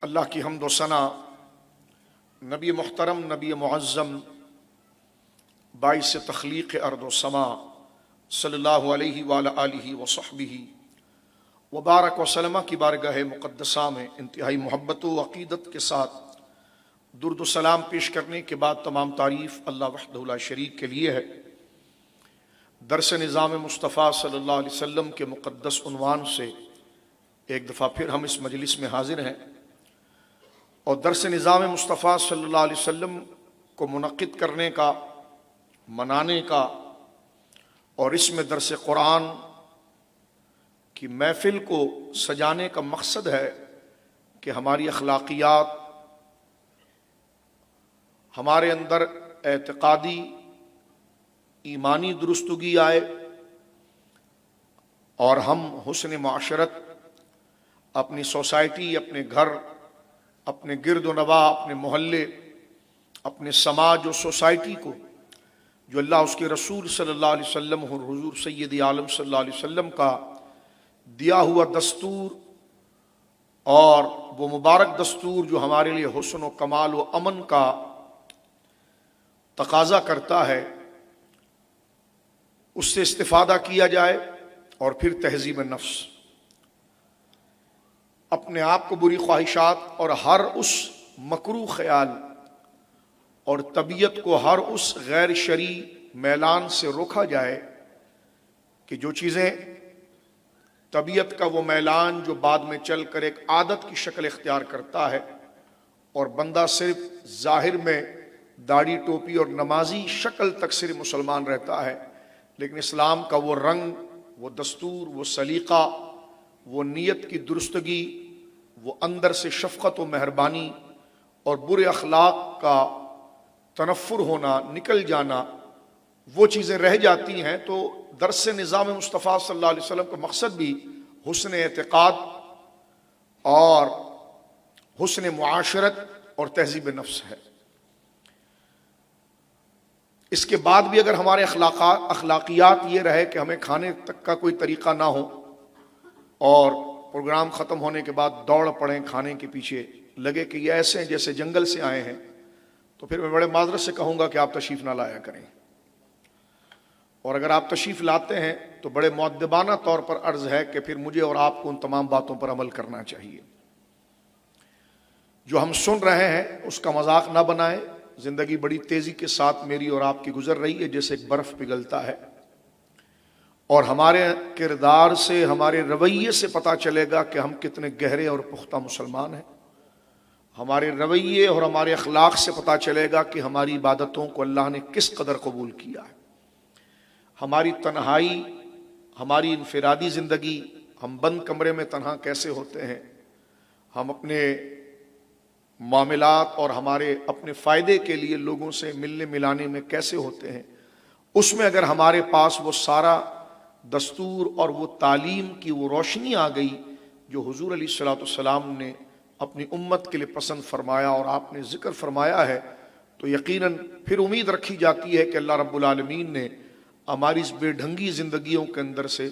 اللہ کی حمد و ثنا نبی محترم نبی معظم باعث تخلیق ارض و سما صلی اللہ علیہ وآلہ وصحبہ وبارک وسلم کی بارگاہ مقدسہ میں انتہائی محبت و عقیدت کے ساتھ درود و سلام پیش کرنے کے بعد تمام تعریف اللہ وحدہ لا شریک کے لیے ہے۔ درس نظام مصطفیٰ صلی اللہ علیہ وسلم کے مقدس عنوان سے ایک دفعہ پھر ہم اس مجلس میں حاضر ہیں، اور درس نظام مصطفیٰ صلی اللہ علیہ وسلم کو منعقد کرنے کا، منانے کا، اور اس میں درس قرآن کی محفل کو سجانے کا مقصد ہے کہ ہماری اخلاقیات، ہمارے اندر اعتقادی ایمانی درستگی آئے، اور ہم حسن معاشرت اپنی سوسائٹی، اپنے گھر، اپنے گرد و نواح، اپنے محلے، اپنے سماج و سوسائٹی کو جو اللہ اس کے رسول صلی اللہ علیہ وسلم اور حضور سید عالم صلی اللہ علیہ وسلم کا دیا ہوا دستور، اور وہ مبارک دستور جو ہمارے لیے حسن و کمال و امن کا تقاضا کرتا ہے، اس سے استفادہ کیا جائے، اور پھر تہذیب نفس، اپنے آپ کو بری خواہشات اور ہر اس مکروہ خیال اور طبیعت کو ہر اس غیر شرعی میلان سے روکا جائے کہ جو چیزیں طبیعت کا وہ میلان جو بعد میں چل کر ایک عادت کی شکل اختیار کرتا ہے، اور بندہ صرف ظاہر میں داڑھی ٹوپی اور نمازی شکل تک صرف مسلمان رہتا ہے، لیکن اسلام کا وہ رنگ، وہ دستور، وہ سلیقہ، وہ نیت کی درستگی، وہ اندر سے شفقت و مہربانی اور برے اخلاق کا تنفر ہونا، نکل جانا، وہ چیزیں رہ جاتی ہیں۔ تو درس نظام مصطفیٰ صلی اللہ علیہ وسلم کا مقصد بھی حسن اعتقاد اور حسن معاشرت اور تہذیب نفس ہے۔ اس کے بعد بھی اگر ہمارے اخلاقیات یہ رہے کہ ہمیں کھانے تک کا کوئی طریقہ نہ ہو، اور پروگرام ختم ہونے کے بعد دوڑ پڑیں کھانے کے پیچھے، لگے کہ یہ ایسے ہیں جیسے جنگل سے آئے ہیں، تو پھر میں بڑے معذرت سے کہوں گا کہ آپ تشریف نہ لایا کریں، اور اگر آپ تشریف لاتے ہیں تو بڑے مؤدبانہ طور پر عرض ہے کہ پھر مجھے اور آپ کو ان تمام باتوں پر عمل کرنا چاہیے۔ جو ہم سن رہے ہیں اس کا مذاق نہ بنائیں۔ زندگی بڑی تیزی کے ساتھ میری اور آپ کی گزر رہی ہے، جیسے ایک برف پگھلتا ہے، اور ہمارے کردار سے، ہمارے رویے سے پتہ چلے گا کہ ہم کتنے گہرے اور پختہ مسلمان ہیں۔ ہمارے رویے اور ہمارے اخلاق سے پتہ چلے گا کہ ہماری عبادتوں کو اللہ نے کس قدر قبول کیا ہے۔ ہماری تنہائی، ہماری انفرادی زندگی، ہم بند کمرے میں تنہا کیسے ہوتے ہیں، ہم اپنے معاملات اور ہمارے اپنے فائدے کے لیے لوگوں سے ملنے ملانے میں کیسے ہوتے ہیں، اس میں اگر ہمارے پاس وہ سارا دستور اور وہ تعلیم کی وہ روشنی آ گئی جو حضور علیہ الصلوۃ والسلام نے اپنی امت کے لیے پسند فرمایا اور آپ نے ذکر فرمایا ہے، تو یقیناً پھر امید رکھی جاتی ہے کہ اللہ رب العالمین نے ہماری اس بے ڈھنگی زندگیوں کے اندر سے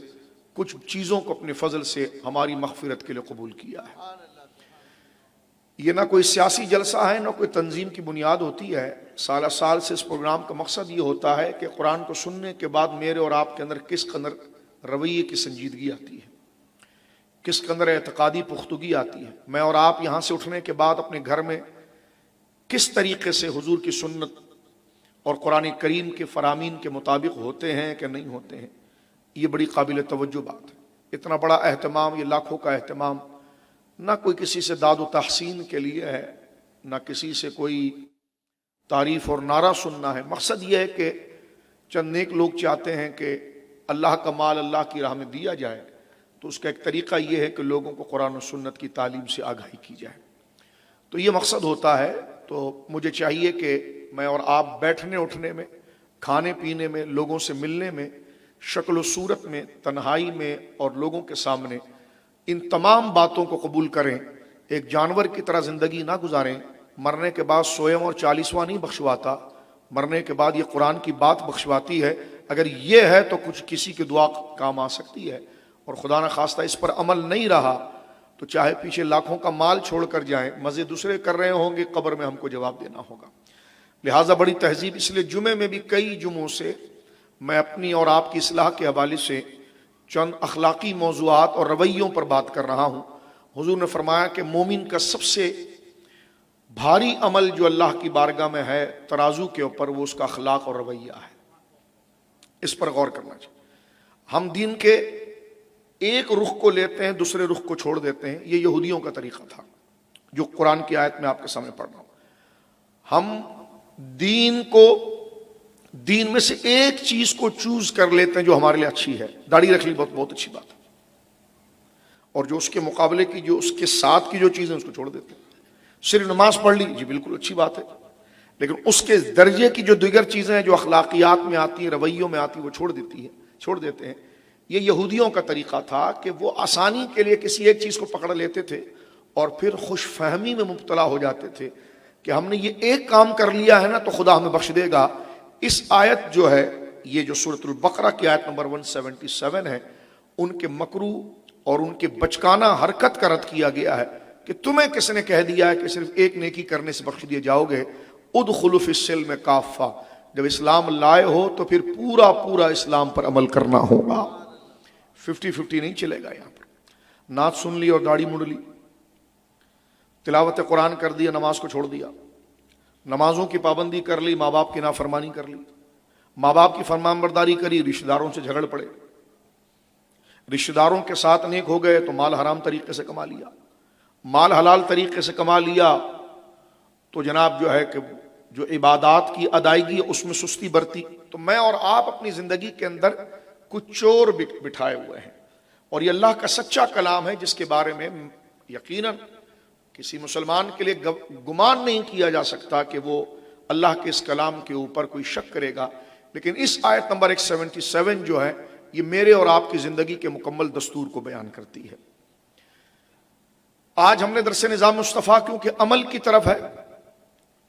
کچھ چیزوں کو اپنے فضل سے ہماری مغفرت کے لیے قبول کیا ہے۔ یہ نہ کوئی سیاسی جلسہ ہے، نہ کوئی تنظیم کی بنیاد ہوتی ہے۔ سالہ سال سے اس پروگرام کا مقصد یہ ہوتا ہے کہ قرآن کو سننے کے بعد میرے اور آپ کے اندر کس قدر رویے کی سنجیدگی آتی ہے، کس قدر اعتقادی پختگی آتی ہے۔ میں اور آپ یہاں سے اٹھنے کے بعد اپنے گھر میں کس طریقے سے حضور کی سنت اور قرآن کریم کے فرامین کے مطابق ہوتے ہیں کہ نہیں ہوتے ہیں، یہ بڑی قابل توجہ بات ہے۔ اتنا بڑا اہتمام، یہ لاکھوں کا اہتمام، نہ کوئی کسی سے داد و تحسین کے لیے ہے، نہ کسی سے کوئی تعریف اور نعرہ سننا ہے۔ مقصد یہ ہے کہ چند نیک لوگ چاہتے ہیں کہ اللہ کا مال اللہ کی راہ میں دیا جائے، تو اس کا ایک طریقہ یہ ہے کہ لوگوں کو قرآن و سنت کی تعلیم سے آگاہی کی جائے۔ تو یہ مقصد ہوتا ہے۔ تو مجھے چاہیے کہ میں اور آپ بیٹھنے اٹھنے میں، کھانے پینے میں، لوگوں سے ملنے میں، شکل و صورت میں، تنہائی میں اور لوگوں کے سامنے ان تمام باتوں کو قبول کریں۔ ایک جانور کی طرح زندگی نہ گزاریں۔ مرنے کے بعد 100واں اور 40واں نہیں بخشواتا، مرنے کے بعد یہ قرآن کی بات بخشواتی ہے۔ اگر یہ ہے تو کچھ کسی کی دعا کام آ سکتی ہے، اور خدا نخواستہ اس پر عمل نہیں رہا تو چاہے پیچھے لاکھوں کا مال چھوڑ کر جائیں، مزے دوسرے کر رہے ہوں گے، قبر میں ہم کو جواب دینا ہوگا۔ لہٰذا بڑی تہذیب، اس لیے جمعے میں بھی کئی جمعوں سے میں اپنی اور آپ کی اصلاح کے حوالے سے چند اخلاقی موضوعات اور رویوں پر بات کر رہا ہوں۔ حضور نے فرمایا کہ مومن کا سب سے بھاری عمل جو اللہ کی بارگاہ میں ہے ترازو کے اوپر، وہ اس کا اخلاق اور رویہ ہے۔ اس پر غور کرنا چاہیے۔ ہم دین کے ایک رخ کو لیتے ہیں، دوسرے رخ کو چھوڑ دیتے ہیں۔ یہ یہودیوں کا طریقہ تھا جو قرآن کی آیت میں آپ کے سامنے پڑھ رہا ہوں۔ ہم دین میں سے ایک چیز کو چوز کر لیتے ہیں جو ہمارے لیے اچھی ہے۔ داڑھی رکھ لی، بہت اچھی بات ہے، اور جو اس کے مقابلے کی، جو اس کے ساتھ کی جو چیزیں، اس کو چھوڑ دیتے ہیں۔ صرف نماز پڑھ لی، جی بالکل اچھی بات ہے، لیکن اس کے درجے کی جو دیگر چیزیں ہیں جو اخلاقیات میں آتی ہیں، رویوں میں آتی ہیں، وہ چھوڑ دیتے ہیں۔ یہ یہودیوں کا طریقہ تھا کہ وہ آسانی کے لیے کسی ایک چیز کو پکڑ لیتے تھے اور پھر خوش فہمی میں مبتلا ہو جاتے تھے کہ ہم نے یہ ایک کام کر لیا ہے نا تو خدا ہمیں بخش دے گا۔ اس آیت جو ہے، یہ جو سورۃ البقرہ کی آیت نمبر 177 ہے، ان کے مکرو اور ان کے بچکانہ حرکت کا رد کیا گیا ہے کہ تمہیں کس نے کہہ دیا ہے کہ صرف ایک نیکی کرنے سے بخش دیے جاؤ گے؟ ادخلوا فی السلم کافہ، جب اسلام لائے ہو تو پھر پورا اسلام پر عمل کرنا ہوگا۔ 50-50 نہیں چلے گا۔ یہاں پر نعت سن لی اور داڑھی مڑ لی، تلاوت قرآن کر دیا، نماز کو چھوڑ دیا، نمازوں کی پابندی کر لی، ماں باپ کی نافرمانی کر لی، ماں باپ کی فرمان برداری کری، رشتہ داروں سے جھگڑ پڑے، رشتہ داروں کے ساتھ نیک ہو گئے تو مال حرام طریقے سے کما لیا، مال حلال طریقے سے کما لیا تو جناب جو ہے کہ جو عبادات کی ادائیگی ہے اس میں سستی برتی۔ تو میں اور آپ اپنی زندگی کے اندر کچھ چور بٹھائے ہوئے ہیں، اور یہ اللہ کا سچا کلام ہے جس کے بارے میں یقیناً کسی مسلمان کے لیے گمان نہیں کیا جا سکتا کہ وہ اللہ کے اس کلام کے اوپر کوئی شک کرے گا۔ لیکن اس آیت نمبر 177 جو ہے، یہ میرے اور آپ کی زندگی کے مکمل دستور کو بیان کرتی ہے۔ آج ہم نے درس نظام مصطفیٰ کیونکہ عمل کی طرف ہے،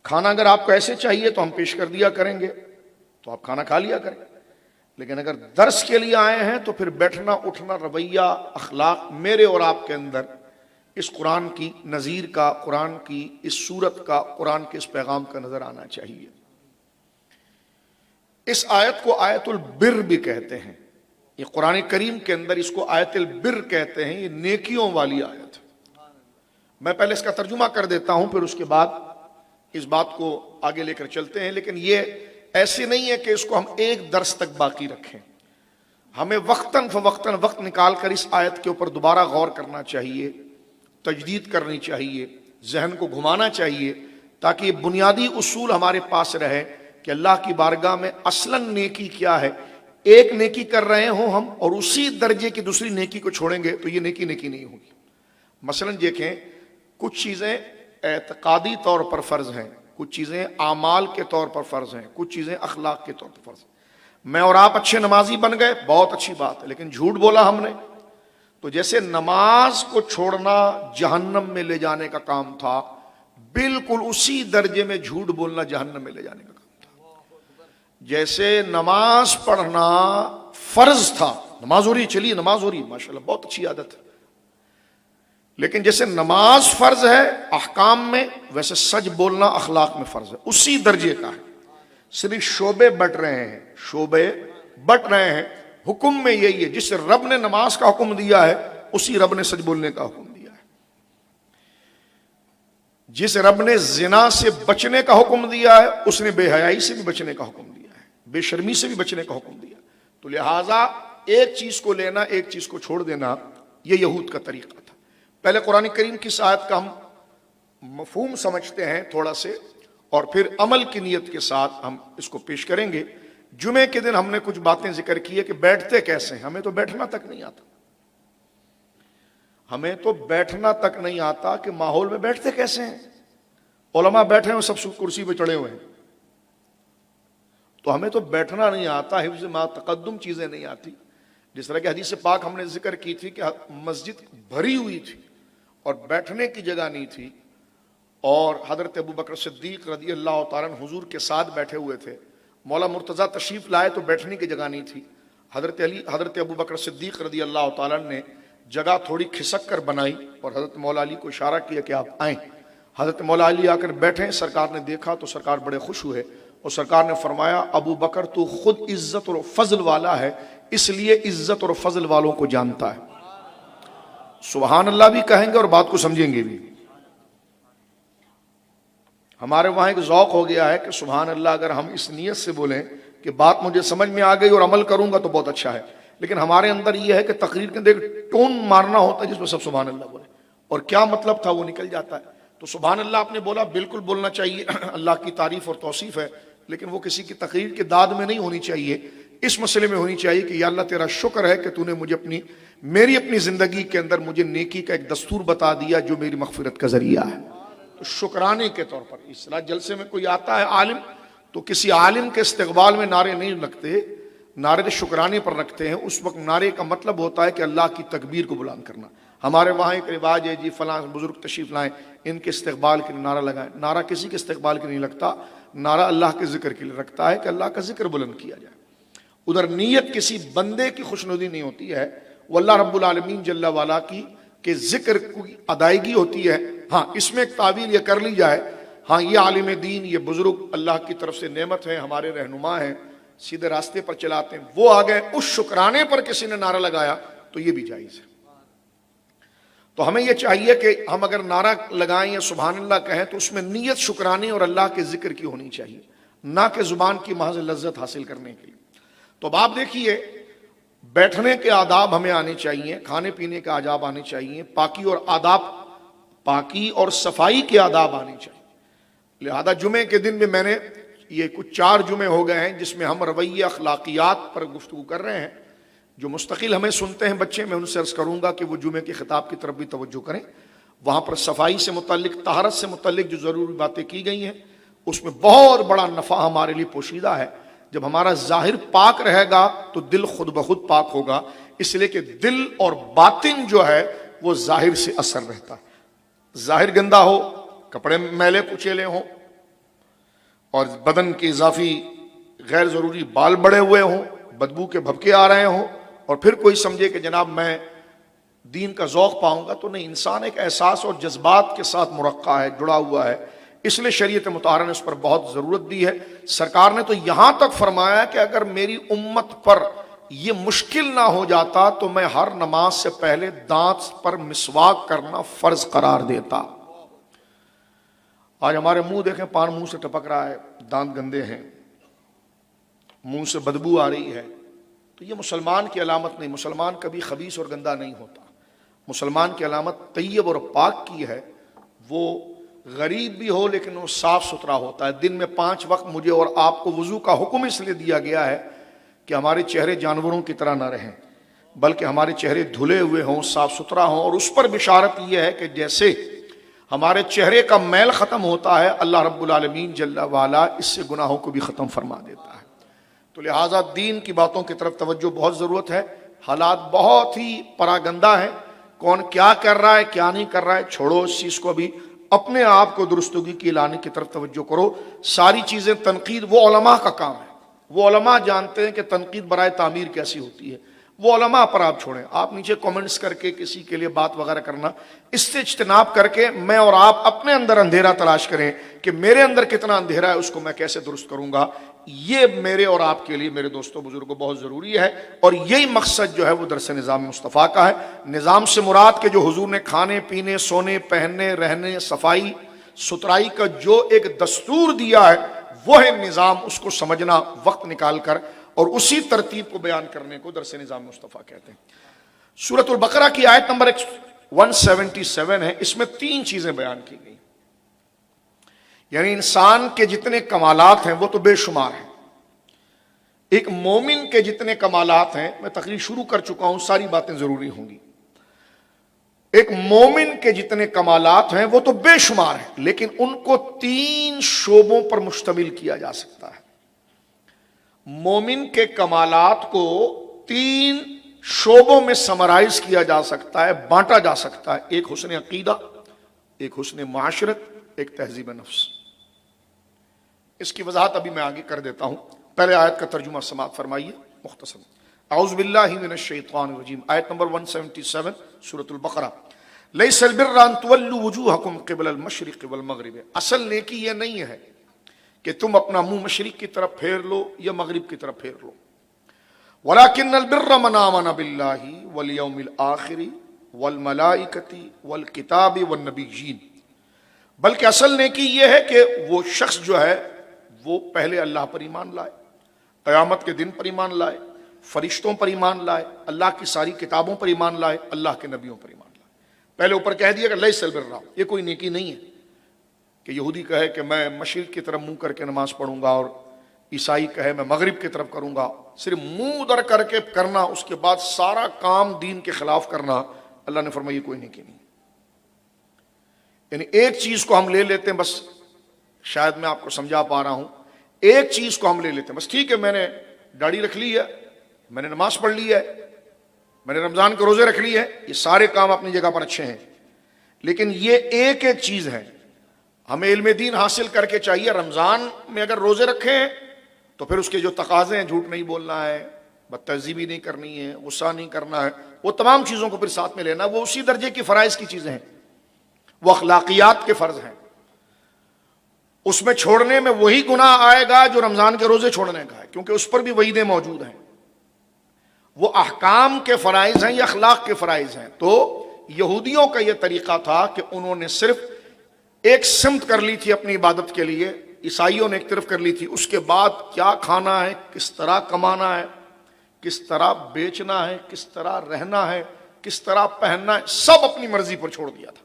کھانا اگر آپ کو ایسے چاہیے تو ہم پیش کر دیا کریں گے تو آپ کھانا کھا لیا کریں، لیکن اگر درس کے لیے آئے ہیں تو پھر بیٹھنا اٹھنا، رویہ، اخلاق میرے اور آپ کے اندر اس قرآن کی نظیر کا، قرآن کی اس صورت کا، قرآن کے اس پیغام کا نظر آنا چاہیے۔ اس آیت کو آیت البر بھی کہتے ہیں، یہ قرآن کریم کے اندر اس کو آیت البر کہتے ہیں، یہ نیکیوں والی آیت ہے۔ میں پہلے اس کا ترجمہ کر دیتا ہوں، پھر اس کے بعد اس بات کو آگے لے کر چلتے ہیں۔ لیکن یہ ایسے نہیں ہے کہ اس کو ہم ایک درس تک باقی رکھیں، ہمیں وقتاً فوقتاً وقت نکال کر اس آیت کے اوپر دوبارہ غور کرنا چاہیے، تجدید کرنی چاہیے، ذہن کو گھمانا چاہیے، تاکہ یہ بنیادی اصول ہمارے پاس رہے کہ اللہ کی بارگاہ میں اصلاً نیکی کیا ہے۔ ایک نیکی کر رہے ہوں ہم اور اسی درجے کی دوسری نیکی کو چھوڑیں گے تو یہ نیکی نہیں ہوگی۔ مثلاً دیکھیں، کچھ چیزیں اعتقادی طور پر فرض ہیں، کچھ چیزیں اعمال کے طور پر فرض ہیں، کچھ چیزیں اخلاق کے طور پر فرض ہیں۔ میں اور آپ اچھے نمازی بن گئے، بہت اچھی بات ہے، لیکن جھوٹ بولا ہم نے تو جیسے نماز کو چھوڑنا جہنم میں لے جانے کا کام تھا، بالکل اسی درجے میں جھوٹ بولنا جہنم میں لے جانے کا کام تھا۔ جیسے نماز پڑھنا فرض تھا، نماز ہو رہی، چلیے نماز ہو رہی، ماشاءاللہ بہت اچھی عادت ہے، لیکن جیسے نماز فرض ہے احکام میں، ویسے سچ بولنا اخلاق میں فرض ہے، اسی درجے کا ہے، صرف شعبے بٹ رہے ہیں۔ حکم میں یہی ہے، جس رب نے نماز کا حکم دیا ہے اسی رب نے سچ بولنے کا حکم دیا ہے، جس رب نے زنا سے بچنے کا حکم دیا ہے اس نے بے حیائی سے بھی بچنے کا حکم دیا ہے، بے شرمی سے بھی بچنے کا حکم دیا۔ تو لہٰذا ایک چیز کو لینا، ایک چیز کو چھوڑ دینا، یہ یہود کا طریقہ تھا۔ پہلے قرآن کریم کی اس آیت کا ہم مفہوم سمجھتے ہیں تھوڑا سے، اور پھر عمل کی نیت کے ساتھ ہم اس کو پیش کریں گے۔ جمعے کے دن ہم نے کچھ باتیں ذکر کی ہے کہ بیٹھتے کیسے ہیں، ہمیں تو بیٹھنا تک نہیں آتا، ہمیں تو بیٹھنا تک نہیں آتا کہ ماحول میں بیٹھتے کیسے ہیں۔ علماء بیٹھے ہیں، سب کرسی پہ چڑھے ہوئے ہیں، تو ہمیں تو بیٹھنا نہیں آتا، حفظ ما تقدم چیزیں نہیں آتی۔ جس طرح کہ حدیث پاک ہم نے ذکر کی تھی کہ مسجد بھری ہوئی تھی اور بیٹھنے کی جگہ نہیں تھی، اور حضرت ابوبکر صدیق رضی اللہ تعالیٰ عنہ حضور کے ساتھ بیٹھے ہوئے تھے، مولا مرتضیٰ تشریف لائے تو بیٹھنے کی جگہ نہیں تھی، حضرت ابوبکر صدیق رضی اللہ تعالیٰ عنہ نے جگہ تھوڑی کھسک کر بنائی اور حضرت مولا علی کو اشارہ کیا کہ آپ آئیں. حضرت مولا علی آ کر بیٹھے. سرکار نے دیکھا تو سرکار بڑے خوش ہوئے اور سرکار نے فرمایا ابو بکر تو خود عزت اور فضل والا ہے, اس لیے عزت اور فضل والوں کو جانتا ہے. سبحان اللہ بھی کہیں گے اور بات کو سمجھیں گے بھی. ہمارے وہاں ایک ذوق ہو گیا ہے کہ سبحان اللہ اگر ہم اس نیت سے بولیں کہ بات مجھے سمجھ میں آ گئی اور عمل کروں گا تو بہت اچھا ہے, لیکن ہمارے اندر یہ ہے کہ تقریر کے اندر ایک ٹون مارنا ہوتا ہے جس میں سب سبحان اللہ بولے, اور کیا مطلب تھا وہ نکل جاتا ہے. تو سبحان اللہ آپ نے بولا, بالکل بولنا چاہیے, اللہ کی تعریف اور توصیف ہے, لیکن وہ کسی کی تقریر کی داد میں نہیں ہونی چاہیے. اس مسئلے میں ہونی چاہیے کہ یا اللہ تیرا شکر ہے کہ تو نے مجھے میری اپنی زندگی کے اندر مجھے نیکی کا ایک دستور بتا دیا جو میری مغفرت کا ذریعہ ہے. تو شکرانے کے طور پر اصلاح جلسے میں کوئی آتا ہے عالم تو کسی عالم کے استقبال میں نعرے نہیں لگتے, نعرے شکرانے پر رکھتے ہیں. اس وقت نعرے کا مطلب ہوتا ہے کہ اللہ کی تکبیر کو بلند کرنا. ہمارے وہاں ایک رواج ہے جی فلاں بزرگ تشریف لائیں, ان کے استقبال کے لیے نعرہ لگائیں. نعرہ کسی کے استقبال کے نہیں لگتا, نعرہ اللہ کے ذکر کے لیے رکھتا ہے کہ اللہ کا ذکر بلند کیا جائے. ادھر نیت کسی بندے کی خوشنودی نہیں ہوتی ہے, وہ اللہ رب العالمین جل والا کی کہ ذکر کی ادائیگی ہوتی ہے. ہاں اس میں ایک تعبیر یہ کر لی جائے, ہاں یہ عالم دین, یہ بزرگ اللہ کی طرف سے نعمت ہے, ہمارے رہنما ہیں, سیدھے راستے پر چلاتے ہیں, وہ آ گئے, اس شکرانے پر کسی نے نعرہ لگایا تو یہ بھی جائز ہے. تو ہمیں یہ چاہیے کہ ہم اگر نعرہ لگائیں یا سبحان اللہ کہیں تو اس میں نیت شکرانے اور اللہ کے ذکر کی ہونی چاہیے, نہ کہ زبان کی محض لذت حاصل کرنے کے لیے. تو اب آپ دیکھیے بیٹھنے کے آداب ہمیں آنے چاہیے, کھانے پینے کے آداب آنے چاہیے, پاکی اور صفائی کے آداب آنے چاہیے. لہذا جمعے کے دن میں میں نے یہ کچھ 4 جمعے ہو گئے ہیں جس میں ہم رویہ اخلاقیات پر گفتگو کر رہے ہیں. جو مستقل ہمیں سنتے ہیں بچے, میں ان سے عرض کروں گا کہ وہ جمعے کے خطاب کی طرف بھی توجہ کریں. وہاں پر صفائی سے متعلق, طہارت سے متعلق جو ضروری باتیں کی گئی ہیں اس میں بہت بڑا نفع ہمارے لیے پوشیدہ ہے. جب ہمارا ظاہر پاک رہے گا تو دل خود بخود پاک ہوگا, اس لیے کہ دل اور باطن جو ہے وہ ظاہر سے اثر رہتا ہے. ظاہر گندا ہو, کپڑے میلے کچیلے ہوں, اور بدن کے اضافی غیر ضروری بال بڑے ہوئے ہوں, بدبو کے بھبکے آ رہے ہوں, اور پھر کوئی سمجھے کہ جناب میں دین کا ذوق پاؤں گا, تو نہیں. انسان ایک احساس اور جذبات کے ساتھ مرقع ہے, جڑا ہوا ہے, اس لیے شریعت مطہرہ نے اس پر بہت ضرورت دی ہے. سرکار نے تو یہاں تک فرمایا کہ اگر میری امت پر یہ مشکل نہ ہو جاتا تو میں ہر نماز سے پہلے دانت پر مسواک کرنا فرض قرار دیتا. آج ہمارے منہ دیکھیں, پان منہ سے ٹپک رہا ہے, دانت گندے ہیں, منہ سے بدبو آ رہی ہے, تو یہ مسلمان کی علامت نہیں. مسلمان کبھی خبیث اور گندا نہیں ہوتا. مسلمان کی علامت طیب اور پاک کی ہے. وہ غریب بھی ہو لیکن وہ صاف ستھرا ہوتا ہے. دن میں 5 وقت مجھے اور آپ کو وضو کا حکم اس لیے دیا گیا ہے کہ ہمارے چہرے جانوروں کی طرح نہ رہیں, بلکہ ہمارے چہرے دھلے ہوئے ہوں, صاف ستھرا ہوں. اور اس پر بشارت یہ ہے کہ جیسے ہمارے چہرے کا میل ختم ہوتا ہے, اللہ رب العالمین جل وعلا اس سے گناہوں کو بھی ختم فرما دیتا ہے. تو لہٰذا دین کی باتوں کی طرف توجہ بہت ضرورت ہے. حالات بہت ہی پراگندہ ہیں, کون کیا کر رہا ہے کیا نہیں کر رہا ہے چھوڑو اس چیز کو. ابھی اپنے آپ کو درستگی کی لانے کی طرف توجہ کرو. ساری چیزیں تنقید وہ علماء کا کام ہے. وہ علماء جانتے ہیں کہ تنقید برائے تعمیر کیسی ہوتی ہے. وہ علماء پر آپ چھوڑیں. آپ نیچے کامنٹس کر کے کسی کے لیے بات وغیرہ کرنا, اس سے اجتناب کر کے میں اور آپ اپنے اندر اندھیرا تلاش کریں کہ میرے اندر کتنا اندھیرا ہے, اس کو میں کیسے درست کروں گا. یہ میرے اور آپ کے لیے, میرے دوستوں بزرگوں, بہت ضروری ہے. اور یہی مقصد جو ہے وہ درس نظام مصطفیٰ کا ہے. نظام سے مراد کہ جو حضور نے کھانے پینے, سونے, پہننے, رہنے, صفائی ستھرائی کا جو ایک دستور دیا ہے وہ ہے نظام. اس کو سمجھنا, وقت نکال کر, اور اسی ترتیب کو بیان کرنے کو درس نظام مصطفیٰ کہتے ہیں. سورۃ البقرہ کی آیت نمبر 177 ہے. اس میں 3 چیزیں بیان کی گئی. یعنی انسان کے جتنے کمالات ہیں وہ تو بے شمار ہیں. ایک مومن کے جتنے کمالات ہیں, میں تقریر شروع کر چکا ہوں, ساری باتیں ضروری ہوں گی. ایک مومن کے جتنے کمالات ہیں وہ تو بے شمار ہیں, لیکن ان کو 3 شعبوں پر مشتمل کیا جا سکتا ہے. مومن کے کمالات کو 3 شعبوں میں سمرائز کیا جا سکتا ہے, بانٹا جا سکتا ہے. ایک حسن عقیدہ, ایک حسن معاشرت, ایک تہذیب نفس. اس کی وضاحت ابھی میں آگے کر دیتا ہوں. پہلے آیت کا ترجمہ سماعت فرمائیے مختصر. اعوذ باللہ من الشیطان الرجیم، آیت نمبر 177 سورۃ البقرہ۔ لیس البر ان تولوا وجوہکم قبل المشرق والمغرب، اصل نیکی یہ نہیں ہے کہ تم اپنا منہ مشرق کی طرف پھیر لو یا مغرب کی طرف پھیر لو، ولکن البر من آمن باللہ والیوم الآخر والملائکۃ والکتاب والنبیین، بلکہ اصل نیکی یہ ہے کہ وہ شخص جو ہے وہ پہلے اللہ پر ایمان لائے، قیامت کے دن پر ایمان لائے، فرشتوں پر ایمان لائے، اللہ کی ساری کتابوں پر ایمان لائے، اللہ کے نبیوں پر ایمان لائے۔ پہلے اوپر کہہ دیا کہ لیس البر، یہ کوئی نیکی نہیں ہے کہ یہودی کہے کہ میں مشرق کی طرف منہ کر کے نماز پڑھوں گا اور عیسائی کہے میں مغرب کی طرف کروں گا، صرف منہ ادھر کر کے کرنا، اس کے بعد سارا کام دین کے خلاف کرنا، اللہ نے فرمایا یہ کوئی نیکی نہیں۔ یعنی ایک چیز کو ہم لے لیتے ہیں، بس شاید میں آپ کو سمجھا پا رہا ہوں، ایک چیز کو ہم لے لیتے ہیں، بس ٹھیک ہے میں نے داڑھی رکھ لی ہے، میں نے نماز پڑھ لی ہے، میں نے رمضان کے روزے رکھ لیے، یہ سارے کام اپنی جگہ پر اچھے ہیں، لیکن یہ ایک ایک چیز ہے ہمیں علم دین حاصل کر کے چاہیے۔ رمضان میں اگر روزے رکھے ہیں تو پھر اس کے جو تقاضے ہیں، جھوٹ نہیں بولنا ہے، بدتہذیبی نہیں کرنی ہے، غصہ نہیں کرنا ہے، وہ تمام چیزوں کو پھر ساتھ میں لینا، وہ اسی درجے کی فرائض کی چیزیں ہیں، وہ اخلاقیات کے فرض ہیں، اس میں چھوڑنے میں وہی گناہ آئے گا جو رمضان کے روزے چھوڑنے کا ہے، کیونکہ اس پر بھی وعیدیں موجود ہیں، وہ احکام کے فرائض ہیں یا اخلاق کے فرائض ہیں۔ تو یہودیوں کا یہ طریقہ تھا کہ انہوں نے صرف ایک سمت کر لی تھی اپنی عبادت کے لیے، عیسائیوں نے ایک طرف کر لی تھی، اس کے بعد کیا کھانا ہے، کس طرح کمانا ہے، کس طرح بیچنا ہے، کس طرح رہنا ہے، کس طرح پہننا ہے، سب اپنی مرضی پر چھوڑ دیا تھا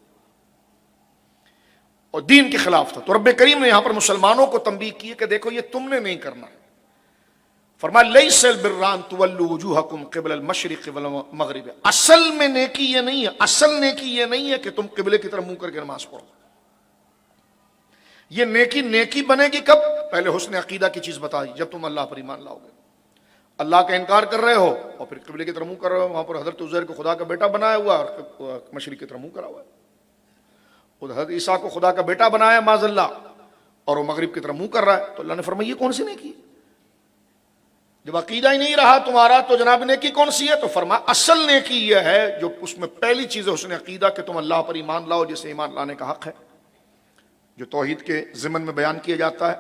اور دین کے خلاف تھا۔ تو رب کریم نے یہاں پر مسلمانوں کو تنبیہ کی ہے کہ دیکھو یہ تم نے نہیں کرنا ہے۔ فرمایا لیس البر ان تولوا وجوہکم قبل المشرق والمغرب، اصل میں نیکی یہ نہیں ہے، اصل نیکی یہ نہیں ہے کہ تم قبلے کی طرف منہ کر کے نماز پڑھو۔ یہ نیکی بنے گی کب؟ پہلے حسن عقیدہ کی چیز بتا دی، جب تم اللہ پر ایمان لاؤ گے، اللہ کا انکار کر رہے ہو اور پھر قبلے کی طرف منہ کر رہے ہو، وہاں پر حضرت عزیر کو خدا کا بیٹا بنایا ہوا اور مشرق کی طرف منہ کرا ہوا ہے، حضرت عیسیٰ کو خدا کا بیٹا بنایا معاذ اللہ اور وہ مغرب کی طرف منہ کر رہا ہے، تو اللہ نے فرمایا یہ کون سی نیکی ہے؟ جب عقیدہ ہی نہیں رہا تمہارا تو جناب نیکی کون سی ہے؟ تو فرمایا اصل نیکی یہ ہے جو اس میں پہلی چیز ہے حسن عقیدہ، کہ تم اللہ پر ایمان لاؤ جسے ایمان لانے کا حق ہے، جو توحید کے ضمن میں بیان کیا جاتا ہے۔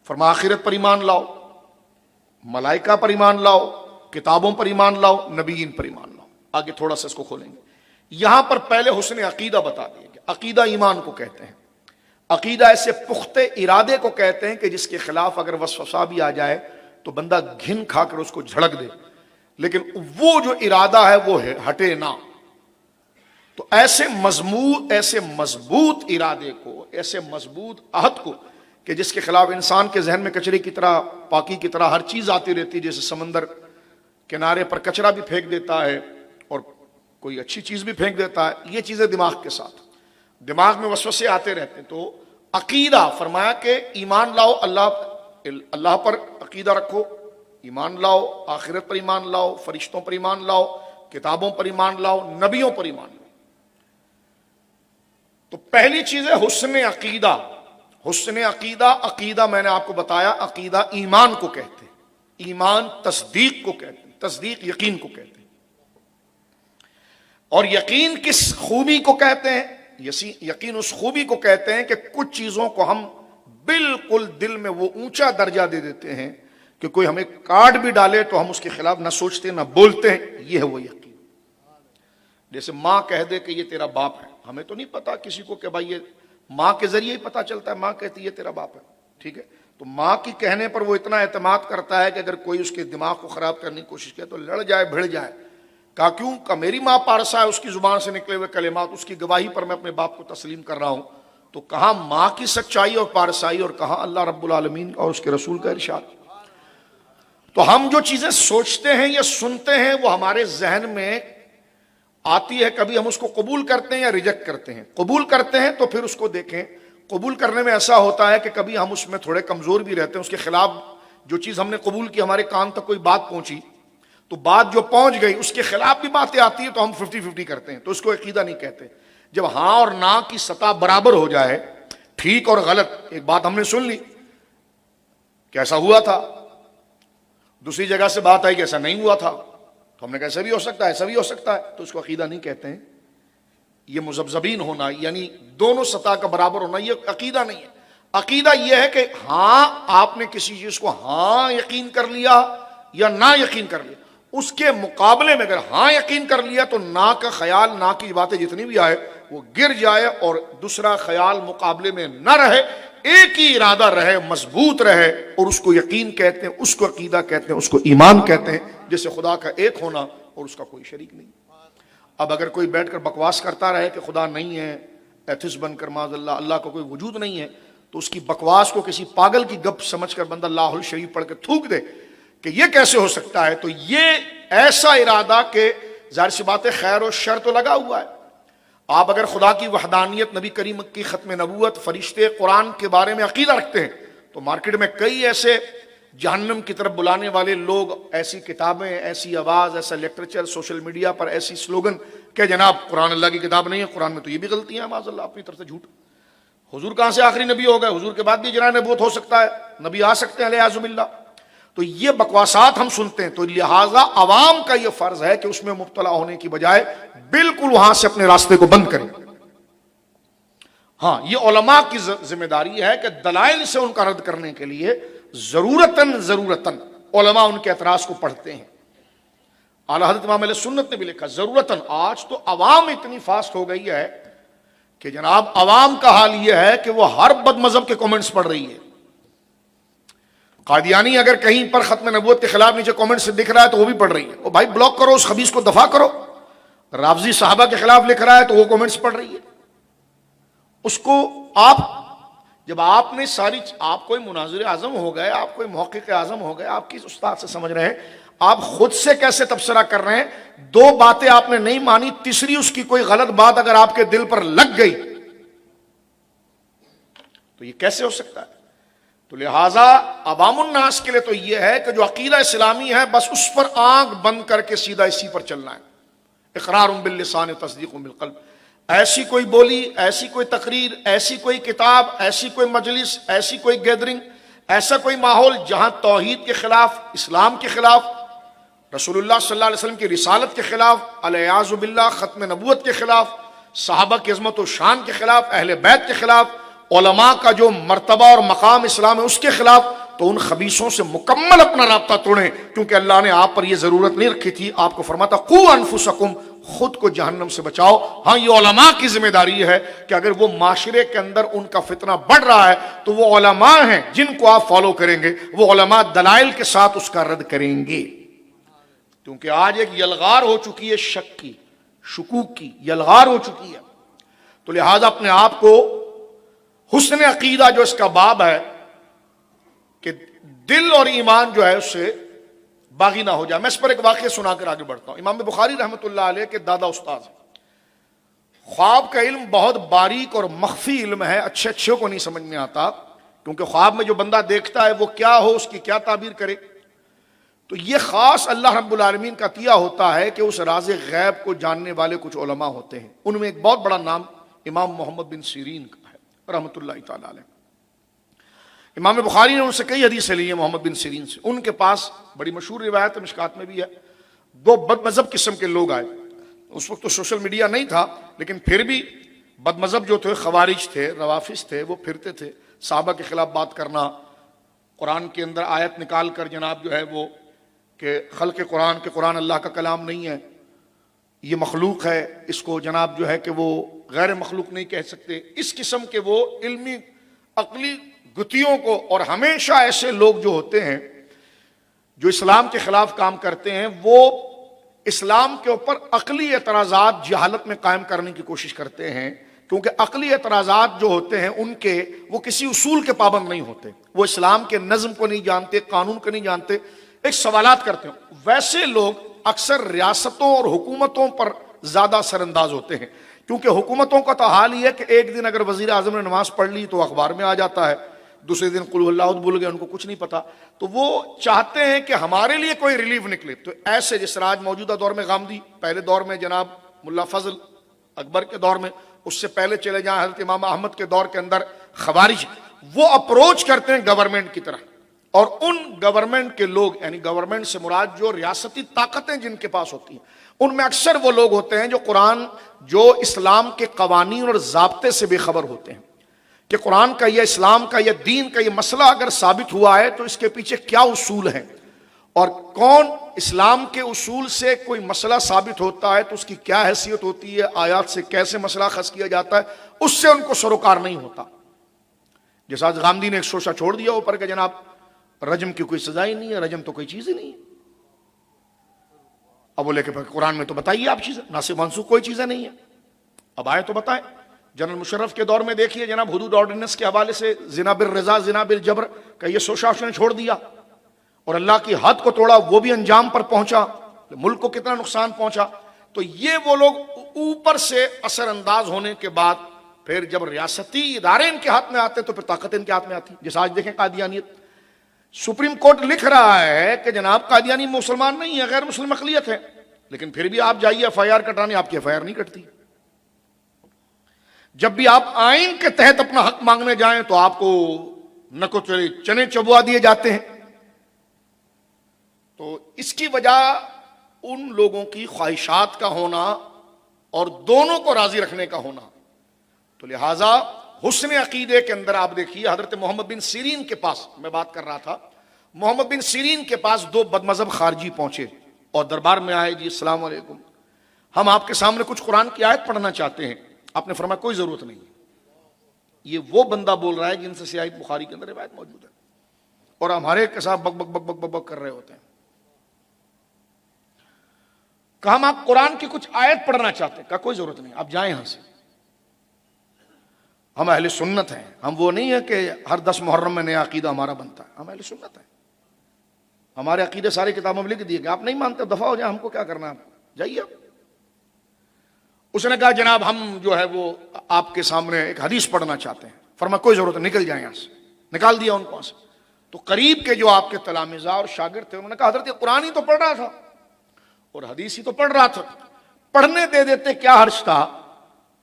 فرمایا آخرت پر ایمان لاؤ، ملائکہ پر ایمان لاؤ، کتابوں پر ایمان لاؤ، نبیین پر ایمان لاؤ۔ آگے تھوڑا سا اس کو کھولیں گے۔ یہاں پر پہلے حسن عقیدہ بتا دیا کہ عقیدہ ایمان کو کہتے ہیں، عقیدہ ایسے پختہ ارادے کو کہتے ہیں کہ جس کے خلاف اگر وسوسہ بھی آ جائے تو بندہ گھن کھا کر اس کو جھڑک دے، لیکن وہ جو ارادہ ہے وہ ہے ہٹے نہ۔ تو ایسے مضبوط ارادے کو، ایسے مضبوط عہد کو کہ جس کے خلاف انسان کے ذہن میں کچرے کی طرح، پاکی کی طرح ہر چیز آتی رہتی، جیسے سمندر کنارے پر کچرا بھی پھینک دیتا ہے اور کوئی اچھی چیز بھی پھینک دیتا ہے، یہ چیزیں دماغ کے ساتھ، دماغ میں وسوسے آتے رہتے ہیں۔ تو عقیدہ فرمایا کہ ایمان لاؤ، اللہ پر عقیدہ رکھو، ایمان لاؤ، آخرت پر ایمان لاؤ، فرشتوں پر ایمان لاؤ، کتابوں پر ایمان لاؤ، نبیوں پر ایمان لاؤ۔ تو پہلی چیز ہے حسن عقیدہ۔ حسن عقیدہ میں نے آپ کو بتایا، عقیدہ ایمان کو کہتے ہیں، ایمان تصدیق کو کہتے ہیں، تصدیق یقین کو کہتے ہیں۔ اور یقین کس خوبی کو کہتے ہیں؟ یقین اس خوبی کو کہتے ہیں کہ کچھ چیزوں کو ہم بالکل دل میں وہ اونچا درجہ دے دیتے ہیں کہ کوئی ہمیں کاٹ بھی ڈالے تو ہم اس کے خلاف نہ سوچتے نہ بولتے ہیں، یہ ہے وہ یقین۔ جیسے ماں کہہ دے کہ یہ تیرا باپ ہے، ہمیں تو نہیں پتا کسی کو کہ بھائی یہ ماں کے ذریعے ہی پتا چلتا ہے، ماں کہتی ہے یہ تیرا باپ ہے، ٹھیک ہے، تو ماں کی کہنے پر وہ اتنا اعتماد کرتا ہے کہ اگر کوئی اس کے دماغ کو خراب کرنے کی کوشش کرے تو لڑ جائے، بھڑ جائے۔ کہا کیوں؟ کہ میری ماں پارسا ہے، اس کی زبان سے نکلے ہوئے کلمات، اس کی گواہی پر میں اپنے باپ کو تسلیم کر رہا ہوں۔ تو کہاں ماں کی سچائی اور پارسائی اور کہاں اللہ رب العالمین اور اس کے رسول کا ارشاد۔ تو ہم جو چیزیں سوچتے ہیں یا سنتے ہیں وہ ہمارے ذہن میں آتی ہے، کبھی ہم اس کو قبول کرتے ہیں یا ریجیکٹ کرتے ہیں۔ قبول کرتے ہیں تو پھر اس کو دیکھیں، قبول کرنے میں ایسا ہوتا ہے کہ کبھی ہم اس میں تھوڑے کمزور بھی رہتے ہیں، اس کے خلاف جو چیز ہم نے قبول کی، ہمارے کان تک کوئی بات پہنچی تو بات جو پہنچ گئی اس کے خلاف بھی باتیں آتی ہیں تو ہم 50-50 کرتے ہیں، تو اس کو عقیدہ نہیں کہتے۔ جب ہاں اور نہ کی سطح برابر ہو جائے، ٹھیک اور غلط، ایک بات ہم نے سن لی کیسا ہوا تھا، دوسری جگہ سے بات آئی کہ ایسا نہیں ہوا تھا، تو ہم نے کہا ایسا بھی ہو سکتا ہے، ایسا بھی ہو سکتا ہے، تو اس کو عقیدہ نہیں کہتے ہیں۔ یہ مذبذبین ہونا یعنی دونوں سطح کا برابر ہونا، یہ عقیدہ نہیں ہے۔ عقیدہ یہ ہے کہ ہاں آپ نے کسی چیز کو ہاں یقین کر لیا یا نہ یقین کر لیا، اس کے مقابلے میں اگر ہاں یقین کر لیا تو نہ کا خیال، نہ کی باتیں جتنی بھی آئے وہ گر جائے اور دوسرا خیال مقابلے میں نہ رہے، ایک ہی ارادہ رہے، مضبوط رہے، اور اس کو یقین کہتے ہیں، اس کو عقیدہ کہتے ہیں، اس کو ایمان کہتے ہیں، جیسے خدا کا ایک ہونا اور اس کا کوئی شریک نہیں۔ اب اگر کوئی بیٹھ کر بکواس کرتا رہے کہ خدا نہیں ہے، ایتھسٹ بن کر معاذ اللہ، اللہ کا کوئی وجود نہیں ہے، تو اس کی بکواس کو کسی پاگل کی گپ سمجھ کر بندہ لاہ الشریف پڑھ کے تھوک دے کہ یہ کیسے ہو سکتا ہے، تو یہ ایسا ارادہ کہ ظاہر سی بات ہے خیر و شر تو لگا ہوا ہے۔ آپ اگر خدا کی وحدانیت، نبی کریم کی ختم نبوت، فرشتے، قرآن کے بارے میں عقیدہ رکھتے ہیں، تو مارکیٹ میں کئی ایسے جہنم کی طرف بلانے والے لوگ، ایسی کتابیں، ایسی آواز، ایسا لٹریچر، سوشل میڈیا پر ایسی سلوگن کہ جناب قرآن اللہ کی کتاب نہیں ہے، قرآن میں تو یہ بھی غلطی ہے، معاذ اللہ اپنی طرف سے جھوٹ۔ حضور کہاں سے آخری نبی ہو گئے؟ حضور کے بعد بھی جناب نبوت ہو سکتا ہے، نبی آ سکتے ہیں علیہ باللہ۔ تو یہ بکواسات ہم سنتے ہیں، تو لہٰذا عوام کا یہ فرض ہے کہ اس میں مبتلا ہونے کی بجائے بالکل وہاں سے اپنے راستے کو بند کریں۔ ہاں، یہ علماء کی ذمہ داری ہے کہ دلائل سے ان کا رد کرنے کے لیے ضرورتاً علماء ان کے اعتراض کو پڑھتے ہیں۔ اعلیٰ حضرت امام علیہ سنت نے بھی لکھا ضرورتاً۔ آج تو عوام اتنی فاسٹ ہو گئی ہے کہ جناب عوام کا حال یہ ہے کہ وہ ہر بد مذہب کے کومنٹس پڑھ رہی ہے۔ قادیانی اگر کہیں پر ختم نبوت کے خلاف نیچے کومنٹس دکھ رہا ہے تو وہ بھی پڑھ رہی ہے، وہ بھائی بلاک کرو، اس خبیث کو دفاع کرو۔ رافضی صحابہ کے خلاف لکھ رہا ہے تو وہ کومنٹس پڑھ رہی ہے۔ اس کو آپ جب آپ نے آپ کوئی مناظر اعظم ہو گئے، آپ کوئی محقق اعظم ہو گئے، آپ کس استاد سے سمجھ رہے ہیں؟ آپ خود سے کیسے تبصرہ کر رہے ہیں؟ دو باتیں آپ نے نہیں مانی، تیسری اس کی کوئی غلط بات اگر آپ کے دل پر لگ گئی تو یہ کیسے ہو سکتا ہے؟ تو لہٰذا عوام الناس کے لیے تو یہ ہے کہ جو عقیدہ اسلامی ہے بس اس پر آنکھ بند کر کے سیدھا اسی پر چلنا ہے۔ اقرار باللسان، تصدیق بالقلب۔ ایسی کوئی بولی، ایسی کوئی تقریر، ایسی کوئی کتاب، ایسی کوئی مجلس، ایسی کوئی گیدرنگ، ایسا کوئی ماحول جہاں توحید کے خلاف، اسلام کے خلاف، رسول اللہ صلی اللہ علیہ وسلم کی رسالت کے خلاف، الیاذ باللہ ختم نبوت کے خلاف، صحابہ کی عظمت و شان کے خلاف، اہل بیت کے خلاف، علماء کا جو مرتبہ اور مقام اسلام ہے اس کے خلاف، تو ان خبیثوں سے مکمل اپنا رابطہ توڑیں، کیونکہ اللہ نے آپ پر یہ ضرورت نہیں رکھی تھی۔ آپ کو فرماتا قوا انفسکم، خود کو جہنم سے بچاؤ۔ ہاں، یہ علماء کی ذمہ داری ہے کہ اگر وہ معاشرے کے اندر ان کا فتنہ بڑھ رہا ہے تو وہ علماء ہیں جن کو آپ فالو کریں گے، وہ علماء دلائل کے ساتھ اس کا رد کریں گے، کیونکہ آج ایک یلغار ہو چکی ہے، شک کی، شکوک کی یلغار ہو چکی ہے۔ تو لہذا اپنے آپ کو حسن عقیدہ جو اس کا باب ہے کہ دل اور ایمان جو ہے اس سے باغی نہ ہو جائے۔ میں اس پر ایک واقعہ سنا کر آگے بڑھتا ہوں۔ امام بخاری رحمۃ اللہ علیہ کے دادا استاد ہیں۔ خواب کا علم بہت باریک اور مخفی علم ہے، اچھے کو نہیں سمجھ میں آتا، کیونکہ خواب میں جو بندہ دیکھتا ہے وہ کیا ہو، اس کی کیا تعبیر کرے۔ تو یہ خاص اللہ رب العالمین کا عطیہ ہوتا ہے کہ اس راز غیب کو جاننے والے کچھ علماء ہوتے ہیں۔ ان میں ایک بہت بڑا نام امام محمد بن سیرین کا ہے رحمۃ اللہ تعالی علیہ۔ امام بخاری نے ان سے کئی حدیثیں لی ہیں محمد بن سیرین سے۔ ان کے پاس بڑی مشہور روایت مشکات میں بھی ہے، دو بد مذہب قسم کے لوگ آئے۔ اس وقت تو سوشل میڈیا نہیں تھا، لیکن پھر بھی بد مذہب جو تھے، خوارج تھے، روافظ تھے، وہ پھرتے تھے صحابہ کے خلاف بات کرنا، قرآن کے اندر آیت نکال کر جناب جو ہے وہ کہ خلق قرآن کے قرآن اللہ کا کلام نہیں ہے، یہ مخلوق ہے، اس کو جناب جو ہے کہ وہ غیر مخلوق نہیں کہہ سکتے۔ اس قسم کے وہ علمی عقلی گتھیوں کو، اور ہمیشہ ایسے لوگ جو ہوتے ہیں جو اسلام کے خلاف کام کرتے ہیں، وہ اسلام کے اوپر عقلی اعتراضات جہالت میں قائم کرنے کی کوشش کرتے ہیں، کیونکہ عقلی اعتراضات جو ہوتے ہیں ان کے وہ کسی اصول کے پابند نہیں ہوتے، وہ اسلام کے نظم کو نہیں جانتے، قانون کو نہیں جانتے، ایک سوالات کرتے ہیں۔ ویسے لوگ اکثر ریاستوں اور حکومتوں پر زیادہ اثر انداز ہوتے ہیں، کیونکہ حکومتوں کا تو حال یہ ہے کہ ایک دن اگر وزیر اعظم نے نماز پڑھ لی تو اخبار میں آ جاتا ہے، دوسرے دن قل اللہ احد بھول گئے، ان کو کچھ نہیں پتا، تو وہ چاہتے ہیں کہ ہمارے لیے کوئی ریلیف نکلے۔ تو ایسے جس طرح آج موجودہ دور میں غامدی، پہلے دور میں جناب ملا فضل اکبر کے دور میں، اس سے پہلے چلے جائیں حضرت امام احمد کے دور کے اندر خوارج، وہ اپروچ کرتے ہیں گورنمنٹ کی طرح اور ان گورنمنٹ کے لوگ، یعنی گورنمنٹ سے مراد جو ریاستی طاقتیں جن کے پاس ہوتی ہیں، ان میں اکثر وہ لوگ ہوتے ہیں جو قرآن، جو اسلام کے قوانین اور ضابطے سے بے خبر ہوتے ہیں کہ قرآن کا یا اسلام کا یا دین کا یہ مسئلہ اگر ثابت ہوا ہے تو اس کے پیچھے کیا اصول ہیں، اور کون اسلام کے اصول سے کوئی مسئلہ ثابت ہوتا ہے تو اس کی کیا حیثیت ہوتی ہے، آیات سے کیسے مسئلہ اخذ کیا جاتا ہے، اس سے ان کو سروکار نہیں ہوتا۔ جیسا آج گاندھی نے ایک شوشہ چھوڑ دیا اوپر کہ جناب رجم کی کوئی سزا ہی نہیں ہے، رجم تو کوئی چیز ہی نہیں ہے۔ اب وہ لے کے قرآن میں تو بتائیے آپ چیزیں، ناسخ منسوخ کوئی چیزیں نہیں ہے، اب آئے تو بتائیں۔ جنرل مشرف کے دور میں دیکھیے جناب حدود آرڈیننس کے حوالے سے زنا بالرضا زنا بالجبر کا یہ شوشہ اس نے چھوڑ دیا اور اللہ کی حد کو توڑا، وہ بھی انجام پر پہنچا، ملک کو کتنا نقصان پہنچا۔ تو یہ وہ لوگ اوپر سے اثر انداز ہونے کے بعد پھر جب ریاستی ادارے ان کے ہاتھ میں آتے تو پھر طاقت ان کے ہاتھ میں آتی۔ جیسے آج دیکھیں قادیانیت، سپریم کورٹ لکھ رہا ہے کہ جناب قادیانی مسلمان نہیں ہے، غیر مسلم اقلیت ہے، لیکن پھر بھی آپ جائیے ایف آئی آر کٹانے، آپ کی ایف آئی آر نہیں کٹتی۔ جب بھی آپ آئین کے تحت اپنا حق مانگنے جائیں تو آپ کو نکو چنے چبوا دیے جاتے ہیں۔ تو اس کی وجہ ان لوگوں کی خواہشات کا ہونا اور دونوں کو راضی رکھنے کا ہونا۔ تو لہٰذا حسن عقیدے کے اندر آپ دیکھیے حضرت محمد بن سیرین کے پاس، میں بات کر رہا تھا، محمد بن سیرین کے پاس دو بدمذہب خارجی پہنچے اور دربار میں آئے، جی السلام علیکم، ہم آپ کے سامنے کچھ قرآن کی آیت پڑھنا چاہتے ہیں۔ آپ نے فرمایا کوئی ضرورت نہیں، یہ وہ بندہ بول رہا ہے جن سے صحیح بخاری کے اندر روایت موجود ہے، اور ہمارے کے ساتھ بک بک بک بک بک بک کر رہے ہوتے ہیں۔ کہا ہم آپ قرآن کی کچھ آیت پڑھنا چاہتے ہیں، کہا کوئی ضرورت نہیں، آپ جائیں یہاں سے، ہم اہل سنت ہیں، ہم وہ نہیں ہے کہ ہر 10 محرم میں نیا عقیدہ ہمارا بنتا ہے، ہم اہل سنت ہیں، ہمارے عقیدے ساری کتابوں میں لکھ دیے کہ آپ نہیں مانتے دفعہ ہو جائیں، ہم کو کیا کرنا ہے، جائیے آپ۔ اس نے کہا جناب ہم جو ہے وہ آپ کے سامنے ایک حدیث پڑھنا چاہتے ہیں۔ فرمایا کوئی ضرورت نہیں، نکل جائیں یہاں سے، نکال دیا ان کو سے۔ تو قریب کے جو آپ کے تلامذہ اور شاگرد تھے انہوں نے کہا حضرت قرآن ہی تو پڑھ رہا تھا اور حدیث ہی تو پڑھ رہا تھا، پڑھنے دے دیتے کیا حرج تھا؟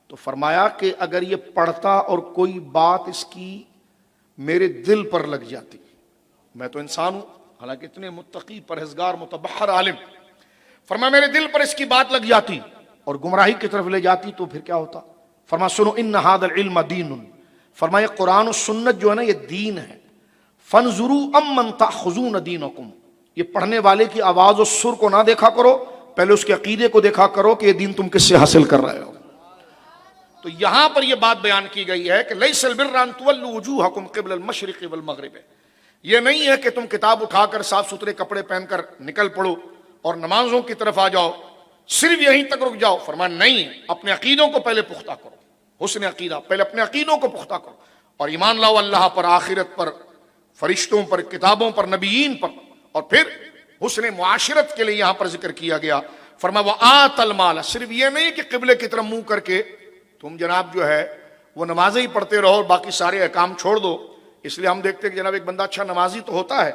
تو فرمایا کہ اگر یہ پڑھتا اور کوئی بات اس کی میرے دل پر لگ جاتی، میں تو انسان ہوں حالانکہ اتنے متقی پرہیزگار متبحر عالم، فرمایا میرے دل پر اس کی بات لگ جاتی اور گمراہی کی طرف لے جاتی تو پھر کیا ہوتا؟ فرمایا سنو ان ھذا العلم دین، فرمایا قرآن و سنت جو ہے نا یہ دین ہے، فانظروا امن تاخذون دینکم، یہ پڑھنے والے کی آواز و سر کو نہ دیکھا کرو، پہلے اس کے عقیدے کو دیکھا کرو کہ یہ دین تم کس سے حاصل کر رہے ہو۔ تو یہاں پر یہ بات بیان کی گئی ہے کہ لیس البر ان تولوا وجوہکم قبل المشرق والمغرب، یہ نہیں ہے کہ تم کتاب اٹھا کر صاف ستھرے کپڑے پہن کر نکل پڑو اور نمازوں کی طرف آ جاؤ، صرف یہیں تک رک جاؤ۔ فرمایا نہیں، اپنے عقیدوں کو پہلے پختہ کرو، حسن عقیدہ، پہلے اپنے عقیدوں کو پختہ کرو اور ایمان لاؤ اللہ پر، آخرت پر، فرشتوں پر، کتابوں پر، نبیین پر، اور پھر حسن معاشرت کے لیے یہاں پر ذکر کیا گیا۔ فرمایا وآت المال، صرف یہ نہیں کہ قبلے کی طرف منہ کر کے تم جناب جو ہے وہ نمازیں ہی پڑھتے رہو اور باقی سارے احکام چھوڑ دو۔ اس لیے ہم دیکھتے ہیں کہ جناب ایک بندہ اچھا نمازی تو ہوتا ہے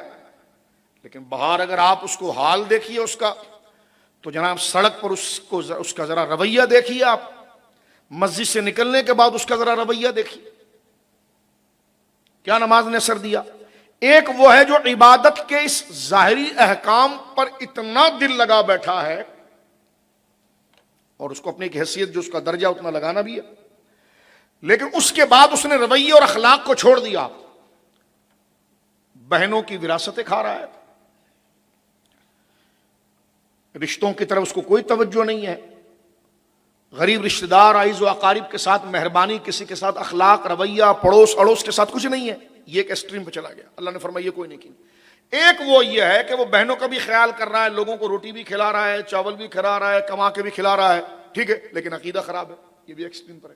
لیکن باہر اگر آپ اس کو حال دیکھیے اس کا، تو جناب سڑک پر اس کا ذرا رویہ دیکھیے، آپ مسجد سے نکلنے کے بعد اس کا ذرا رویہ دیکھیے، کیا نماز نے اثر دیا؟ ایک وہ ہے جو عبادت کے اس ظاہری احکام پر اتنا دل لگا بیٹھا ہے اور اس کو اپنی ایک حیثیت جو اس کا درجہ اتنا لگانا بھی ہے، لیکن اس کے بعد اس نے رویے اور اخلاق کو چھوڑ دیا، بہنوں کی وراثتیں کھا رہا ہے، رشتوں کی طرف اس کو کوئی توجہ نہیں ہے، غریب رشتہ دار عزیز و اقارب کے ساتھ مہربانی، کسی کے ساتھ اخلاق رویہ، پڑوس اڑوس کے ساتھ کچھ نہیں ہے، یہ ایک ایکسٹریم پہ چلا گیا۔ اللہ نے فرمایا یہ کوئی نہیں کی۔ ایک وہ یہ ہے کہ وہ بہنوں کا بھی خیال کر رہا ہے، لوگوں کو روٹی بھی کھلا رہا ہے، چاول بھی کھلا رہا ہے، کما کے بھی کھلا رہا ہے، ٹھیک ہے، لیکن عقیدہ خراب ہے، یہ بھی ایکسٹریم پر ہے۔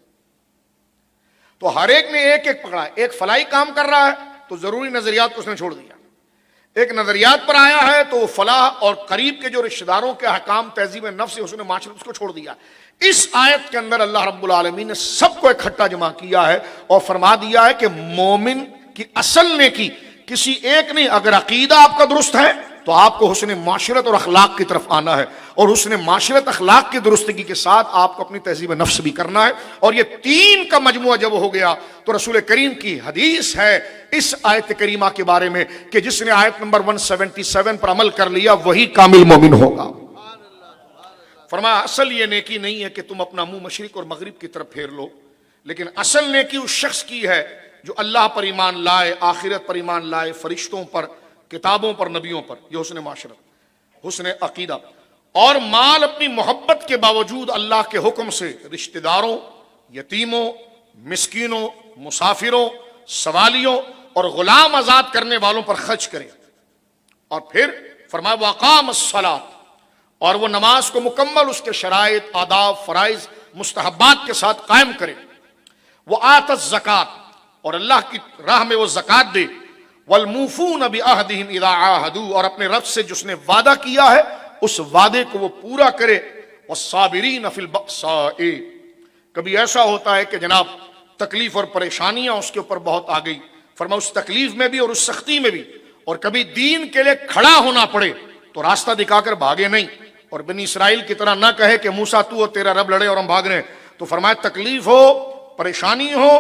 تو ہر ایک نے ایک ایک پکڑا ہے، ایک فلاحی کام کر رہا ہے تو ضروری نظریات کو اس نے چھوڑ دیا، ایک نظریات پر آیا ہے تو وہ فلاح اور قریب کے جو رشتہ داروں کے احکام، تہذیب نفس اس نے معاشرت اس کو چھوڑ دیا۔ اس آیت کے اندر اللہ رب العالمین نے سب کو اکٹھا جمع کیا ہے اور فرما دیا ہے کہ مومن کی اصل نیکی کسی ایک نہیں، اگر عقیدہ آپ کا درست ہے تو آپ کو حسن معاشرت اور اخلاق کی طرف آنا ہے، اور حسن معاشرت اخلاق کی درستگی کے ساتھ آپ کو اپنی تہذیب نفس بھی کرنا ہے، اور یہ تین کا مجموعہ جب ہو گیا تو رسول کریم کی حدیث ہے اس آیت کریمہ کے بارے میں کہ جس نے آیت نمبر 177 پر عمل کر لیا وہی کامل مومن ہوگا۔ فرمایا اصل یہ نیکی نہیں ہے کہ تم اپنا منہ مشرق اور مغرب کی طرف پھیر لو، لیکن اصل نیکی اس شخص کی ہے جو اللہ پر ایمان لائے، آخرت پر ایمان لائے، فرشتوں پر، کتابوں پر، نبیوں پر۔ یہ حسن معاشرت، حسن عقیدہ۔ اور مال اپنی محبت کے باوجود اللہ کے حکم سے رشتہ داروں، یتیموں، مسکینوں، مسافروں، سوالیوں اور غلام آزاد کرنے والوں پر خرچ کرے۔ اور پھر فرمایا وَأَقَامَ الصَّلَاةَ، اور وہ نماز کو مکمل اس کے شرائط، آداب، فرائض، مستحبات کے ساتھ قائم کرے۔ وَآتَ الزَّكَاةَ، اور اللہ کی راہ میں وہ زکوٰۃ دے۔ وَالْمُوفُونَ بِعَهْدِهِمْ إِذَا عَاهَدُوا، اور اپنے رب سے جس نے وعدہ کیا ہے اس وعدے کو وہ پورا کرے۔ وَالصَّابِرِينَ فِي الْبَأْسَاءِ، کبھی ایسا ہوتا ہے کہ جناب تکلیف اور پریشانیاں اس کے اوپر بہت آ گئی، فرمایا اس تکلیف میں بھی اور اس سختی میں بھی، اور کبھی دین کے لیے کھڑا ہونا پڑے تو راستہ دکھا کر بھاگے نہیں، اور بنی اسرائیل کی طرح نہ کہے کہ موسیٰ تو اور تیرا رب لڑے اور ہم بھاگ رہے ہیں۔ تو فرمایا تکلیف ہو، پریشانی ہو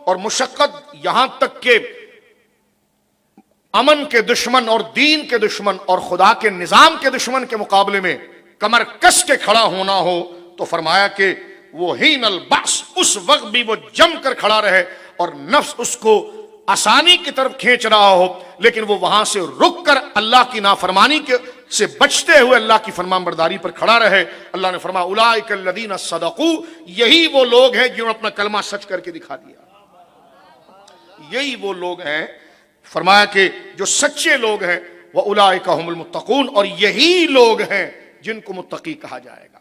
اور مشقت، یہاں تک کہ امن کے دشمن اور دین کے دشمن اور خدا کے نظام کے دشمن کے مقابلے میں کمر کس کے کھڑا ہونا ہو، تو فرمایا کہ وہ ہین البعث، اس وقت بھی وہ جم کر کھڑا رہے، اور نفس اس کو آسانی کی طرف کھینچ رہا ہو لیکن وہ وہاں سے رک کر اللہ کی نافرمانی سے بچتے ہوئے اللہ کی فرمان برداری پر کھڑا رہے۔ اللہ نے فرمایا اولئک الذین صدقوا، یہی وہ لوگ ہیں جنہوں نے اپنا کلمہ سچ کر کے دکھا دیا، یہی وہ لوگ ہیں، فرمایا کہ جو سچے لوگ ہیں، وَأُولَئِكَ هُمُ الْمُتَّقُونَ، اور یہی لوگ ہیں جن کو متقی کہا جائے گا۔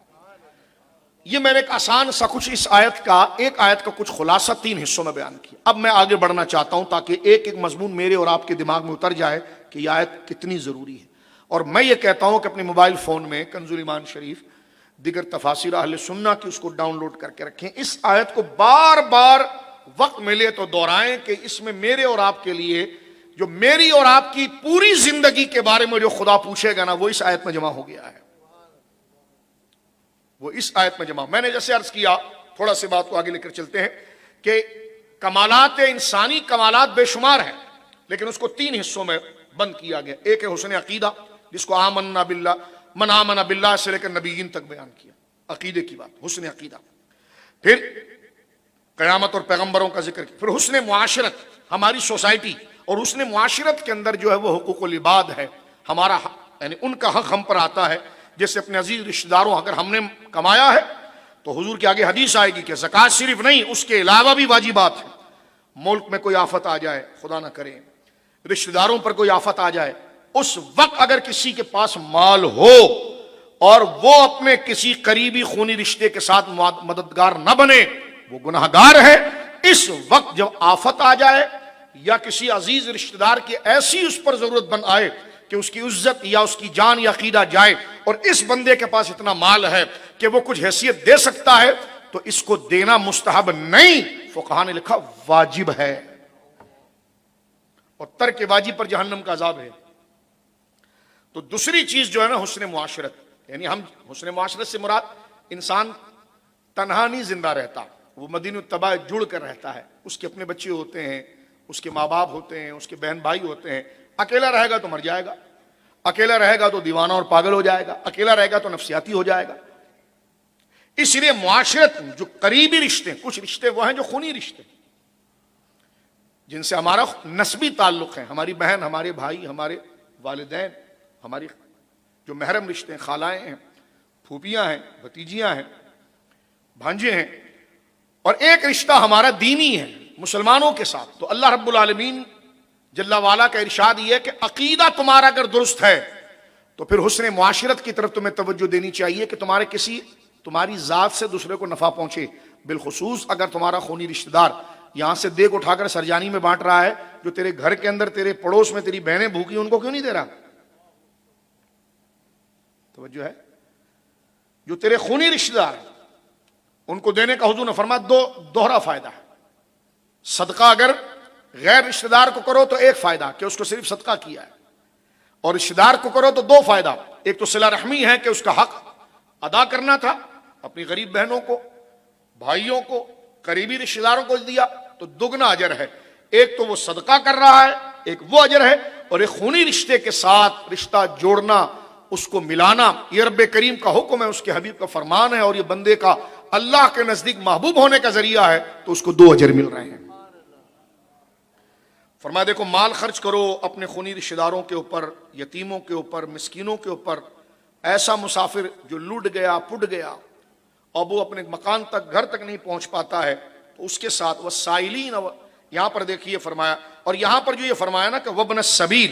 یہ میں نے ایک آسان سا کچھ اس آیت کا، ایک آیت کا کچھ خلاصہ 3 حصوں میں بیان کیا۔ اب میں آگے بڑھنا چاہتا ہوں تاکہ ایک ایک مضمون میرے اور آپ کے دماغ میں اتر جائے کہ یہ آیت کتنی ضروری ہے۔ اور میں یہ کہتا ہوں کہ اپنے موبائل فون میں کنز الایمان شریف، دیگر تفاسیر اہل سنہ کی اس کو ڈاؤن لوڈ کر کے رکھیں، اس آیت کو بار بار وقت ملے تو دہرائیں کہ اس میں میرے اور آپ کے لیے جو میری اور آپ کی پوری زندگی کے بارے میں جو خدا پوچھے گا نا وہ اس آیت میں جمع ہو گیا ہے، وہ اس آیت میں جمع۔ میں نے جیسے عرض کیا، تھوڑا سی بات کو آگے لے کر چلتے ہیں کہ کمالات انسانی کمالات بے شمار ہیں، لیکن اس کو 3 حصوں میں بند کیا گیا۔ ایک ہے حسن عقیدہ، جس کو آمنا باللہ، من آمن باللہ سے لے کر نبیین تک بیان کیا، عقیدے کی بات، حسن عقیدہ۔ پھر قیامت اور پیغمبروں کا ذکر کیا، پھر حسن معاشرت، ہماری سوسائٹی، اور حسن معاشرت کے اندر جو ہے وہ حقوق العباد ہے، ہمارا حق، یعنی ان کا حق ہم پر آتا ہے۔ جیسے اپنے عزیز رشتہ داروں اگر ہم نے کمایا ہے تو حضور کے آگے حدیث آئے گی کہ زکوٰۃ صرف نہیں، اس کے علاوہ بھی واجبات ہیں۔ ملک میں کوئی آفت آ جائے، خدا نہ کرے، رشتہ داروں پر کوئی آفت آ جائے، اس وقت اگر کسی کے پاس مال ہو اور وہ اپنے کسی قریبی خونی رشتے کے ساتھ مددگار نہ بنے، وہ گناہگار ہے۔ اس وقت جب آفت آ جائے یا کسی عزیز رشتہ دار کی ایسی اس پر ضرورت بن آئے کہ اس کی عزت یا اس کی جان یا عقیدہ جائے، اور اس بندے کے پاس اتنا مال ہے کہ وہ کچھ حیثیت دے سکتا ہے، تو اس کو دینا مستحب نہیں، فقہاء نے لکھا واجب ہے، اور ترک واجب پر جہنم کا عذاب ہے۔ تو دوسری چیز جو ہے نا حسن معاشرت، یعنی ہم حسن معاشرت سے مراد انسان تنہا نہیں زندہ رہتا، وہ مدینہ الطبع جڑ کر رہتا ہے، اس کے اپنے بچے ہوتے ہیں، اس کے ماں باپ ہوتے ہیں، اس کے بہن بھائی ہوتے ہیں۔ اکیلا رہے گا تو مر جائے گا، اکیلا رہے گا تو دیوانہ اور پاگل ہو جائے گا، اکیلا رہے گا تو نفسیاتی ہو جائے گا۔ اس لیے معاشرت، جو قریبی رشتے، کچھ رشتے وہ ہیں جو خونی رشتے جن سے ہمارا نسبی تعلق ہے، ہماری بہن، ہمارے بھائی، ہمارے والدین، ہماری جو محرم رشتے ہیں، خالائیں ہیں، پھوپھیاں ہیں، بھتیجیاں ہیں، بھانجے ہیں، اور ایک رشتہ ہمارا دینی ہے مسلمانوں کے ساتھ۔ تو اللہ رب العالمین جل وعلا کا ارشاد یہ ہے کہ عقیدہ تمہارا اگر درست ہے تو پھر حسن معاشرت کی طرف تمہیں توجہ دینی چاہیے کہ تمہاری ذات سے دوسرے کو نفع پہنچے، بالخصوص اگر تمہارا خونی رشتہ دار یہاں سے دیگ اٹھا کر سرجانی میں بانٹ رہا ہے، جو تیرے گھر کے اندر، تیرے پڑوس میں تیری بہنیں بھوکی، ان کو کیوں نہیں دے رہا؟ توجہ ہے؟ جو تیرے خونی رشتہ دار ہیں ان کو دینے کا حضور نے فرمایا دوہرا فائدہ ہے۔ صدقہ اگر غیر رشتہ دار کو کرو تو ایک فائدہ کہ اس کو صرف صدقہ کیا ہے، اور رشتہ دار کو کرو تو دو فائدہ، ایک تو صلہ رحمی ہے کہ اس کا حق ادا کرنا تھا، اپنی غریب بہنوں کو، بھائیوں کو، قریبی رشتہ داروں کو دیا تو دگنا اجر ہے، ایک تو وہ صدقہ کر رہا ہے، ایک وہ اجر ہے، اور ایک خونی رشتے کے ساتھ رشتہ جوڑنا، اس کو ملانا، یہ رب کریم کا حکم ہے، اس کے حبیب کا فرمان ہے، اور یہ بندے کا اللہ کے نزدیک محبوب ہونے کا ذریعہ ہے، تو اس کو دو اجر مل رہے ہیں۔ فرمایا دیکھو مال خرچ کرو اپنے خونی رشتہ داروں کے اوپر، یتیموں کے اوپر، مسکینوں کے اوپر، ایسا مسافر جو لٹ گیا پٹ گیا اور وہ اپنے مکان تک گھر تک نہیں پہنچ پاتا ہے تو اس کے ساتھ وہ سائلین، یہاں پر دیکھیے فرمایا، اور یہاں پر جو یہ فرمایا نا کہ وابن السبیل،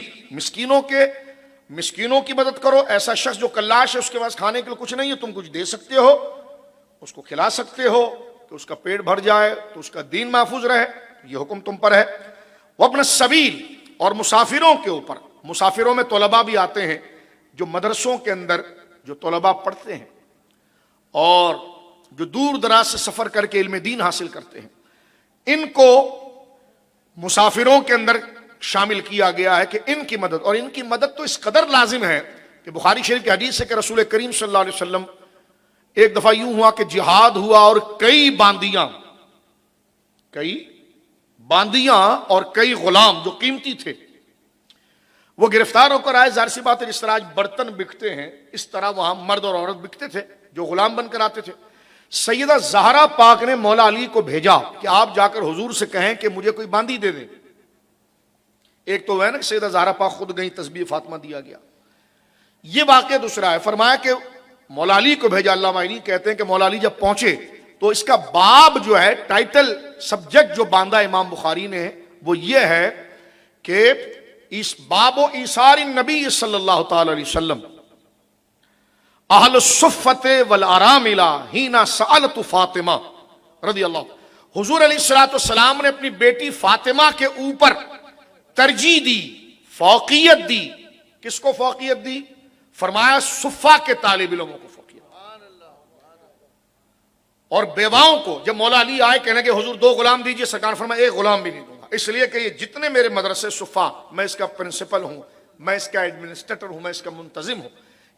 مسکینوں کی مدد کرو، ایسا شخص جو کلاش ہے، اس کے پاس کھانے کے لیے کچھ نہیں ہے، تم کچھ دے سکتے ہو، اس کو کھلا سکتے ہو کہ اس کا پیٹ بھر جائے تو اس کا دین محفوظ رہے، یہ حکم تم پر ہے۔ وابن السبیل، اور مسافروں کے اوپر، مسافروں میں طلباء بھی آتے ہیں، جو مدرسوں کے اندر جو طلباء پڑھتے ہیں اور جو دور دراز سے سفر کر کے علم دین حاصل کرتے ہیں، ان کو مسافروں کے اندر شامل کیا گیا ہے کہ ان کی مدد، اور ان کی مدد تو اس قدر لازم ہے کہ بخاری شریف کی حدیث ہے کہ رسول کریم صلی اللہ علیہ وسلم ایک دفعہ یوں ہوا کہ جہاد ہوا اور کئی باندیاں اور کئی غلام جو قیمتی تھے وہ گرفتار ہو کر آئے۔ ظاہر سی بات ہے جس طرح آج برتن بکتے ہیں اس طرح وہاں مرد اور عورت بکتے تھے جو غلام بن کر آتے تھے۔ سیدہ زہرا پاک نے مولا علی کو بھیجا کہ آپ جا کر حضور سے کہیں کہ مجھے کوئی باندی دے دیں۔ ایک تو وہ ہے نا کہ سیدہ زہرا پاک خود گئی، تسبیح فاطمہ دیا گیا، یہ واقعہ دوسرا ہے۔ فرمایا کہ مولا علی کو بھیجا، علامہ علی کہتے ہیں کہ مولا علی جب پہنچے تو اس کا باب جو ہے، ٹائٹل سبجیکٹ جو باندھا امام بخاری نے وہ یہ ہے کہ اس باب و ایثار النبی صلی اللہ تعالی علیہ وسلم اہل الصفۃ والاراملہ حین سألت فاطمہ رضی اللہ، حضور علیہ الصلوۃ والسلام نے اپنی بیٹی فاطمہ کے اوپر ترجیح دی، فوقیت دی۔ کس کو فوقیت دی؟ فرمایا صفہ کے طالب علموں کو فوقیت، اور بیواؤں کو۔ جب مولا علی آئے کہنے کہ حضور دو غلام دیجئے، سرکار فرمایا ایک غلام بھی نہیں دوں گا، اس لیے کہ یہ جتنے میرے مدرسے صفہ، میں اس کا پرنسپل ہوں، میں اس کا ایڈمنسٹریٹر ہوں، میں اس کا منتظم ہوں،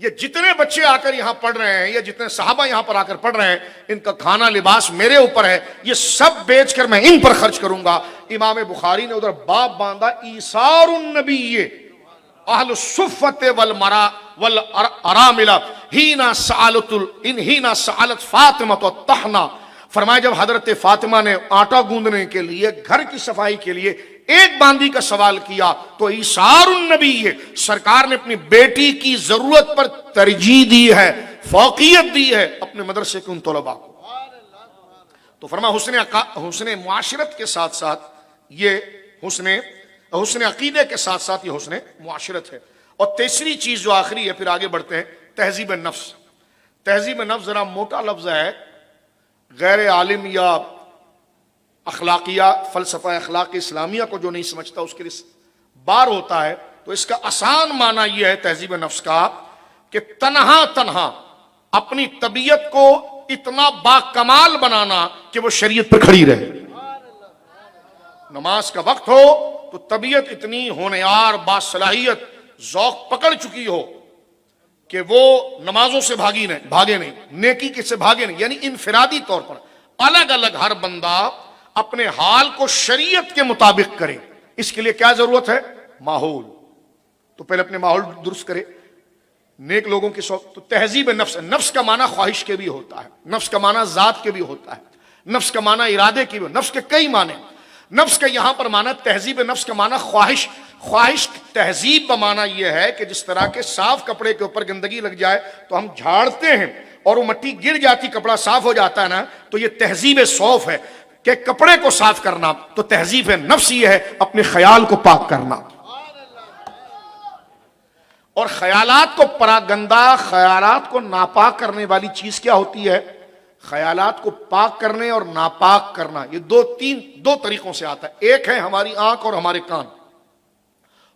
یہ جتنے بچے آ کر یہاں پڑھ رہے ہیں، یہ جتنے صحابہ یہاں پر آ کر پڑھ رہے ہیں، ان کا کھانا لباس میرے اوپر ہے، یہ سب بیچ کر میں ان پر خرچ کروں گا۔ امام بخاری نے ادھر باب باندھا ایثار النبی اہل الصفۃ والاراملہ حین سألت فاطمہ الطحنہ۔ فرمایا جب حضرت فاطمہ نے آٹا گوندنے کے لیے، گھر کی صفائی کے لیے ایک باندی کا سوال کیا تو ایثار النبی، سرکار نے اپنی بیٹی کی ضرورت پر ترجیح دی ہے، فوقیت دی ہے اپنے مدرسے کے ان طلباء کو۔ تو فرما حسن معاشرت کے ساتھ ساتھ یہ حسن عقیدے کے ساتھ ساتھ یہ حسن معاشرت ہے۔ اور تیسری چیز جو آخری ہے، پھر آگے بڑھتے ہیں، تہذیب نفس۔ تہذیب نفس ذرا موٹا لفظ ہے، غیر عالم یا اخلاقیات، فلسفہ اخلاق اسلامیہ کو جو نہیں سمجھتا اس کے لیے بار ہوتا ہے۔ تو اس کا آسان معنی یہ ہے تہذیب نفس کا کہ تنہا اپنی طبیعت کو اتنا باکمال بنانا کہ وہ شریعت پر کھڑی رہے۔ نماز کا وقت ہو تو طبیعت اتنی ہونہار، باصلاحیت، ذوق پکڑ چکی ہو کہ وہ نمازوں سے بھاگے نہیں، نیکی کے سے بھاگے نہیں، یعنی انفرادی طور پر الگ الگ ہر بندہ اپنے حال کو شریعت کے مطابق کرے۔ اس کے لیے کیا ضرورت ہے؟ ماحول۔ تو پہلے اپنے ماحول درست کرے، نیک لوگوں کی صحبت۔ تو تہذیب نفس، نفس کا معنی خواہش کے بھی ہوتا ہے، نفس کا معنی ذات کے بھی ہوتا ہے، نفس کا معنی ارادے کی بھی، نفس کے کئی معنی۔ نفس کا یہاں پر معنی، تہذیب نفس کا معنی خواہش۔ تہذیب کا معنی یہ ہے کہ جس طرح کے صاف کپڑے کے اوپر گندگی لگ جائے تو ہم جھاڑتے ہیں اور وہ مٹی گر جاتی، کپڑا صاف ہو جاتا ہے نا، تو یہ تہذیب صوف ہے کہ کپڑے کو صاف کرنا۔ تو تہذیب نفس یہ ہے اپنے خیال کو پاک کرنا، اور خیالات کو پراگندہ، خیالات کو ناپاک کرنے والی چیز کیا ہوتی ہے؟ خیالات کو پاک کرنے اور ناپاک کرنا، یہ دو طریقوں سے آتا ہے۔ ایک ہے ہماری آنکھ اور ہمارے کان،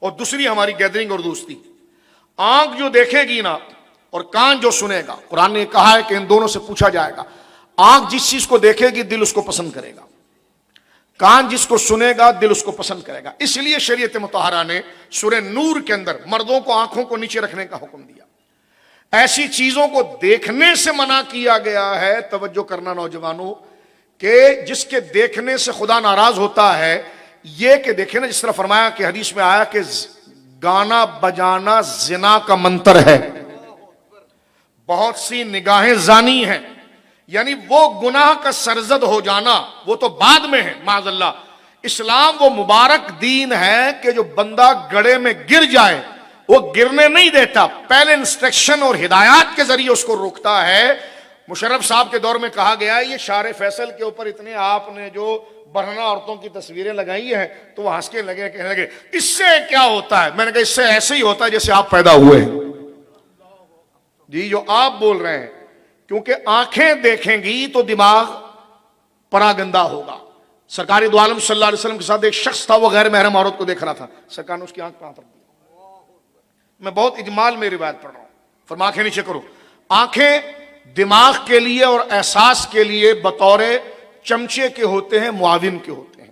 اور دوسری ہماری گیدرنگ اور دوستی۔ آنکھ جو دیکھے گی نا اور کان جو سنے گا، قرآن نے کہا ہے کہ ان دونوں سے پوچھا جائے گا۔ آنکھ جس چیز کو دیکھے گی دل اس کو پسند کرے گا، کان جس کو سنے گا دل اس کو پسند کرے گا. اس لیے شریعت مطہرہ نے سورہ نور کے اندر مردوں کو آنکھوں کو نیچے رکھنے کا حکم دیا. ایسی چیزوں کو دیکھنے سے منع کیا گیا ہے. توجہ کرنا نوجوانوں کہ جس کے دیکھنے سے خدا ناراض ہوتا ہے یہ کہ دیکھیں نا، جس طرح فرمایا کہ حدیث میں آیا کہ گانا بجانا زنا کا منتر ہے. بہت سی نگاہیں زانی ہیں، یعنی وہ گناہ کا سرزد ہو جانا وہ تو بعد میں ہے معاذ اللہ. اسلام وہ مبارک دین ہے کہ جو بندہ گڑھے میں گر جائے وہ گرنے نہیں دیتا، پہلے انسٹرکشن اور ہدایات کے ذریعے اس کو روکتا ہے. مشرف صاحب کے دور میں کہا گیا ہے یہ شار فیصل کے اوپر اتنے آپ نے جو برہنہ عورتوں کی تصویریں لگائی ہیں تو وہ ہنس کے لگے کہنے لگے اس سے کیا ہوتا ہے. میں نے کہا اس سے ایسے ہی ہوتا ہے جیسے آپ پیدا ہوئے ہیں. جی جو آپ بول رہے ہیں، کیونکہ آنکھیں دیکھیں گی تو دماغ پراگندہ ہوگا. سرکار دو عالم صلی اللہ علیہ وسلم کے ساتھ ایک شخص تھا، وہ غیر محرم عورت کو دیکھ رہا تھا، سرکار نے اس کی آنکھ پہ ہاتھ رکھ دیا. میں بہت اجمال میں روایت پڑھ رہا ہوں. فرما آنکھیں نیچے کرو. آنکھیں دماغ کے لیے اور احساس کے لیے بطور چمچے کے ہوتے ہیں، معاون کے ہوتے ہیں.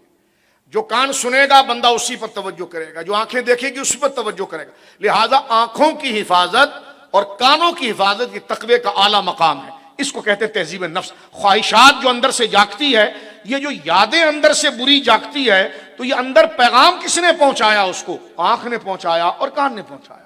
جو کان سنے گا بندہ اسی پر توجہ کرے گا، جو آنکھیں دیکھے گی اسی پر توجہ کرے گا. لہذا آنکھوں کی حفاظت اور کانوں کی حفاظت یہ تقوی کا اعلیٰ مقام ہے. اس کو کہتے ہیں تہذیب نفس. خواہشات جو اندر سے جاگتی ہے، یہ جو یادیں اندر سے بری جاگتی ہے، تو یہ اندر پیغام کس نے پہنچایا؟ اس کو آنکھ نے پہنچایا اور کان نے پہنچایا.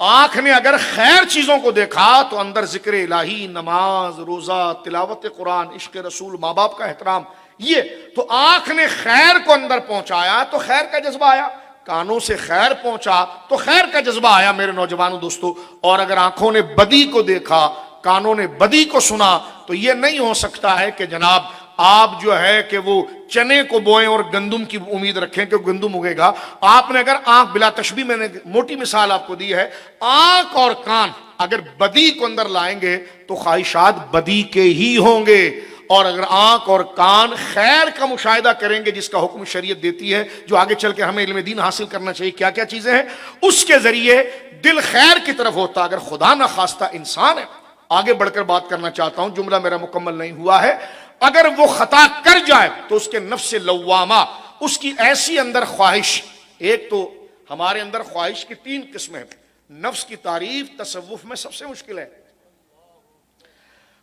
آنکھ نے اگر خیر چیزوں کو دیکھا تو اندر ذکر الہی، نماز، روزہ، تلاوت قرآن، عشق رسول، ماں باپ کا احترام، یہ تو آنکھ نے خیر کو اندر پہنچایا تو خیر کا جذبہ آیا. کانوں سے خیر پہنچا تو خیر کا جذبہ آیا. میرے نوجوانوں دوستو، اور اگر آنکھوں نے بدی کو دیکھا، کانوں نے بدی کو سنا، تو یہ نہیں ہو سکتا ہے کہ جناب آپ جو ہے کہ وہ چنے کو بوئیں اور گندم کی امید رکھیں کہ گندم اگے گا. آپ نے اگر آنکھ، بلا تشبیہ میں نے موٹی مثال آپ کو دی ہے، آنکھ اور کان اگر بدی کو اندر لائیں گے تو خواہشات بدی کے ہی ہوں گے. اور اگر آنکھ اور کان خیر کا مشاہدہ کریں گے جس کا حکم شریعت دیتی ہے، جو آگے چل کے ہمیں علم دین حاصل کرنا چاہیے، کیا کیا چیزیں ہیں، اس کے ذریعے دل خیر کی طرف ہوتا. اگر خدا نہ خواستہ انسان ہے، آگے بڑھ کر بات کرنا چاہتا ہوں، جملہ میرا مکمل نہیں ہوا ہے، اگر وہ خطا کر جائے تو اس کے نفس لوامہ، اس کی ایسی اندر خواہش، ایک تو ہمارے اندر خواہش کی 3 قسمیں ہیں. نفس کی تعریف تصوف میں سب سے مشکل ہے،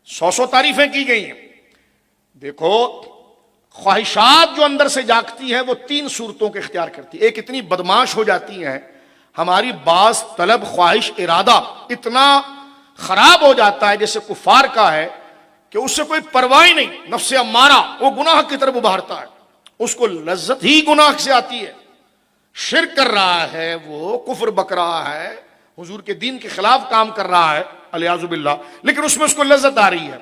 100 تعریفیں کی گئی ہیں. دیکھو خواہشات جو اندر سے جاگتی ہیں وہ 3 صورتوں کے اختیار کرتی ہے. ایک اتنی بدماش ہو جاتی ہیں، ہماری بعض طلب، خواہش، ارادہ اتنا خراب ہو جاتا ہے جیسے کفار کا ہے کہ اس سے کوئی پرواہ نہیں. نفس امارہ وہ گناہ کی طرف ابھارتا ہے، اس کو لذت ہی گناہ سے آتی ہے. شرک کر رہا ہے، وہ کفر بک رہا ہے، حضور کے دین کے خلاف کام کر رہا ہے الیاذ باللہ، لیکن اس میں اس کو لذت آ رہی ہے.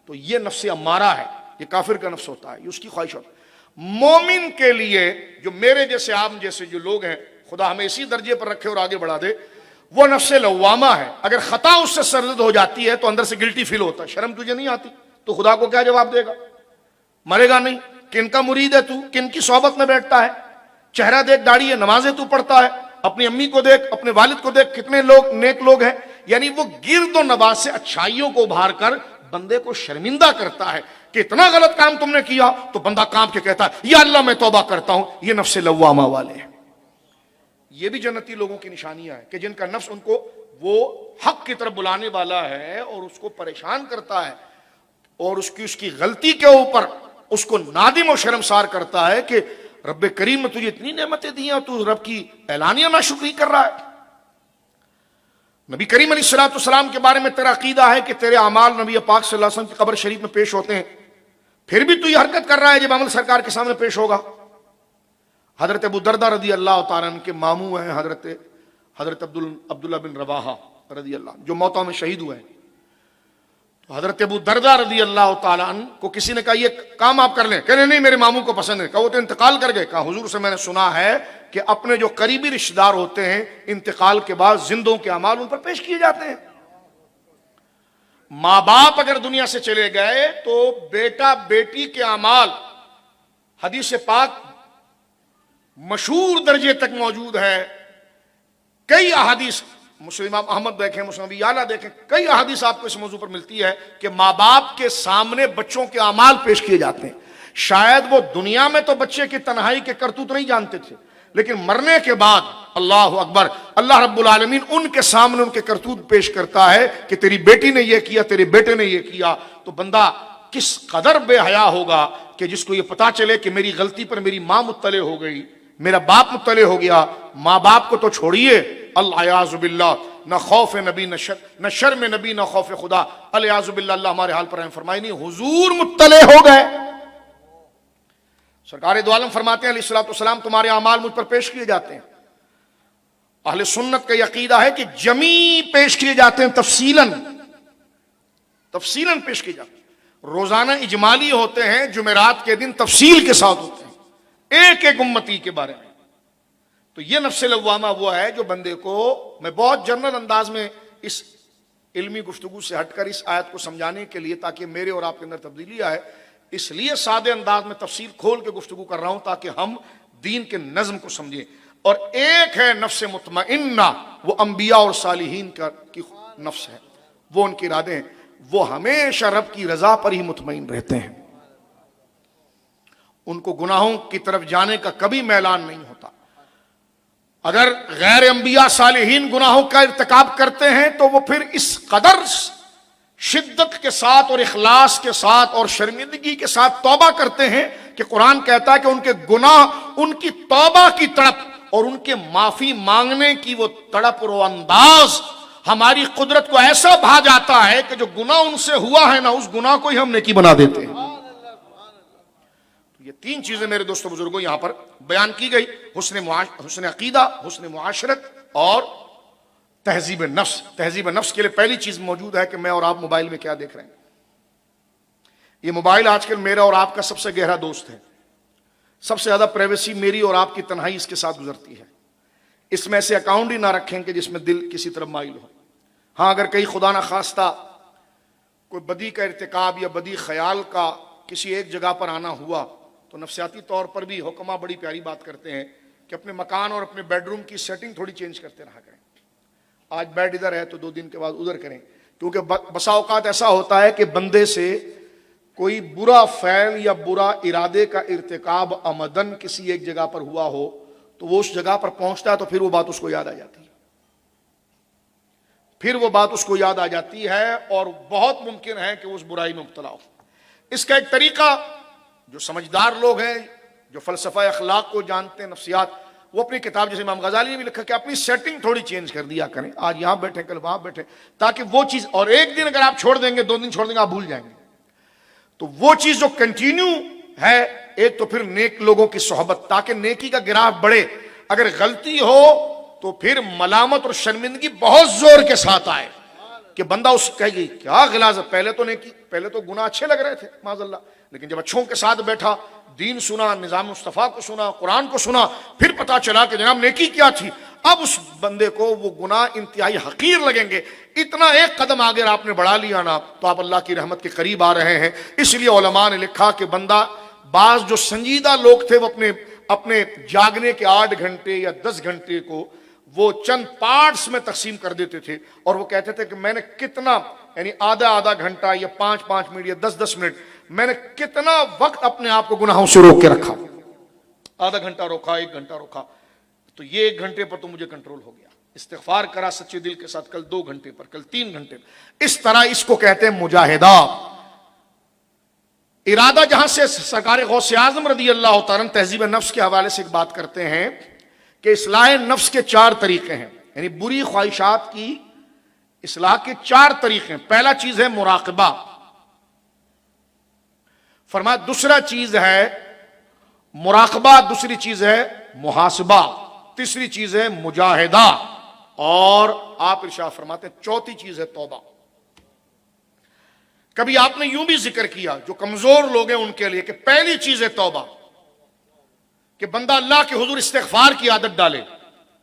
تو یہ نفس امارہ ہے، یہ کافر کا نفس ہوتا ہے، یہ اس کی خواہش ہوتا ہے. مومن کے لیے، جو میرے جیسے آپ جیسے جو لوگ ہیں، خدا ہمیں اسی درجے پر رکھے اور آگے بڑھا دے، وہ نفس لوامہ ہے. اگر خطا اس سے سرزد ہو جاتی ہے تو اندر سے گلٹی فیل ہوتا ہے. شرم تجھے نہیں آتی تو خدا کو کیا جواب دے گا؟ مرے گا نہیں. کن کا مرید ہے تو؟ کن کی صحبت میں بیٹھتا ہے؟ چہرہ دیکھ، داڑھی ہے، نمازیں تو پڑھتا ہے، اپنی امی کو دیکھ، اپنے والد کو دیکھ، کتنے لوگ نیک لوگ ہیں. یعنی وہ گرد و نواز سے اچھائیوں کو ابھار کر بندے کو شرمندہ کرتا ہے کہ اتنا غلط کام تم نے کیا، تو بندہ کام کے کہتا ہے یا اللہ میں توبہ کرتا ہوں. یہ نفس لوامہ والے ہیں. یہ بھی جنتی لوگوں کی نشانیاں ہیں کہ جن کا نفس ان کو وہ حق کی طرف بلانے والا ہے اور اس کو پریشان کرتا ہے اور اس کی غلطی کے اوپر اس کو نادم و شرمسار کرتا ہے کہ رب کریم نے تجھے اتنی نعمتیں دی ہیں، تو رب کی اعلانیہ ناشکری کر رہا ہے. نبی کریم علیہ الصلوۃ والسلام کے بارے میں تیرا عقیدہ ہے کہ تیرے اعمال نبی پاک صلی اللہ علیہ وسلم کی قبر شریف میں پیش ہوتے ہیں، پھر بھی تو یہ حرکت کر رہا ہے جب عمل سرکار کے سامنے پیش ہوگا. حضرت ابو دردہ رضی اللہ تعالیٰ عنہ کے ماموں ہیں حضرت عبداللہ بن رواحہ رضی اللہ عنہ، جو موتوں میں شہید ہوئے ہیں. تو حضرت ابو دردہ رضی اللہ تعالیٰ عنہ کو کسی نے کہا یہ کام آپ کر لیں، کہنے نہیں میرے ماموں کو پسند ہے. کہا وہ تو انتقال کر گئے. کہا حضور سے میں نے سنا ہے کہ اپنے جو قریبی رشتہ دار ہوتے ہیں انتقال کے بعد زندوں کے اعمال ان پر پیش کیے جاتے ہیں. ماں باپ اگر دنیا سے چلے گئے تو بیٹا بیٹی کے اعمال حدیث پاک مشہور درجے تک موجود ہے. کئی احادیث، مسلم احمد دیکھیں، مسلم اعلیٰ دیکھیں، کئی احادیث آپ کو اس موضوع پر ملتی ہے کہ ماں باپ کے سامنے بچوں کے اعمال پیش کیے جاتے ہیں. شاید وہ دنیا میں تو بچے کی تنہائی کے کرتوت نہیں جانتے تھے، لیکن مرنے کے بعد اللہ اکبر، اللہ رب العالمین ان کے سامنے ان کے کرتوت پیش کرتا ہے کہ تیری بیٹی نے یہ کیا، تیرے بیٹے نے یہ کیا. تو بندہ کس قدر بے حیا ہوگا کہ جس کو یہ پتا چلے کہ میری غلطی پر میری ماں مطلع ہو گئی، میرا باپ مطلع ہو گیا. ماں باپ کو تو چھوڑیے، الیاذ باللہ، نہ خوف نبی نہ شرم نبی نہ خوف خدا، الیاذ باللہ. اللہ ہمارے حال پر رحم فرمائے. نہیں، حضور مطلع ہو گئے. سرکار دو عالم فرماتے ہیں علیہ الصلوۃ والسلام تمہارے اعمال مجھ پر پیش کیے جاتے ہیں. اہل سنت کا یہ عقیدہ ہے کہ جمی پیش کیے جاتے ہیں، تفصیلاً پیش کیے جاتے ہیں. روزانہ اجمالی ہوتے ہیں، جمعرات کے دن تفصیل کے ساتھ ہوتے ہیں ایک ایک امتی کے بارے میں. تو یہ نفس لوامہ وہ ہے جو بندے کو، میں بہت جنرل انداز میں اس علمی گفتگو سے ہٹ کر اس آیت کو سمجھانے کے لیے تاکہ میرے اور آپ کے اندر تبدیلی آئے، اس لیے سادے انداز میں تفصیل کھول کے گفتگو کر رہا ہوں تاکہ ہم دین کے نظم کو سمجھیں. اور ایک ہے نفس مطمئنہ، وہ انبیاء اور صالحین کی نفس ہے، وہ ان کے ارادے ہیں، وہ ہمیشہ رب کی رضا پر ہی مطمئن رہتے ہیں. ان کو گناہوں کی طرف جانے کا کبھی میلان نہیں ہوتا. اگر غیر انبیاء صالحین گناہوں کا ارتکاب کرتے ہیں تو وہ پھر اس قدر شدت کے ساتھ اور اخلاص کے ساتھ اور شرمندگی کے ساتھ توبہ کرتے ہیں کہ قرآن کہتا ہے کہ ان کے گناہ، ان کی توبہ کی تڑپ اور ان کے معافی مانگنے کی وہ تڑپ اور وہ انداز ہماری قدرت کو ایسا بھا جاتا ہے کہ جو گناہ ان سے ہوا ہے نا، اس گناہ کو ہی ہم نیکی بنا دیتے ہیں. یہ تین چیزیں میرے دوستوں بزرگوں یہاں پر بیان کی گئی: حسن عقیدہ، حسن معاشرت اور تہذیب نفس. تہذیب نفس کے لیے پہلی چیز موجود ہے کہ میں اور آپ موبائل میں کیا دیکھ رہے ہیں. یہ موبائل آج کل میرا اور آپ کا سب سے گہرا دوست ہے. سب سے زیادہ پرائیویسی میری اور آپ کی تنہائی اس کے ساتھ گزرتی ہے. اس میں ایسے اکاؤنٹ ہی نہ رکھیں کہ جس میں دل کسی طرف مائل ہو. ہاں، اگر کہیں خدا نہ خواستہ کوئی بدی کا ارتکاب یا بدی خیال کا کسی ایک جگہ پر آنا ہوا تو نفسیاتی طور پر بھی حکماں بڑی پیاری بات کرتے ہیں کہ اپنے مکان اور اپنے بیڈ روم کی سیٹنگ تھوڑی چینج کرتے رہا کریں. آج بیڈ ادھر ہے تو 2 دن کے بعد ادھر کریں، کیونکہ بسا اوقات ایسا ہوتا ہے کہ بندے سے کوئی برا فعل یا برا ارادے کا ارتکاب عمدن کسی ایک جگہ پر ہوا ہو تو وہ اس جگہ پر پہنچتا ہے تو پھر وہ بات اس کو یاد آ جاتی ہے، اور بہت ممکن ہے کہ اس برائی میں مبتلا ہو. اس کا ایک طریقہ، جو سمجھدار لوگ ہیں، جو فلسفہ اخلاق کو جانتے ہیں، نفسیات، وہ اپنی کتاب جیسے امام غزالی نے بھی لکھا کہ اپنی سیٹنگ تھوڑی چینج کر دیا کریں. آج یہاں بیٹھے کل وہاں بیٹھے، تاکہ وہ چیز، اور ایک دن اگر آپ چھوڑ دیں گے، 2 دن چھوڑ دیں گے، آپ بھول جائیں گے. تو وہ چیز جو کنٹینیو ہے، ایک تو پھر نیک لوگوں کی صحبت، تاکہ نیکی کا گراف بڑھے. اگر غلطی ہو تو پھر ملامت اور شرمندگی بہت زور کے ساتھ آئے کہ بندہ اس کہے گی کیا غلاظت، پہلے تو گناہ اچھے لگ رہے تھے معاذ اللہ، لیکن جب اچھوں کے ساتھ بیٹھا، دین سنا، نظام مصطفیٰ کو سنا، قرآن کو سنا، پھر پتا چلا کہ جناب نیکی کیا تھی. اب اس بندے کو وہ گناہ انتہائی حقیر لگیں گے. اتنا ایک قدم آگے آپ نے بڑھا لیا نا تو آپ اللہ کی رحمت کے قریب آ رہے ہیں. اس لیے علماء نے لکھا کہ بندہ، بعض جو سنجیدہ لوگ تھے وہ اپنے جاگنے کے 8 گھنٹے یا 10 گھنٹے کو وہ چند پارٹس میں تقسیم کر دیتے تھے، اور وہ کہتے تھے کہ میں نے کتنا، یعنی آدھا گھنٹہ یا 5 منٹ یا 10 منٹ، میں نے کتنا وقت اپنے آپ کو گناہوں سے روک کے رکھا. آدھا گھنٹہ روکا، 1 گھنٹہ روکا، تو یہ 1 گھنٹے پر تو مجھے کنٹرول ہو گیا. استغفار کرا سچے دل کے ساتھ، کل 2 گھنٹے پر، کل 3 گھنٹے پر. اس طرح اس کو کہتے ہیں مجاہدہ. ارادہ جہاں سے سرکار غوث اعظم رضی اللہ تعالیٰ تہذیب نفس کے حوالے سے ایک بات کرتے ہیں کہ اصلاح نفس کے 4 طریقے ہیں، یعنی بری خواہشات کی اصلاح کے 4 طریقے ہیں. پہلا چیز ہے مراقبہ، فرمایا دوسرا چیز ہے مراقبہ، دوسری چیز ہے محاسبہ، تیسری چیز ہے مجاہدہ، اور آپ ارشاد فرماتے ہیں چوتھی چیز ہے توبہ. کبھی آپ نے یوں بھی ذکر کیا جو کمزور لوگ ہیں ان کے لیے کہ پہلی چیز ہے توبہ، کہ بندہ اللہ کے حضور استغفار کی عادت ڈالے.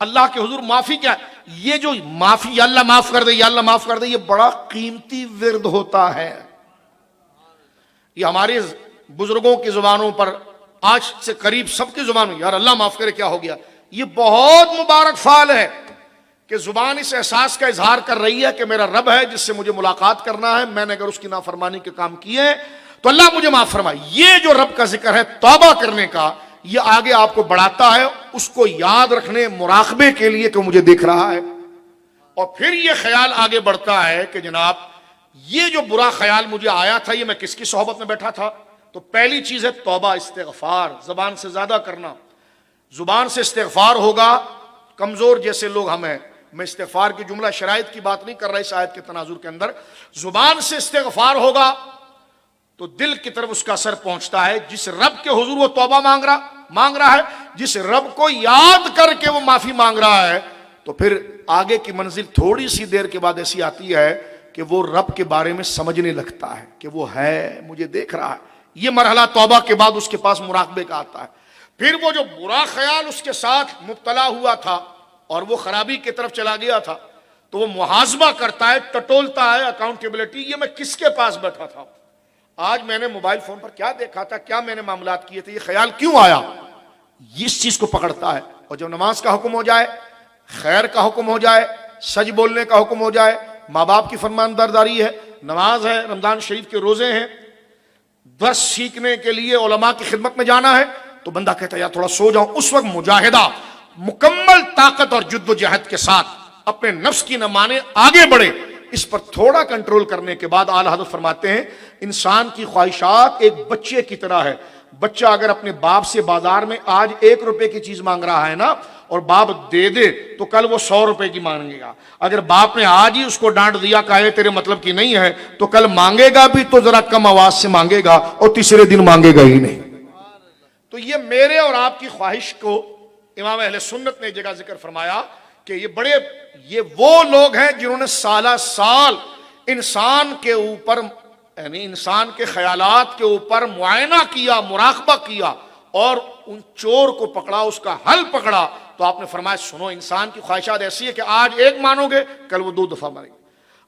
اللہ کے حضور معافی کیا، یہ جو معافی، یا اللہ معاف کر دے، یا اللہ معاف کر دے، یہ بڑا قیمتی ورد ہوتا ہے. یہ ہمارے بزرگوں کی زبانوں پر، آج سے قریب سب کی زبان میں، یار اللہ معاف کرے کیا ہو گیا. یہ بہت مبارک فعل ہے کہ زبان اس احساس کا اظہار کر رہی ہے کہ میرا رب ہے جس سے مجھے ملاقات کرنا ہے، میں نے اگر اس کی نافرمانی کے کام کیے تو اللہ مجھے معاف فرمائے. یہ جو رب کا ذکر ہے توبہ کرنے کا، یہ آگے آپ کو بڑھاتا ہے اس کو یاد رکھنے، مراقبے کے لیے کہ مجھے دیکھ رہا ہے. اور پھر یہ خیال آگے بڑھتا ہے کہ جناب یہ جو برا خیال مجھے آیا تھا، یہ میں کس کی صحبت میں بیٹھا تھا. تو پہلی چیز ہے توبہ، استغفار زبان سے زیادہ کرنا. زبان سے استغفار ہوگا. کمزور جیسے لوگ ہم ہیں، میں استغفار کی جملہ شرائط کی بات نہیں کر رہا اس آیت کے تناظر کے اندر. زبان سے استغفار ہوگا تو دل کی طرف اس کا اثر پہنچتا ہے. جس رب کے حضور وہ توبہ مانگ رہا ہے، جس رب کو یاد کر کے وہ معافی مانگ رہا ہے، تو پھر آگے کی منزل تھوڑی سی دیر کے بعد ایسی آتی ہے کہ وہ رب کے بارے میں سمجھنے لگتا ہے کہ وہ ہے، مجھے دیکھ رہا ہے. یہ مرحلہ توبہ کے بعد اس کے پاس مراقبے کا آتا ہے. پھر وہ جو برا خیال اس کے ساتھ مبتلا ہوا تھا اور وہ خرابی کی طرف چلا گیا تھا، تو وہ محاسبہ کرتا ہے، ٹٹولتا ہے، اکاؤنٹیبلٹی. یہ میں کس کے پاس بیٹھا تھا؟ آج میں نے موبائل فون پر کیا دیکھا تھا، کیا میں نے معاملات کیے تھے، یہ خیال کیوں آیا؟ اس چیز کو پکڑتا ہے. اور جب نماز کا حکم ہو جائے، خیر کا حکم ہو جائے، سچ بولنے کا حکم ہو جائے، ماں باپ کی فرمانبرداری ہے، نماز ہے، رمضان شریف کے روزے ہیں، درس سیکھنے کے لیے علماء کی خدمت میں جانا ہے، تو بندہ کہتا ہے یار تھوڑا سو جاؤں. اس وقت مجاہدہ مکمل طاقت اور جد و جہد کے ساتھ اپنے نفس کی نہ مانے، آگے بڑھے. اس پر تھوڑا کنٹرول کرنے کے بعد اعلیٰ حضرت فرماتے ہیں انسان کی خواہشات ایک بچے کی طرح ہے. بچہ اگر اپنے باپ سے بازار میں آج 1 روپے کی چیز مانگ رہا ہے نا، اور باپ دے دے تو کل وہ 100 روپے کی مانگے گا. اگر باپ نے آج ہی اس کو ڈانٹ دیا کہ تیرے مطلب کی نہیں ہے، تو کل مانگے گا بھی تو ذرا کم آواز سے مانگے گا، اور تیسرے دن مانگے گا ہی نہیں. تو یہ میرے اور آپ کی خواہش کو امام اہل سنت نے ایک جگہ ذکر فرمایا کہ یہ وہ لوگ ہیں جنہوں نے سالہ سال انسان کے اوپر، یعنی انسان کے خیالات کے اوپر معائنہ کیا، مراقبہ کیا، اور ان چور کو پکڑا، اس کا حل پکڑا. تو آپ نے فرمایا سنو، انسان کی خواہشات ایسی ہے کہ آج 1 مانو گے، کل وہ 2 دفعہ مانگے.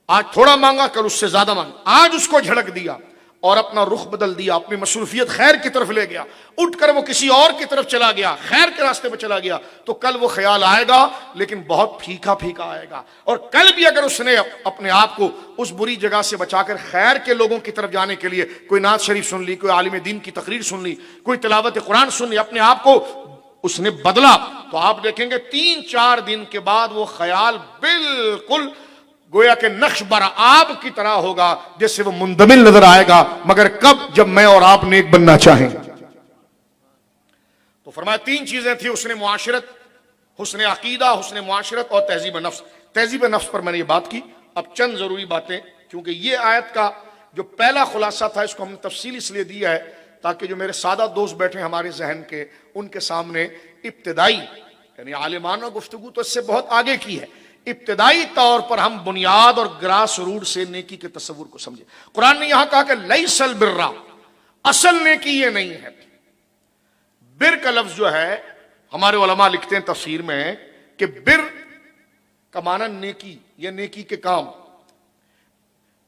آج تھوڑا مانگا، کل اس سے زیادہ مانگا. آج اس کو جھڑک دیا اور اپنا رخ بدل دیا، اپنی مصروفیت خیر کی طرف لے گیا، اٹھ کر وہ کسی اور کی طرف چلا گیا، خیر کے راستے پہ چلا گیا، تو کل وہ خیال آئے گا لیکن بہت پھیکا پھیکا آئے گا. اور کل بھی اگر اس نے اپنے آپ کو اس بری جگہ سے بچا کر خیر کے لوگوں کی طرف جانے کے لیے کوئی نعت شریف سن لی، کوئی عالم دین کی تقریر سن لی، کوئی تلاوت قرآن سن لی، اپنے آپ کو اس نے بدلا، تو آپ دیکھیں گے 3-4 دن کے بعد وہ خیال بالکل گویا کہ نقش بر آب کی طرح ہوگا، جیسے وہ مندمل نظر آئے گا. مگر کب؟ جب میں اور آپ نیک بننا چاہیں. تو فرمایا 3 چیزیں تھیں: حسن معاشرت، حسن عقیدہ، حسن معاشرت، اور تہذیب نفس. تہذیب نفس پر میں نے یہ بات کی. اب چند ضروری باتیں، کیونکہ یہ آیت کا جو پہلا خلاصہ تھا اس کو ہم نے تفصیل اس لیے دیا ہے تاکہ جو میرے سادہ دوست بیٹھے ہمارے ذہن کے، ان کے سامنے ابتدائی، یعنی عالمانہ گفتگو تو اس سے بہت آگے کی ہے، ابتدائی طور پر ہم بنیاد اور گراس روٹ سے نیکی کے تصور کو سمجھیں. قرآن نے یہاں کہا کہ لیس البر، اصل نیکی یہ نہیں ہے. بر کا لفظ جو ہے، ہمارے علماء لکھتے ہیں تفسیر میں کہ بر کا معنی نیکی یا نیکی کے کام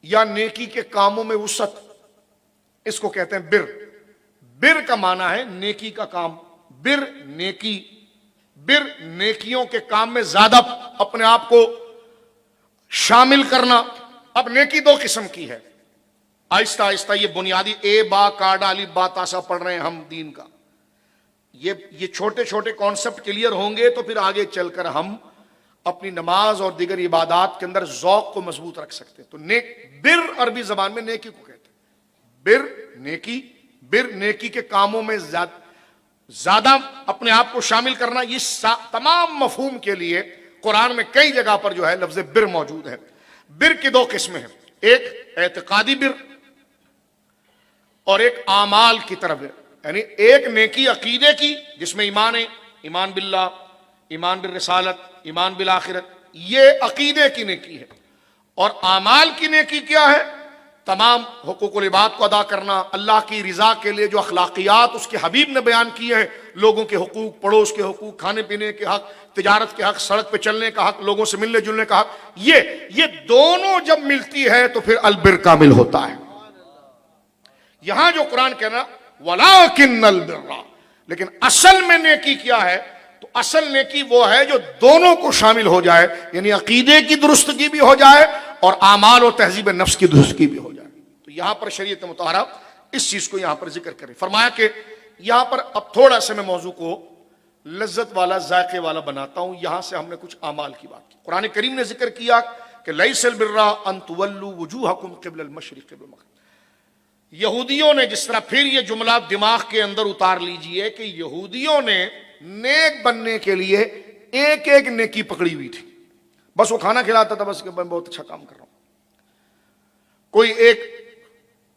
یا نیکی کے کاموں میں وسعت، اس کو کہتے ہیں بر. بر کا معنی ہے نیکی کا کام. بر نیکی، بر نیکیوں کے کام میں زیادہ اپنے آپ کو شامل کرنا. اب نیکی 2 قسم کی ہے. آہستہ آہستہ یہ بنیادی اے با کا ڈالی بات آسا پڑھ رہے ہیں ہم دین کا، یہ چھوٹے چھوٹے کانسیپٹ کلیئر ہوں گے تو پھر آگے چل کر ہم اپنی نماز اور دیگر عبادات کے اندر ذوق کو مضبوط رکھ سکتے ہیں. تو بر عربی زبان میں نیکی کو کہتے ہیں. بر نیکی، بر نیکی کے کاموں میں زیادہ اپنے آپ کو شامل کرنا. یہ تمام مفہوم کے لیے قرآن میں کئی جگہ پر جو ہے لفظ بر موجود ہے. بر کی 2 قسمیں ہیں، ایک اعتقادی بر اور ایک اعمال کی طرف ہے. یعنی ایک نیکی عقیدے کی جس میں ایمان ہے، ایمان باللہ، ایمان بالرسالت، ایمان بالآخرت، یہ عقیدے کی نیکی ہے. اور اعمال کی نیکی کیا ہے؟ تمام حقوق العباد کو ادا کرنا، اللہ کی رضا کے لیے جو اخلاقیات اس کے حبیب نے بیان کیے ہیں، لوگوں کے حقوق، پڑوس کے حقوق، کھانے پینے کے حق، تجارت کے حق، سڑک پہ چلنے کا حق، لوگوں سے ملنے جلنے کا حق، یہ دونوں جب ملتی ہے تو پھر البر کامل ہوتا ہے. یہاں جو قرآن کہنا وَلَٰكِنَّ الْبِرَّ، لیکن اصل میں نیکی کیا ہے؟ تو اصل نیکی وہ ہے جو دونوں کو شامل ہو جائے، یعنی عقیدے کی درستگی بھی ہو جائے اور اعمال و تہذیب نفس کی درستگی بھی ہو جائے. تو یہاں پر شریعت مطہرہ اس چیز کو یہاں پر ذکر کریں. فرمایا کہ یہاں پر اب تھوڑا سا میں موضوع کو لذت والا ذائقے والا بناتا ہوں. یہاں سے ہم نے کچھ اعمال کی بات کی. قرآن کریم نے ذکر کیا کہ لیس البر ان تولوا وجوہکم قبل المشرق والمغرب. یہودیوں نے جس طرح، پھر یہ جملہ دماغ کے اندر اتار لیجئے کہ یہودیوں نے نیک بننے کے لیے ایک ایک نیکی پکڑی ہوئی تھی. بس وہ کھانا کھلاتا تھا بس کہ میں بہت اچھا کام کر رہا ہوں. کوئی ایک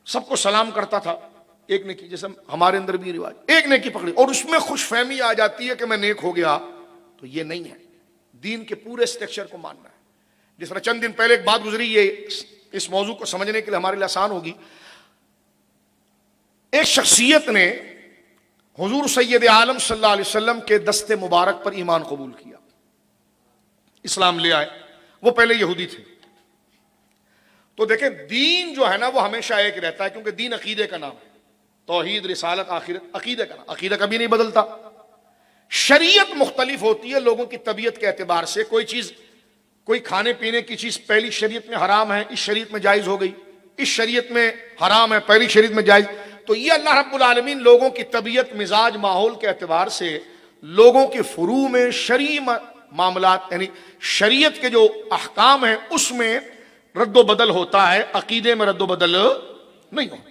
سب کو سلام کرتا تھا، ایک نیکی، جیسے ہمارے اندر بھی رواج، ایک نیکی پکڑی اور اس میں خوش فہمی آ جاتی ہے کہ میں نیک ہو گیا. تو یہ نہیں ہے. دین کے پورے اسٹرکچر کو ماننا ہے. جس طرح چند دن پہلے ایک بات گزری، یہ اس موضوع کو سمجھنے کے لیے ہمارے لیے آسان ہوگی. ایک شخصیت نے حضور سید عالم صلی اللہ علیہ وسلم کے دست مبارک پر ایمان قبول کیا، اسلام لے آئے. وہ پہلے یہودی تھے. تو دیکھیں دین جو ہے نا وہ ہمیشہ ایک رہتا ہے، کیونکہ دین عقیدے کا نام ہے. توحید، رسالت، آخرت، عقیدے کا نام. عقیدہ کبھی نہیں بدلتا. شریعت مختلف ہوتی ہے لوگوں کی طبیعت کے اعتبار سے. کوئی چیز، کوئی کھانے پینے کی چیز پہلی شریعت میں حرام ہے، اس شریعت میں جائز ہو گئی. اس شریعت میں حرام ہے، پہلی شریعت میں جائز. تو یہ اللہ رب العالمین لوگوں کی طبیعت، مزاج، ماحول کے اعتبار سے لوگوں کے فروع میں شرعی معاملات، یعنی شریعت کے جو احکام ہیں اس میں رد و بدل ہوتا ہے. عقیدے میں رد و بدل نہیں ہوتا.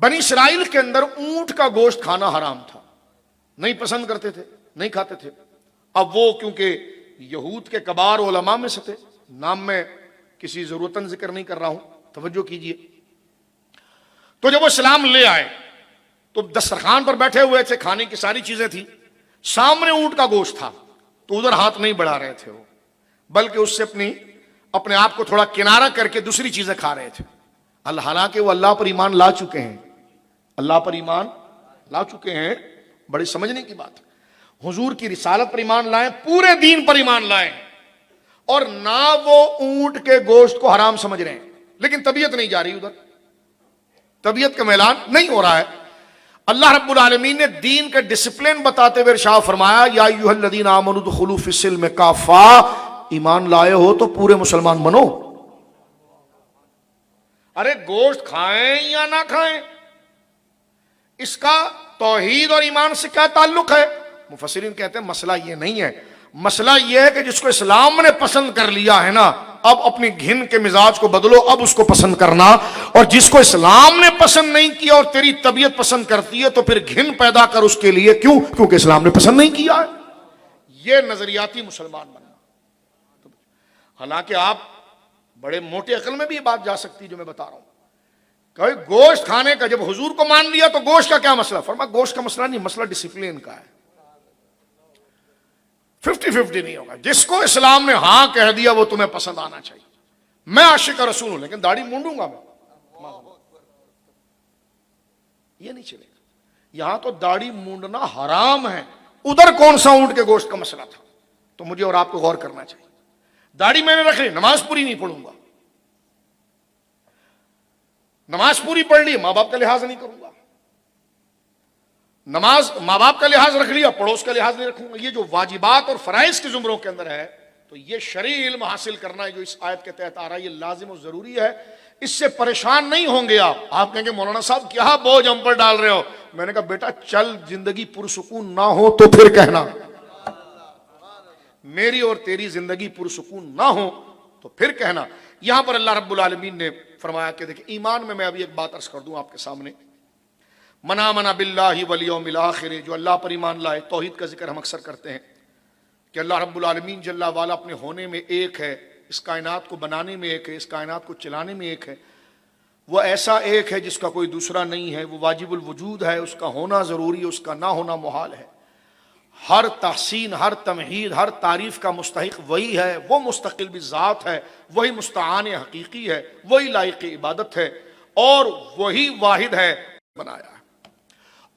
بنی اسرائیل کے اندر اونٹ کا گوشت کھانا حرام تھا، نہیں پسند کرتے تھے، نہیں کھاتے تھے. اب وہ کیونکہ یہود کے کبار علماء میں سے تھے، نام میں کسی ضرورتاً ذکر نہیں کر رہا ہوں، توجہ کیجئے. تو جب وہ اسلام لے آئے تو دسترخوان پر بیٹھے ہوئے تھے، کھانے کی ساری چیزیں تھیں، سامنے اونٹ کا گوشت تھا تو ادھر ہاتھ نہیں بڑھا رہے تھے وہ، بلکہ اس سے اپنے آپ کو تھوڑا کنارہ کر کے دوسری چیزیں کھا رہے تھے. حالانکہ وہ اللہ پر ایمان لا چکے ہیں، اللہ پر ایمان لا چکے ہیں. بڑی سمجھنے کی بات. حضور کی رسالت پر ایمان لائیں، پورے دین پر ایمان لائیں، اور نہ وہ اونٹ کے گوشت کو حرام سمجھ رہے ہیں، لیکن طبیعت نہیں جا رہی ادھر، طبیعت کا میلان نہیں ہو رہا ہے. اللہ رب العالمین نے دین کا ڈسپلن بتاتے ہوئے ارشاد فرمایا یا ایھا الذین آمنوا ادخلوا فی السلم کافہ. ایمان لائے ہو تو پورے مسلمان بنو. ارے گوشت کھائیں یا نہ کھائیں، اس کا توحید اور ایمان سے کیا تعلق ہے؟ مفسرین کہتے ہیں مسئلہ یہ نہیں ہے. مسئلہ یہ ہے کہ جس کو اسلام نے پسند کر لیا ہے نا، اب اپنی گھن کے مزاج کو بدلو، اب اس کو پسند کرنا. اور جس کو اسلام نے پسند نہیں کیا اور تیری طبیعت پسند کرتی ہے تو پھر گھن پیدا کر اس کے لیے. کیوں؟ کیونکہ اسلام نے پسند نہیں کیا ہے. یہ نظریاتی مسلمان بننا. حالانکہ آپ بڑے موٹے عقل میں بھی یہ بات جا سکتی جو میں بتا رہا ہوں. کہ گوشت کھانے کا جب حضور کو مان لیا تو گوشت کا کیا مسئلہ؟ فرمایا گوشت کا مسئلہ نہیں، مسئلہ ڈسپلین کا ہے. 50-50 نہیں ہوگا. جس کو اسلام نے ہاں کہہ دیا وہ تمہیں پسند آنا چاہیے. میں عاشق رسول ہوں لیکن داڑھی مونڈوں گا میں، یہ نہیں چلے گا. یہاں تو داڑھی مونڈنا حرام ہے، ادھر کون سا اونٹ کے گوشت کا مسئلہ تھا؟ تو مجھے اور آپ کو غور کرنا چاہیے. داڑھی میں نے رکھ لی، نماز پوری نہیں پڑھوں گا. نماز پوری پڑھ لی، ماں باپ کا لحاظ نہیں کروں گا. نماز ماں باپ کا لحاظ رکھ لیا، پڑوس کا لحاظ نہیں رکھوں گا. یہ جو واجبات اور فرائض کے زمروں کے اندر ہے، تو یہ شرعی علم حاصل کرنا ہے جو اس آیت کے تحت آ رہا ہے، یہ لازم و ضروری ہے. اس سے پریشان نہیں ہوں گے آپ. آپ کہیں گے مولانا صاحب کیا بوجھ ہم پر ڈال رہے ہو. میں نے کہا بیٹا چل زندگی پرسکون نہ ہو تو پھر کہنا، میری اور تیری زندگی پرسکون نہ ہو تو پھر کہنا. یہاں پر اللہ رب العالمین نے فرمایا کہ دیکھیں ایمان میں ابھی ایک بات عرض کر دوں آپ کے سامنے. من آمن باللہ والیوم الآخر، جو اللہ پر ایمان لائے. توحید کا ذکر ہم اکثر کرتے ہیں کہ اللہ رب العالمین جل والا اپنے ہونے میں ایک ہے، اس کائنات کو بنانے میں ایک ہے، اس کائنات کو چلانے میں ایک ہے. وہ ایسا ایک ہے جس کا کوئی دوسرا نہیں ہے. وہ واجب الوجود ہے، اس کا ہونا ضروری ہے، اس کا نہ ہونا محال ہے. ہر تحسین، ہر تمہید، ہر تعریف کا مستحق وہی ہے. وہ مستقل بذات ہے، وہی مستعان حقیقی ہے، وہی لائق عبادت ہے، اور وہی واحد ہے بنایا ہے.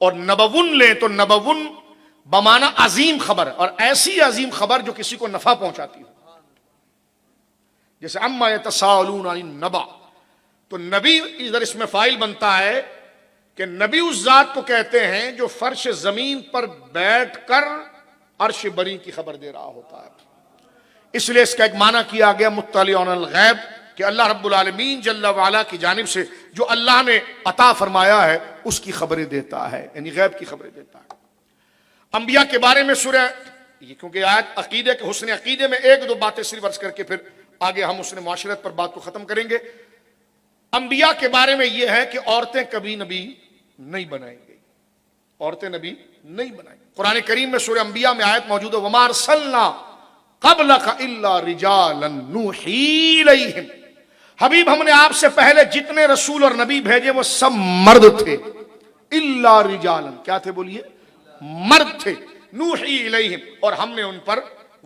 اور نبون لیں تو نبون بمانا عظیم خبر، اور ایسی عظیم خبر جو کسی کو نفع پہنچاتی ہو. جیسے اما یتساءلون عن النبأ، تو نبی ادھر اس میں فاعل بنتا ہے کہ نبی اس ذات کو کہتے ہیں جو فرش زمین پر بیٹھ کر عرش بری کی خبر دے رہا ہوتا ہے. اس لیے اس کا ایک معنی کیا گیا مطلع عن الغیب، کہ اللہ رب العالمین جل وعلا کی جانب سے جو اللہ نے عطا فرمایا ہے اس کی خبریں دیتا ہے، یعنی غیب کی خبریں دیتا ہے۔ انبیاء کے بارے میں سورہ، کیونکہ آیت عقیدے کے حسن عقیدے میں ایک دو باتیں صرف عرض کر کے پھر آگے ہم حسن معاشرت پر بات کو ختم کریں گے۔ انبیاء کے بارے میں یہ ہے کہ عورتیں کبھی نبی نہیں بنائیں گی، عورتیں نبی نہیں بنائیں گی۔ قرآن کریم میں سورہ انبیاء میں آیت موجود ہے وَمَا أَرْسَلْنَا قَبْلَكَ إِلَّا رِجَالًا نُوحِي إِلَيْهِمْ، حبیب ہم نے آپ سے پہلے جتنے رسول اور نبی بھیجے وہ سب مرد تھے، الا رجالا، کیا تھے بولیے؟ مرد تھے، نوحی الیہم، اور ہم نے ان پر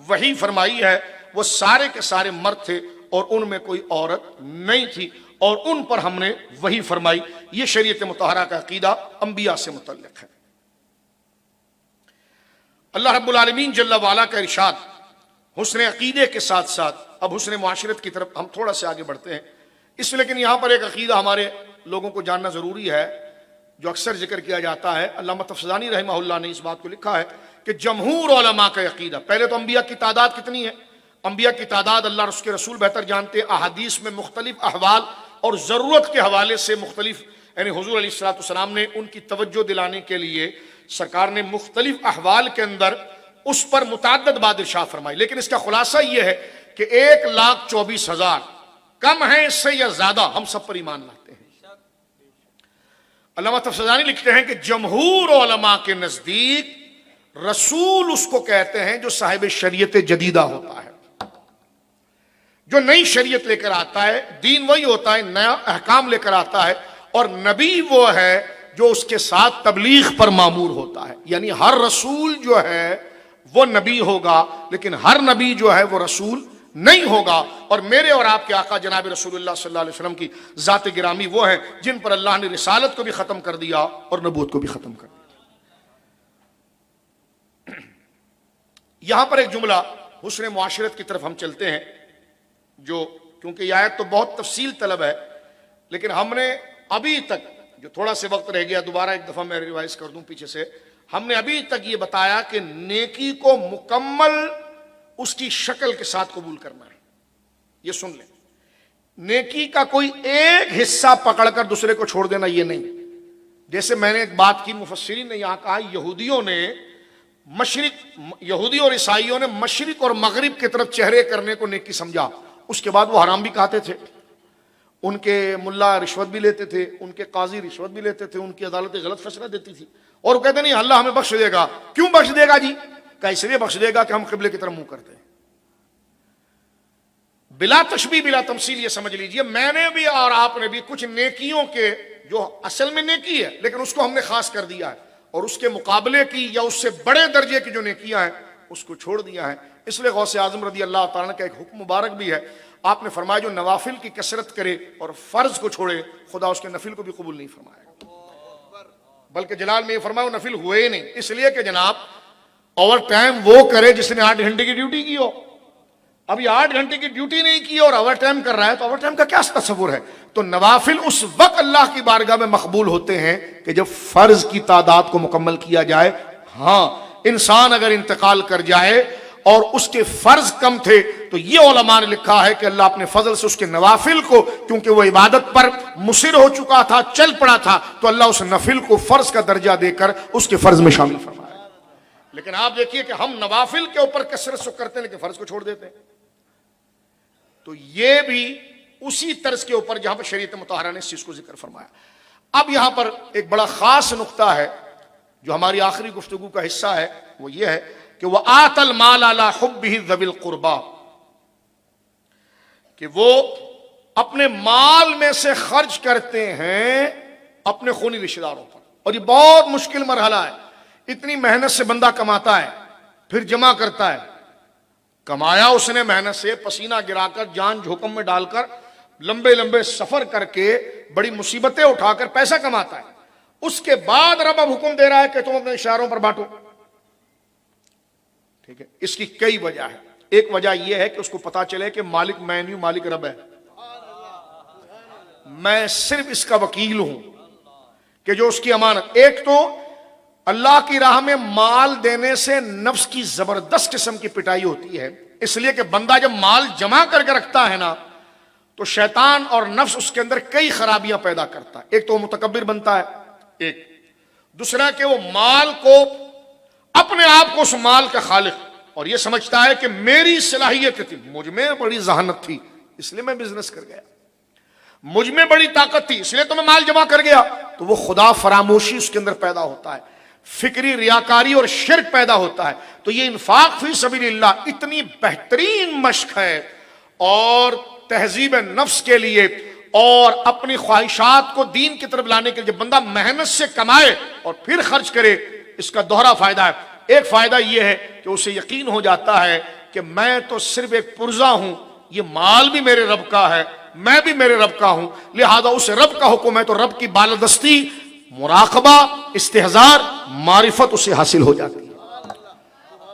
وحی فرمائی ہے، وہ سارے کے سارے مرد تھے اور ان میں کوئی عورت نہیں تھی، اور ان پر ہم نے وحی فرمائی۔ یہ شریعت مطہرہ کا عقیدہ انبیاء سے متعلق ہے۔ اللہ رب العالمین جل وعلا کا ارشاد حسن عقیدے کے ساتھ ساتھ اب حسن معاشرت کی طرف ہم تھوڑا سے آگے بڑھتے ہیں، اس لیکن یہاں پر ایک عقیدہ ہمارے لوگوں کو جاننا ضروری ہے جو اکثر ذکر کیا جاتا ہے۔ علامہ تفسیرانی رحمہ اللہ نے اس بات کو لکھا ہے کہ جمہور علماء کا عقیدہ، پہلے تو انبیاء کی تعداد کتنی ہے؟ انبیاء کی تعداد اللہ اور اس کے رسول بہتر جانتے، احادیث میں مختلف احوال اور ضرورت کے حوالے سے مختلف، یعنی حضور علیہ السلام نے ان کی توجہ دلانے کے لیے سرکار نے مختلف احوال کے اندر اس پر متعدد بات ارشاد فرمائی، لیکن اس کا خلاصہ یہ ہے کہ 1,24,000 کم ہے اس سے یا زیادہ ہم سب پر ایمان لاتے ہیں۔ علامہ تفسیرانی لکھتے ہیں کہ جمہور علماء کے نزدیک رسول اس کو کہتے ہیں جو صاحب شریعت جدیدہ ہوتا ہے، جو نئی شریعت لے کر آتا ہے، دین وہی ہوتا ہے، نیا احکام لے کر آتا ہے، اور نبی وہ ہے جو اس کے ساتھ تبلیغ پر مامور ہوتا ہے۔ یعنی ہر رسول جو ہے وہ نبی ہوگا، لیکن ہر نبی جو ہے وہ رسول نہیں ہوگا، اور میرے اور آپ کے آقا جناب رسول اللہ صلی اللہ علیہ وسلم کی ذات گرامی وہ ہیں جن پر اللہ نے رسالت کو بھی ختم کر دیا اور نبوت کو بھی ختم کر دیا۔ یہاں پر ایک جملہ حسن معاشرت کی طرف ہم چلتے ہیں، جو کیونکہ یہ آیت تو بہت تفصیل طلب ہے، لیکن ہم نے ابھی تک جو تھوڑا سے وقت رہ گیا، دوبارہ ایک دفعہ میں ریوائز کر دوں پیچھے سے، ہم نے ابھی تک یہ بتایا کہ نیکی کو مکمل اس کی شکل کے ساتھ قبول کرنا ہے۔ یہ سن لیں، نیکی کا کوئی ایک حصہ پکڑ کر دوسرے کو چھوڑ دینا یہ نہیں۔ جیسے میں نے ایک بات کی، مفسرین نے یہاں کہا یہودی اور عیسائیوں نے مشرق اور مغرب کی طرف چہرے کرنے کو نیکی سمجھا، اس کے بعد وہ حرام بھی کھاتے تھے، ان کے ملا رشوت بھی لیتے تھے، ان کے قاضی رشوت بھی لیتے تھے، ان کی عدالتیں غلط فیصلہ دیتی تھی، اور وہ کہتے نہیں اللہ ہمیں بخش دے گا۔ کیوں بخش دے گا جی؟ کہ اس لیے بخش دے گا کہ ہم قبلے کی طرف منہ کرتے ہیں۔ بلا تشبیہ بلا تمثیل یہ سمجھ لیجئے، میں نے بھی اور آپ نے بھی کچھ نیکیوں کے جو اصل میں نیکی ہے لیکن اس کو ہم نے خاص کر دیا ہے، اور اس کے مقابلے کی یا اس سے بڑے درجے کی جو نیکیاں ہیں اس کو چھوڑ دیا ہے۔ اس لیے غوث اعظم رضی اللہ تعالیٰ کا ایک حکم مبارک بھی ہے، آپ نے فرمایا جو نوافل کی کثرت کرے اور فرض کو چھوڑے خدا اس کے نفل کو بھی قبول نہیں فرمائے گا، بلکہ جلال میں یہ فرمایا وہ نفل ہوئے ہی نہیں، اس لیے کہ جناب اوور ٹائم وہ کرے جس نے 8 گھنٹے کی ڈیوٹی کی ہو۔ اب یہ 8 گھنٹے کی ڈیوٹی نہیں کی اور اوور ٹائم کر رہا ہے تو اوور ٹائم کا کیا تصور ہے؟ تو نوافل اس وقت اللہ کی بارگاہ میں مقبول ہوتے ہیں کہ جب فرض کی تعداد کو مکمل کیا جائے۔ ہاں، انسان اگر انتقال کر جائے اور اس کے فرض کم تھے تو یہ علماء نے لکھا ہے کہ اللہ اپنے فضل سے اس کے نوافل کو، کیونکہ وہ عبادت پر مصر ہو چکا تھا، چل پڑا تھا، تو اللہ اس نفل کو فرض کا درجہ دے کر اس کے فرض میں شامل فرمایا۔ لیکن آپ دیکھیے کہ ہم نوافل کے اوپر کثرت سے کرتے ہیں لیکن فرض کو چھوڑ دیتے ہیں۔ تو یہ بھی اسی طرز کے اوپر جہاں پر شریعت مطہرہ نے اس چیز کو ذکر فرمایا۔ اب یہاں پر ایک بڑا خاص نقطہ ہے جو ہماری آخری گفتگو کا حصہ ہے، وہ یہ ہے کہ وَآتَ الْمَالَ عَلَىٰ حُبِّهِ ذَوِي الْقُرْبَىٰ، کہ وہ اپنے مال میں سے خرچ کرتے ہیں اپنے خونی رشتہ داروں پر، اور یہ بہت مشکل مرحلہ ہے۔ اتنی محنت سے بندہ کماتا ہے، پھر جمع کرتا ہے، کمایا اس نے محنت سے، پسینہ گرا کر، جان جھوکم میں ڈال کر، لمبے لمبے سفر کر کے، بڑی مصیبتیں اٹھا کر پیسہ کماتا ہے، اس کے بعد رب اب حکم دے رہا ہے کہ تم اپنے اشاروں پر بانٹو۔ ٹھیک ہے، اس کی کئی وجہ ہے۔ ایک وجہ یہ ہے کہ اس کو پتا چلے کہ مالک میں نہیں ہوں، مالک رب ہے، میں صرف اس کا وکیل ہوں کہ جو اس کی امانت۔ ایک تو اللہ کی راہ میں مال دینے سے نفس کی زبردست قسم کی پٹائی ہوتی ہے، اس لیے کہ بندہ جب مال جمع کر کے رکھتا ہے نا تو شیطان اور نفس اس کے اندر کئی خرابیاں پیدا کرتا ہے. ایک تو وہ متکبر بنتا ہے، ایک دوسرا کہ وہ مال کو، اپنے آپ کو اس مال کا خالق، اور یہ سمجھتا ہے کہ میری صلاحیت تھی، مجھ میں بڑی ذہانت تھی اس لیے میں بزنس کر گیا، مجھ میں بڑی طاقت تھی اس لیے تو میں مال جمع کر گیا. تو وہ خدا فراموشی اس کے اندر پیدا ہوتا ہے، فکری ریاکاری اور شرک پیدا ہوتا ہے. تو یہ انفاق فی سبیل اللہ اتنی بہترین مشق ہے اور تہذیب نفس کے لیے اور اپنی خواہشات کو دین کی طرف لانے کے لیے. جب بندہ محنت سے کمائے اور پھر خرچ کرے، اس کا دوہرا فائدہ ہے. ایک فائدہ یہ ہے کہ اسے یقین ہو جاتا ہے کہ میں تو صرف ایک پرزا ہوں، یہ مال بھی میرے رب کا ہے، میں بھی میرے رب کا ہوں، لہذا اس رب کا حکم ہے تو رب کی بالادستی، مراقبہ، استحضار، معرفت اسے حاصل ہو جاتی ہے.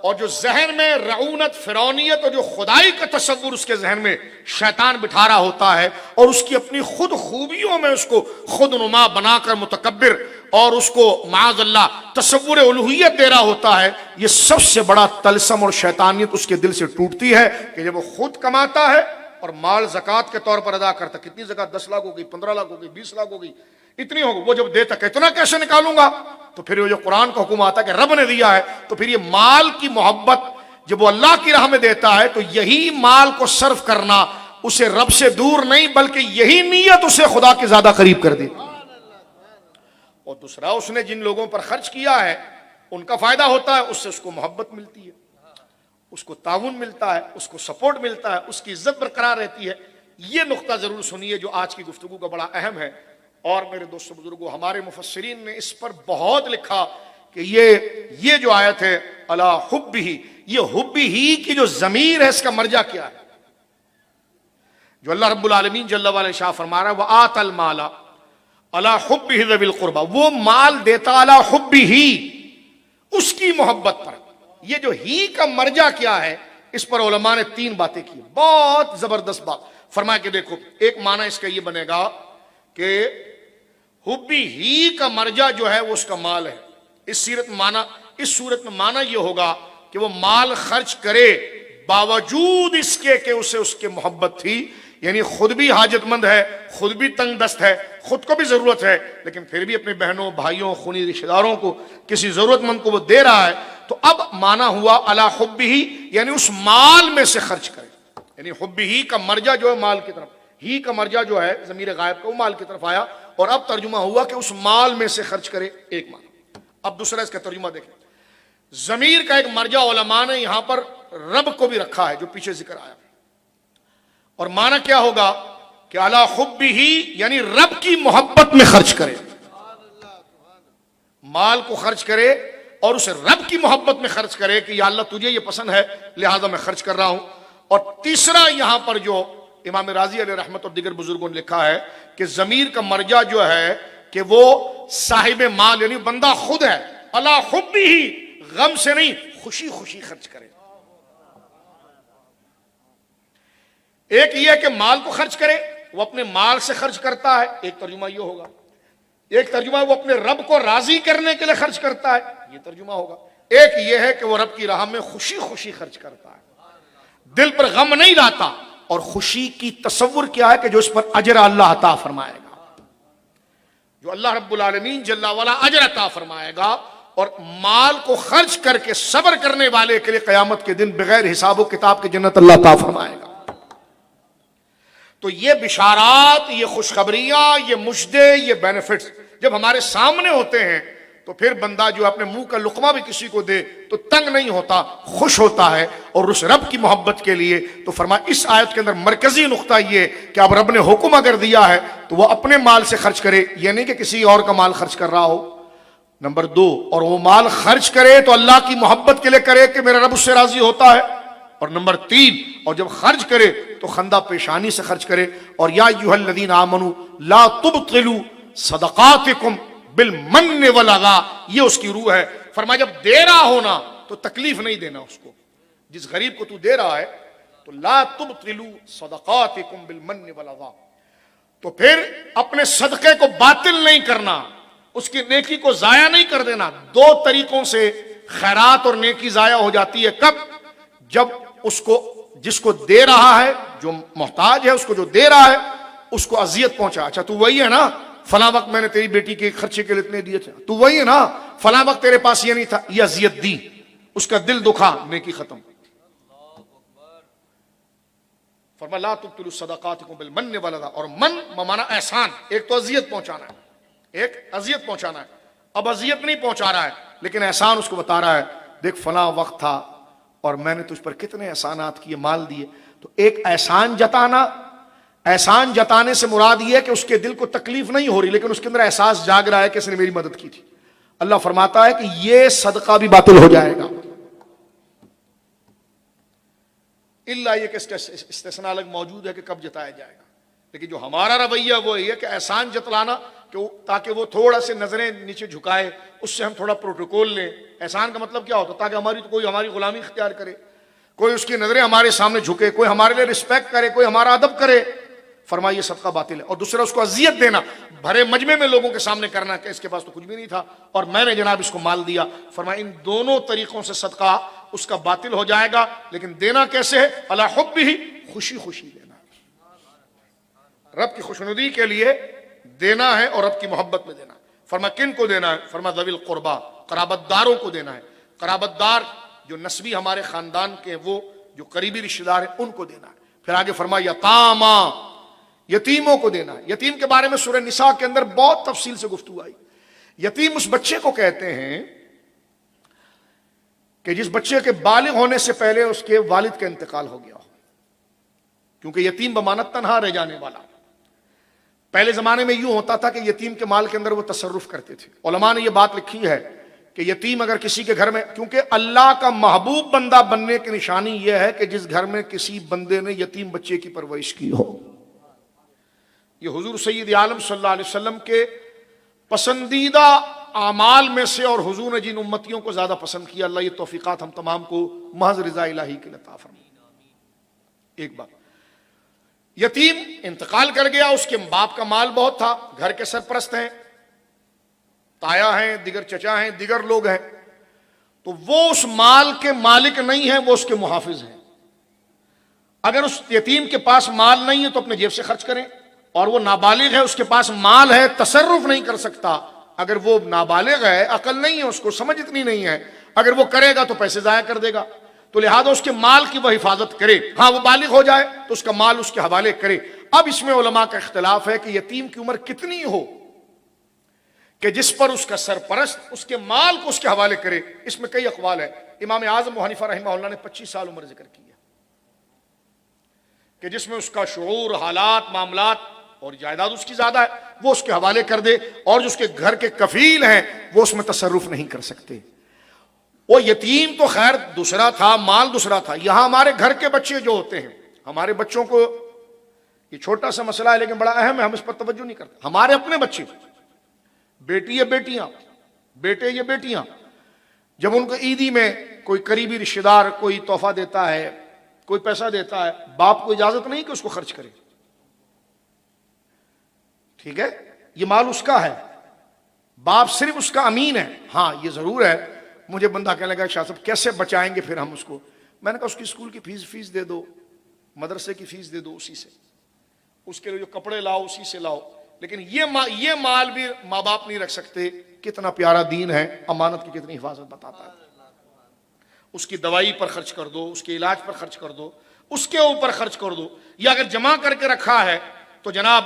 اور جو ذہن میں رعونت، فرعونیت اور جو خدائی کا تصور اس کے ذہن میں شیطان بٹھا رہا ہوتا ہے اور اس کی اپنی خود خوبیوں میں اس کو خود نما بنا کر متکبر اور اس کو معاذ اللہ تصور الوہیت دے رہا ہوتا ہے، یہ سب سے بڑا طلسم اور شیطانیت اس کے دل سے ٹوٹتی ہے کہ جب وہ خود کماتا ہے اور مال زکوٰۃ کے طور پر ادا کرتا. کتنی زکوٰۃ؟ 10 لاکھ ہو گئی، 15 لاکھ ہو گئی، 20 لاکھ ہو گئی، اتنی ہوگی. وہ جب دیتا کہ اتنا کیسے نکالوں گا؟ تو پھر وہ جو قرآن کا حکم آتا ہے کہ رب نے دیا ہے، تو پھر یہ مال کی محبت جب وہ اللہ کی راہ میں دیتا ہے تو یہی مال کو صرف کرنا اسے رب سے دور نہیں بلکہ یہی نیت اسے خدا کے زیادہ قریب کر دی. اور دوسرا، اس نے جن لوگوں پر خرچ کیا ہے ان کا فائدہ ہوتا ہے، اس سے اس کو محبت ملتی ہے، اس کو تعاون ملتا ہے، اس کو سپورٹ ملتا ہے، اس کی عزت برقرار رہتی ہے. یہ نقطہ ضرور سنیے جو آج کی گفتگو کا بڑا اہم ہے. اور میرے دوستو بزرگوں، ہمارے مفسرین نے اس پر بہت لکھا کہ یہ جو آیت ہے الا حبہ، یہ حب ہی کی جو ضمیر ہے اس کا مرجع کیا ہے؟ جو اللہ رب العالمین جل وعلا شاہ فرما رہا ہے وآت المال الا حبہ ذوی القربى، وہ مال دیتا الا حبہ، اس کی محبت پر. یہ جو ہی کا مرجع کیا ہے، اس پر علماء نے 3 باتیں کی، بہت زبردست بات. فرمایا کہ دیکھو، ایک معنی اس کا یہ بنے گا کہ حبی ہی کا مرجع جو ہے وہ اس کا مال ہے. اس صورت میں معنی یہ ہوگا کہ وہ مال خرچ کرے باوجود اس کے کہ اسے اس کے محبت تھی، یعنی خود بھی حاجت مند ہے، خود بھی تنگ دست ہے، خود کو بھی ضرورت ہے، لیکن پھر بھی اپنے بہنوں، بھائیوں، خونی رشتہ داروں کو، کسی ضرورت مند کو وہ دے رہا ہے. تو اب معنی ہوا الا حبہ، یعنی اس مال میں سے خرچ کرے. یعنی حبہ کا مرجع جو ہے مال کی طرف، ہی کا مرجع جو ہے ضمیر غائب کا وہ مال کی طرف آیا، اور اب ترجمہ ہوا کہ اس مال میں سے خرچ کرے. ایک معنی. اب دوسرا اس کا ترجمہ دیکھیں. ضمیر کا ایک مرجع علماء نے یہاں پر رب کو بھی رکھا ہے جو پیچھے ذکر آیا، اور معنی کیا ہوگا کہ الا حبہ یعنی رب کی محبت میں خرچ کرے، مال کو خرچ کرے اور اسے رب کی محبت میں خرچ کرے کہ یا اللہ تجھے یہ پسند ہے لہذا میں خرچ کر رہا ہوں. اور تیسرا یہاں پر جو امام راضی علیہ رحمت اور دیگر بزرگوں نے لکھا ہے کہ ضمیر کا مرجع جو ہے کہ وہ صاحب مال یعنی بندہ خود ہے، الا حبہ، غم سے نہیں، خوشی خوشی خرچ کرے. ایک یہ کہ مال کو خرچ کرے، وہ اپنے مال سے خرچ کرتا ہے، ایک ترجمہ یہ ہوگا. ایک ترجمہ وہ اپنے رب کو راضی کرنے کے لیے خرچ کرتا ہے، یہ ترجمہ ہوگا. ایک یہ ہے کہ وہ رب کی راہ میں خوشی خوشی خرچ کرتا ہے، دل پر غم نہیں لاتا. اور خوشی کی تصور کیا ہے کہ جو اس پر اجر اللہ عطا فرمائے گا، جو اللہ رب العالمین جل وعلا اجر عطا فرمائے گا، اور مال کو خرچ کر کے صبر کرنے والے کے لیے قیامت کے دن بغیر حساب و کتاب کی جنت اللہ عطا فرمائے گا. تو یہ بشارات، یہ خوشخبریاں، یہ مژدے، یہ بینیفٹس جب ہمارے سامنے ہوتے ہیں تو پھر بندہ جو اپنے منہ کا لقمہ بھی کسی کو دے تو تنگ نہیں ہوتا، خوش ہوتا ہے. اور اس رب کی محبت کے لیے تو فرمایا اس آیت کے اندر مرکزی نقطہ یہ کہ اب رب نے حکم اگر دیا ہے تو وہ اپنے مال سے خرچ کرے، یہ نہیں کہ کسی اور کا مال خرچ کر رہا ہو. نمبر 2، اور وہ مال خرچ کرے تو اللہ کی محبت کے لیے کرے کہ میرا رب اس سے راضی ہوتا ہے. اور نمبر 3، اور جب خرچ کرے تو خندہ پیشانی سے خرچ کرے. اور یا ایھا الذین آمنوا لا تبطلوا صدقاتکم بالمن والاذی، یہ اس کی روح ہے. فرمایا جب دے رہا ہونا تو تکلیف نہیں دینا اس کو، جس غریب کو تو دے رہا ہے تو لا تبطلوا صدقاتکم بالمن والاذی، تو پھر اپنے صدقے کو باطل نہیں کرنا، اس کی نیکی کو ضائع نہیں کر دینا. 2 طریقوں سے خیرات اور نیکی ضائع ہو جاتی ہے. کب؟ جب اس کو جس کو دے رہا ہے، جو محتاج ہے اس کو جو دے رہا ہے اس کو اذیت پہنچا. اچھا تو وہی ہے نا فلاں وقت میں نے تیری بیٹی کے خرچے کے لیے اتنے دیے تھے، تو وہی ہے نا فلاں وقت تیرے پاس یہ نہیں تھا، یہ اذیت دی، اس کا دل دکھا، نیکی ختم. فرمایا لا تبطلوا صدقاتکم بالمن والأذى، اور من مانا احسان. ایک تو اذیت پہنچانا ہے، ایک اذیت پہنچانا ہے. اب اذیت نہیں پہنچا رہا ہے لیکن احسان اس کو بتا رہا ہے، دیکھ فلاں وقت تھا اور میں نے تجھ پر کتنے احسانات کیے، مال دیے. تو ایک احسان جتانا، احسان جتانے سے مراد یہ ہے کہ اس کے دل کو تکلیف نہیں ہو رہی لیکن اس کے اندر احساس جاگ رہا ہے کہ اس نے میری مدد کی تھی. اللہ فرماتا ہے کہ یہ صدقہ بھی باطل ہو جائے گا، اللہ یہ کہ اس کا استثناء الگ موجود ہے کہ کب جتایا جائے گا. لیکن جو ہمارا رویہ وہ یہ ہے کہ احسان جتلانا کہ تاکہ وہ تھوڑا سے نظریں نیچے جھکائے، اس سے ہم تھوڑا پروٹوکول لیں. احسان کا مطلب کیا ہوتا ہے؟ تاکہ کوئی ہماری غلامی اختیار کرے، کوئی اس کی نظریں ہمارے سامنے جھکے، کوئی ہمارے لیے رسپیکٹ کرے، کوئی ہمارا ادب کرے. فرمائیے صدقہ باطل ہے. اور دوسرا اس کو اذیت دینا، بھرے مجمع میں لوگوں کے سامنے کرنا کہ اس کے پاس تو کچھ بھی نہیں تھا اور میں نے جناب اس کو مال دیا. فرمایا ان دونوں طریقوں سے صدقہ اس کا باطل ہو جائے گا. لیکن دینا کیسے ہے؟ علی حبہ، خوشی خوشی دینا، رب کی خوشنودی کے لیے دینا ہے اور رب کی محبت میں دینا. فرمایا کن کو دینا ہے؟ فرمایا ذوی القربہ، قرابت داروں کو دینا ہے. قرابت دار جو نسبی ہمارے خاندان کے، وہ جو قریبی رشتہ دار ہیں ان کو دینا ہے. پھر آگے فرمایا یتاما، یتیموں کو دینا ہے. یتیم کے بارے میں سورہ نساء کے اندر بہت تفصیل سے گفتگو آئی. یتیم اس بچے کو کہتے ہیں کہ جس بچے کے بالغ ہونے سے پہلے اس کے والد کا انتقال ہو گیا ہو، کیونکہ یتیم بمانت تنہا رہ جانے والا. پہلے زمانے میں یوں ہوتا تھا کہ یتیم کے مال کے اندر وہ تصرف کرتے تھے. علماء نے یہ بات لکھی ہے کہ یتیم اگر کسی کے گھر میں، کیونکہ اللہ کا محبوب بندہ بننے کی نشانی یہ ہے کہ جس گھر میں کسی بندے نے یتیم بچے کی پرورش کی ہو. یہ حضور سید عالم صلی اللہ علیہ وسلم کے پسندیدہ اعمال میں سے، اور حضور نے جن امتیوں کو زیادہ پسند کیا، اللہ یہ توفیقات ہم تمام کو محض رضا الہی کے عطا فرمائے. ایک بات، یتیم انتقال کر گیا، اس کے باپ کا مال بہت تھا، گھر کے سرپرست ہیں، تایا ہیں، دیگر چچا ہیں، دیگر لوگ ہیں، تو وہ اس مال کے مالک نہیں ہیں، وہ اس کے محافظ ہیں. اگر اس یتیم کے پاس مال نہیں ہے تو اپنے جیب سے خرچ کریں، اور وہ نابالغ ہے، اس کے پاس مال ہے، تصرف نہیں کر سکتا. اگر وہ نابالغ ہے، عقل نہیں ہے، اس کو سمجھ اتنی نہیں ہے، اگر وہ کرے گا تو پیسے ضائع کر دے گا. تو لہذا اس کے مال کی وہ حفاظت کرے. ہاں وہ بالغ ہو جائے تو اس کا مال اس کے حوالے کرے. اب اس میں علماء کا اختلاف ہے کہ یتیم کی عمر کتنی ہو کہ جس پر اس کا سرپرست اس کے مال کو اس کے حوالے کرے. اس میں کئی اقوال ہیں. امام اعظم ابو حنیفہ رحمہ اللہ نے 25 سال عمر ذکر کی ہے کہ جس میں اس کا شعور، حالات، معاملات اور جائیداد اس کی زیادہ ہے، وہ اس کے حوالے کر دے، اور جو اس کے گھر کے کفیل ہیں وہ اس میں تصرف نہیں کر سکتے. وہ یتیم تو خیر دوسرا تھا، مال دوسرا تھا. یہاں ہمارے گھر کے بچے جو ہوتے ہیں، ہمارے بچوں کو، یہ چھوٹا سا مسئلہ ہے لیکن بڑا اہم ہے، ہم اس پر توجہ نہیں کرتے. ہمارے اپنے بچے، بیٹی یا بیٹیاں، بیٹے یا بیٹیاں، جب ان کو عیدی میں کوئی قریبی رشتہ دار کوئی تحفہ دیتا ہے، کوئی پیسہ دیتا ہے، باپ کو اجازت نہیں کہ اس کو خرچ کرے. ٹھیک ہے، یہ مال اس کا ہے، باپ صرف اس کا امین ہے. ہاں یہ ضرور ہے، مجھے بندہ کہنے لگا شاہ صاحب کیسے بچائیں گے پھر ہم اس کو؟ میں نے کہا اس کی اسکول کی فیس دے دو، مدرسے کی فیس دے دو، اسی سے، اس کے لیے جو کپڑے لاؤ اسی سے لاؤ. لیکن یہ مال بھی ماں باپ نہیں رکھ سکتے. کتنا پیارا دین ہے، امانت کی کتنی حفاظت بتاتا ہے. اس کی دوائی پر خرچ کر دو، اس کے علاج پر خرچ کر دو، اس کے اوپر خرچ کر دو. یا اگر جمع کر کے رکھا ہے تو جناب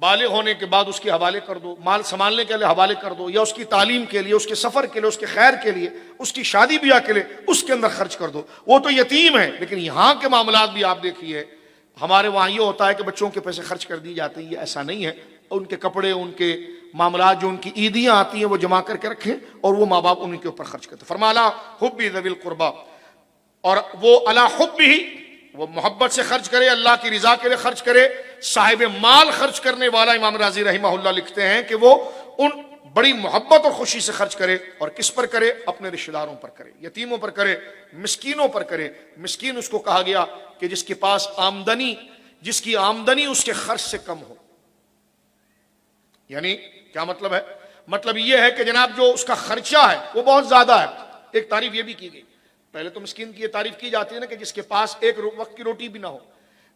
بالغ ہونے کے بعد اس کے حوالے کر دو، مال سنبھالنے کے لیے حوالے کر دو، یا اس کی تعلیم کے لیے، اس کے سفر کے لیے، اس کے خیر کے لیے، اس کی شادی بیاہ کے لیے اس کے اندر خرچ کر دو. وہ تو یتیم ہے. لیکن یہاں کے معاملات بھی آپ دیکھیے، ہمارے وہاں یہ ہوتا ہے کہ بچوں کے پیسے خرچ کر دی جاتے ہیں. یہ ایسا نہیں ہے. ان کے کپڑے، ان کے معاملات، جو ان کی عیدیاں آتی ہیں وہ جمع کر کے رکھیں اور وہ ماں باپ ان کے اوپر خرچ کرتے. فرمایا حب ذوی القربہ، اور وہ علی حب ہی، وہ محبت سے خرچ کرے، اللہ کی رضا کے لیے خرچ کرے. صاحب مال خرچ کرنے والا امام راضی رحمہ اللہ لکھتے ہیں کہ وہ ان بڑی محبت اور خوشی سے خرچ کرے. اور کس پر کرے؟ اپنے رشتہ داروں پر کرے، یتیموں پر کرے، مسکینوں پر کرے. مسکین اس کو کہا گیا کہ جس کے پاس آمدنی، جس کی آمدنی اس کے خرچ سے کم ہو. یعنی کیا مطلب ہے؟ مطلب یہ ہے کہ جناب جو اس کا خرچہ ہے وہ بہت زیادہ ہے. ایک تعریف یہ بھی کی گئی، پہلے تو مسکین کی یہ تعریف کی جاتی ہے نا کہ جس کے پاس ایک وقت کی روٹی بھی نہ ہو،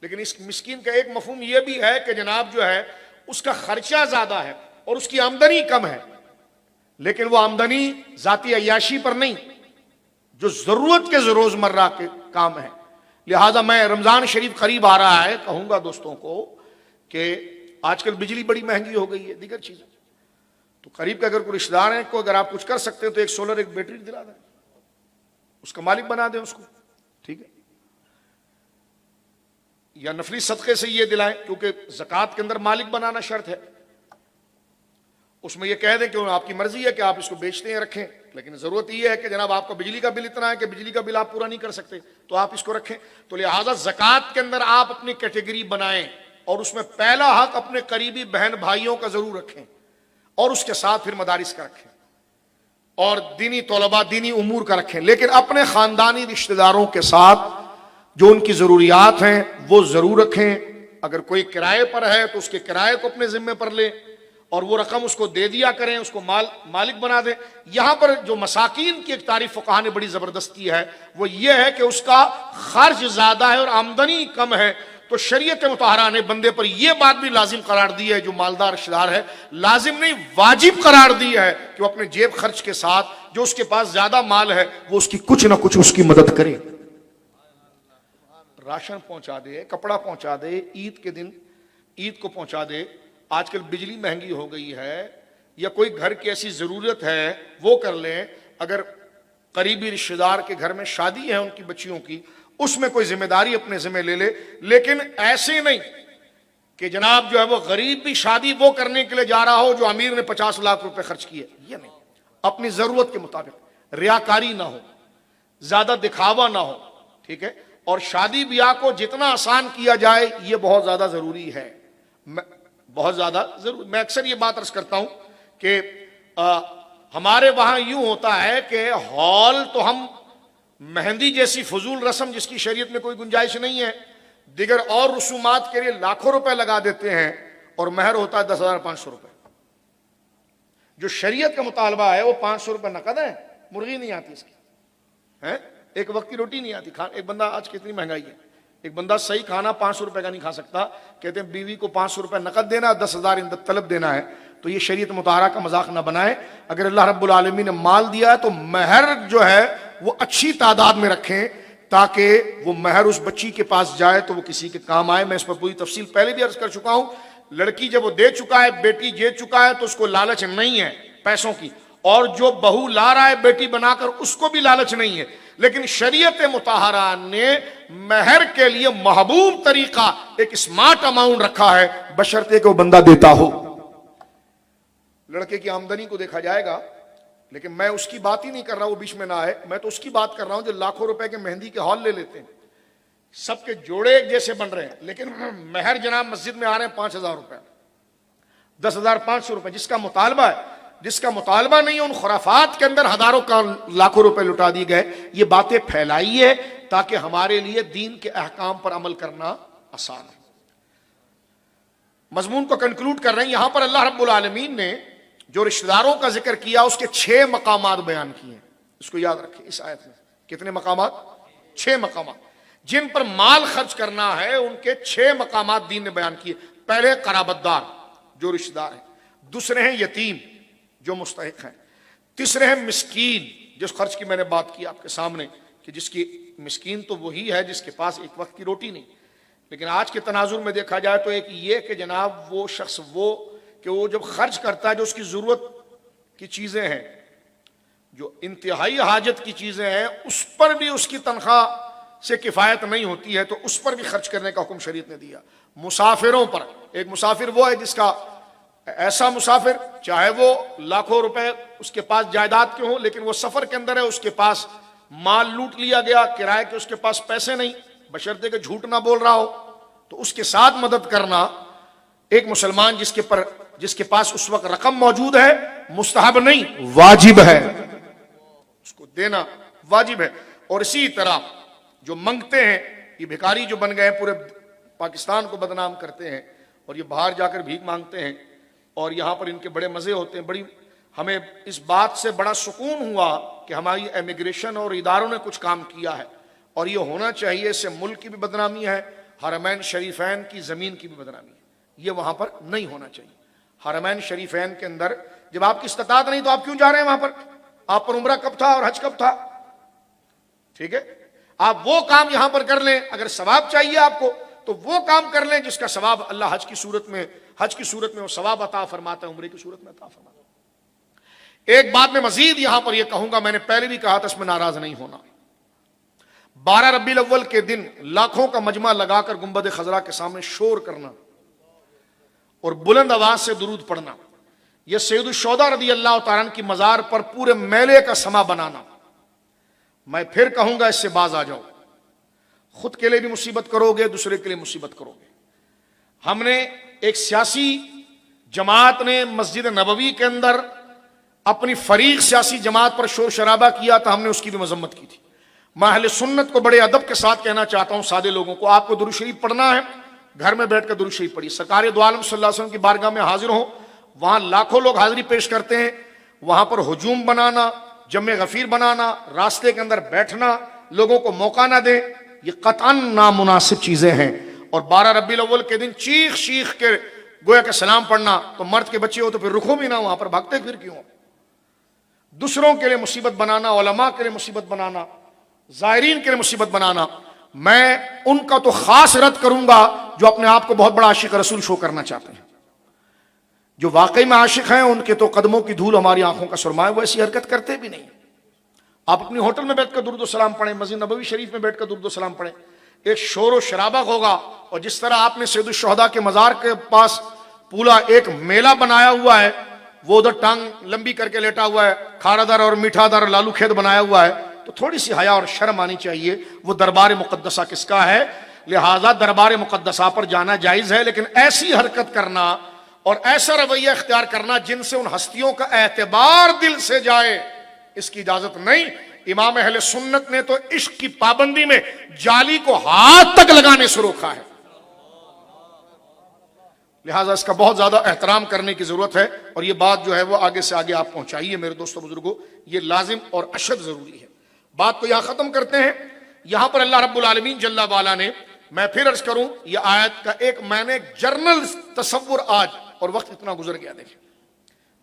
لیکن اس مسکین کا ایک مفہوم یہ بھی ہے کہ جناب جو ہے اس کا خرچہ زیادہ ہے اور اس کی آمدنی کم ہے، لیکن وہ آمدنی ذاتی عیاشی پر نہیں، جو ضرورت کے روزمرہ کے کام ہیں۔ لہذا میں رمضان شریف قریب آ رہا ہے، کہوں گا دوستوں کو کہ آج کل بجلی بڑی مہنگی ہو گئی ہے، دیگر چیزیں، تو قریب کے اگر کوئی رشتہ دار ہیں کو اگر آپ کچھ کر سکتے ہیں تو ایک سولر ایک بیٹری دلا دیں، اس کا مالک بنا دیں اس کو، ٹھیک ہے، یا نفلی صدقے سے یہ دلائیں، کیونکہ زکوٰۃ کے اندر مالک بنانا شرط ہے، اس میں یہ کہہ دیں کہ آپ کی مرضی ہے کہ آپ اس کو بیچتے ہیں رکھیں، لیکن ضرورت یہ ہے کہ جناب آپ کا بجلی کا بل اتنا ہے کہ بجلی کا بل آپ پورا نہیں کر سکتے تو آپ اس کو رکھیں، تو لہٰذا زکوٰۃ کے اندر آپ اپنی کیٹیگری بنائیں اور اس میں پہلا حق اپنے قریبی بہن بھائیوں کا ضرور رکھیں اور اس کے ساتھ پھر مدارس کا رکھیں اور دینی طلباء دینی امور کا رکھیں، لیکن اپنے خاندانی رشتہ داروں کے ساتھ جو ان کی ضروریات ہیں وہ ضرور رکھیں۔ اگر کوئی کرائے پر ہے تو اس کے کرائے کو اپنے ذمے پر لیں اور وہ رقم اس کو دے دیا کریں، اس کو مالک بنا دیں۔ یہاں پر جو مساکین کی ایک تعریف فقہا نے بڑی زبردست کی ہے وہ یہ ہے کہ اس کا خرچ زیادہ ہے اور آمدنی کم ہے، تو شریعت مطہرہ نے بندے پر یہ بات بھی لازم قرار دی ہے، جو مالدار رشتہ دار ہے، لازم نہیں واجب قرار دی ہے کہ وہ اپنے جیب خرچ کے ساتھ جو اس کے پاس زیادہ مال ہے وہ اس کی کچھ نہ کچھ اس کی مدد کرے، راشن پہنچا دے، کپڑا پہنچا دے، عید کے دن عید کو پہنچا دے۔ آج کل بجلی مہنگی ہو گئی ہے، یا کوئی گھر کی ایسی ضرورت ہے وہ کر لیں، اگر قریبی رشتہ دار کے گھر میں شادی ہے ان کی بچیوں کی، اس میں کوئی ذمہ داری اپنے ذمہ لے لے، لیکن ایسے نہیں کہ جناب جو ہے وہ غریب بھی شادی وہ کرنے کے لیے جا رہا ہو جو امیر نے 50 لاکھ روپے خرچ کیے، یہ نہیں، اپنی ضرورت کے مطابق، ریاکاری نہ ہو، زیادہ دکھاوا نہ ہو، ٹھیک ہے، اور شادی بیاہ کو جتنا آسان کیا جائے یہ بہت زیادہ ضروری ہے، بہت زیادہ ضروری۔ میں اکثر یہ بات عرض کرتا ہوں کہ ہمارے وہاں یوں ہوتا ہے کہ ہال تو ہم مہندی جیسی فضول رسم جس کی شریعت میں کوئی گنجائش نہیں ہے، دیگر اور رسومات کے لیے لاکھوں روپے لگا دیتے ہیں، اور مہر ہوتا ہے 10,500 روپے۔ جو شریعت کا مطالبہ ہے وہ 500 روپے نقد ہے، مرغی نہیں آتی اس کی، ایک وقت کی روٹی نہیں آتی۔ ایک بندہ آج کتنی مہنگائی ہے، ایک بندہ صحیح کھانا 500 روپے کا نہیں کھا سکتا، کہتے ہیں بیوی کو 500 روپے نقد دینا، 10,000 طلب دینا ہے، تو یہ شریعت مطہرہ کا مذاق نہ بنائے۔ اگر اللہ رب العالمین نے مال دیا ہے تو مہر جو ہے وہ اچھی تعداد میں رکھیں تاکہ وہ مہر اس بچی کے پاس جائے تو وہ کسی کے کام آئے۔ میں اس پر پوری تفصیل پہلے بھی عرض کر چکا ہوں، لڑکی جب وہ دے چکا ہے، بیٹی دے چکا ہے، تو اس کو لالچ نہیں ہے پیسوں کی، اور جو بہو لا رہا ہے بیٹی بنا کر اس کو بھی لالچ نہیں ہے، لیکن شریعت مطہرہ نے مہر کے لیے محبوب طریقہ ایک اسمارٹ اماؤنٹ رکھا ہے، بشرطے کہ وہ بندہ دیتا ہو۔ لڑکے کی آمدنی کو دیکھا جائے گا، لیکن میں اس کی بات ہی نہیں کر رہا، وہ بیچ میں نہ آئے، میں تو اس کی بات کر رہا ہوں جو لاکھوں روپے کے مہندی کے ہال لے لیتے ہیں، سب کے جوڑے ایک جیسے بن رہے ہیں، لیکن مہر جناب مسجد میں آ رہے ہیں 5,000 روپے، 10,500 روپے، جس کا مطالبہ نہیں ہے، ان خرافات کے اندر ہزاروں کا لاکھوں روپے لٹا دیے گئے۔ یہ باتیں پھیلائیے تاکہ ہمارے لیے دین کے احکام پر عمل کرنا آسان ہے۔ مضمون کو کنکلوڈ کر رہے ہیں، یہاں پر اللہ رب العالمین نے جو رشتہ داروں کا ذکر کیا اس کے 6 مقامات بیان کیے ہیں، اس کو یاد رکھیں۔ اس آیت میں کتنے مقامات؟ 6 مقامات جن پر مال خرچ کرنا ہے، ان کے 6 مقامات دین نے بیان کیے۔ پہلے قرابت دار جو رشتہ دار ہیں، دوسرے ہیں یتیم جو مستحق ہیں، تیسرے ہیں مسکین جس خرچ کی میں نے بات کی آپ کے سامنے کہ جس کی مسکین تو وہی ہے جس کے پاس ایک وقت کی روٹی نہیں، لیکن آج کے تناظر میں دیکھا جائے تو ایک یہ کہ جناب وہ شخص وہ جب خرچ کرتا ہے جو اس کی ضرورت کی چیزیں ہیں، جو انتہائی حاجت کی چیزیں ہیں، اس پر بھی اس کی تنخواہ سے کفایت نہیں ہوتی ہے تو اس پر بھی خرچ کرنے کا حکم شریعت نے دیا۔ مسافروں پر، ایک مسافر وہ ہے جس کا ایسا مسافر چاہے وہ لاکھوں روپے اس کے پاس جائیداد کے ہوں، لیکن وہ سفر کے اندر ہے، اس کے پاس مال لوٹ لیا گیا، کرائے کے اس کے پاس پیسے نہیں، بشرطے کہ جھوٹ نہ بول رہا ہو، تو اس کے ساتھ مدد کرنا ایک مسلمان جس کے پاس اس وقت رقم موجود ہے، مستحب نہیں واجب ہے، اس کو دینا واجب ہے۔ اور اسی طرح جو منگتے ہیں، یہ بھکاری جو بن گئے ہیں، پورے پاکستان کو بدنام کرتے ہیں، اور یہ باہر جا کر بھیک مانگتے ہیں، اور یہاں پر ان کے بڑے مزے ہوتے ہیں، بڑی ہمیں اس بات سے بڑا سکون ہوا کہ ہماری امیگریشن اور اداروں نے کچھ کام کیا ہے، اور یہ ہونا چاہیے، اس سے ملک کی بھی بدنامی ہے، حرمین شریفین کی زمین کی بھی بدنامی ہے، یہ وہاں پر نہیں ہونا چاہیے۔ حرمین شریفین کے اندر جب آپ کی استطاعت نہیں تو آپ کیوں جا رہے ہیں وہاں پر؟ آپ پر عمرہ کب تھا اور حج کب تھا؟ ٹھیک ہے، آپ وہ کام یہاں پر کر لیں، اگر ثواب چاہیے آپ کو تو وہ کام کر لیں جس کا ثواب اللہ حج کی صورت میں وہ ثواب عطا فرماتا ہے، عمرے کی صورت میں عطا فرماتا ہے۔ ایک بات میں مزید یہاں پر یہ کہوں گا، میں نے پہلے بھی کہا تھا، اس میں ناراض نہیں ہونا۔ 12 ربیع الاول کے دن لاکھوں کا مجمع لگا کر گنبد خضرا کے سامنے شور کرنا اور بلند آواز سے درود پڑھنا، یہ سید الشہداء رضی اللہ تعالیٰ عنہ کی مزار پر پورے میلے کا سما بنانا، میں پھر کہوں گا اس سے باز آ جاؤ۔ خود کے لیے بھی مصیبت کرو گے، دوسرے کے لیے مصیبت کرو گے۔ ہم نے ایک سیاسی جماعت نے مسجد نبوی کے اندر اپنی فریق سیاسی جماعت پر شور شرابہ کیا تھا، ہم نے اس کی بھی مذمت کی تھی۔ میں اہل سنت کو بڑے ادب کے ساتھ کہنا چاہتا ہوں، سادے لوگوں کو، آپ کو درود شریف پڑھنا ہے گھر میں بیٹھ کر درود شریف پڑھیے۔ سرکار دو عالم صلی اللہ علیہ وسلم کی بارگاہ میں حاضر ہوں، وہاں لاکھوں لوگ حاضری پیش کرتے ہیں، وہاں پر ہجوم بنانا، جمع غفیر بنانا، راستے کے اندر بیٹھنا، لوگوں کو موقع نہ دیں، یہ قطعاً نامناسب چیزیں ہیں۔ اور 12 ربیع الاول کے دن چیخ چیخ کے گویا کہ سلام پڑھنا، تو مرد کے بچے ہو تو پھر رکو بھی نہ، وہاں پر بھاگتے پھر کیوں؟ دوسروں کے لیے مصیبت بنانا، علماء کے لیے مصیبت بنانا، زائرین کے لیے مصیبت بنانا، میں ان کا تو خاص رد کروں گا جو اپنے آپ کو بہت بڑا عاشق رسول شو کرنا چاہتے ہیں۔ جو واقعی میں عاشق ہیں ان کے تو قدموں کی دھول ہماری آنکھوں کا سرما ہے، وہ ایسی حرکت کرتے بھی نہیں۔ آپ اپنی ہوٹل میں بیٹھ کر درود و سلام پڑھیں، مسجد نبوی شریف میں بیٹھ کر درود و سلام پڑھیں، ایک شور و شرابہ ہوگا، اور جس طرح آپ نے سید الشہداء کے مزار کے پاس پورا ایک میلہ بنایا ہوا ہے، وہ ادھر ٹانگ لمبی کر کے لیٹا ہوا ہے، کھارا دار اور میٹھا دار لالو کھیت بنایا ہوا ہے، تو تھوڑی سی حیا اور شرم آنی چاہیے۔ وہ دربار مقدسہ کس کا ہے؟ لہذا دربار مقدسہ پر جانا جائز ہے، لیکن ایسی حرکت کرنا اور ایسا رویہ اختیار کرنا جن سے ان ہستیوں کا اعتبار دل سے جائے، اس کی اجازت نہیں۔ امام اہل سنت نے تو عشق کی پابندی میں جالی کو ہاتھ تک لگانے سے روکا ہے، لہٰذا اس کا بہت زیادہ احترام کرنے کی ضرورت ہے، اور یہ بات جو ہے وہ آگے سے آگے آپ پہنچائیے میرے دوستوں بزرگوں، یہ لازم اور اشد ضروری ہے۔ بات کو یہاں ختم کرتے ہیں۔ یہاں پر اللہ رب العالمین جل والا نے، میں پھر عرض کروں، یہ آیت کا ایک میں نے جرنل تصور آج، اور وقت اتنا گزر گیا، دیکھیں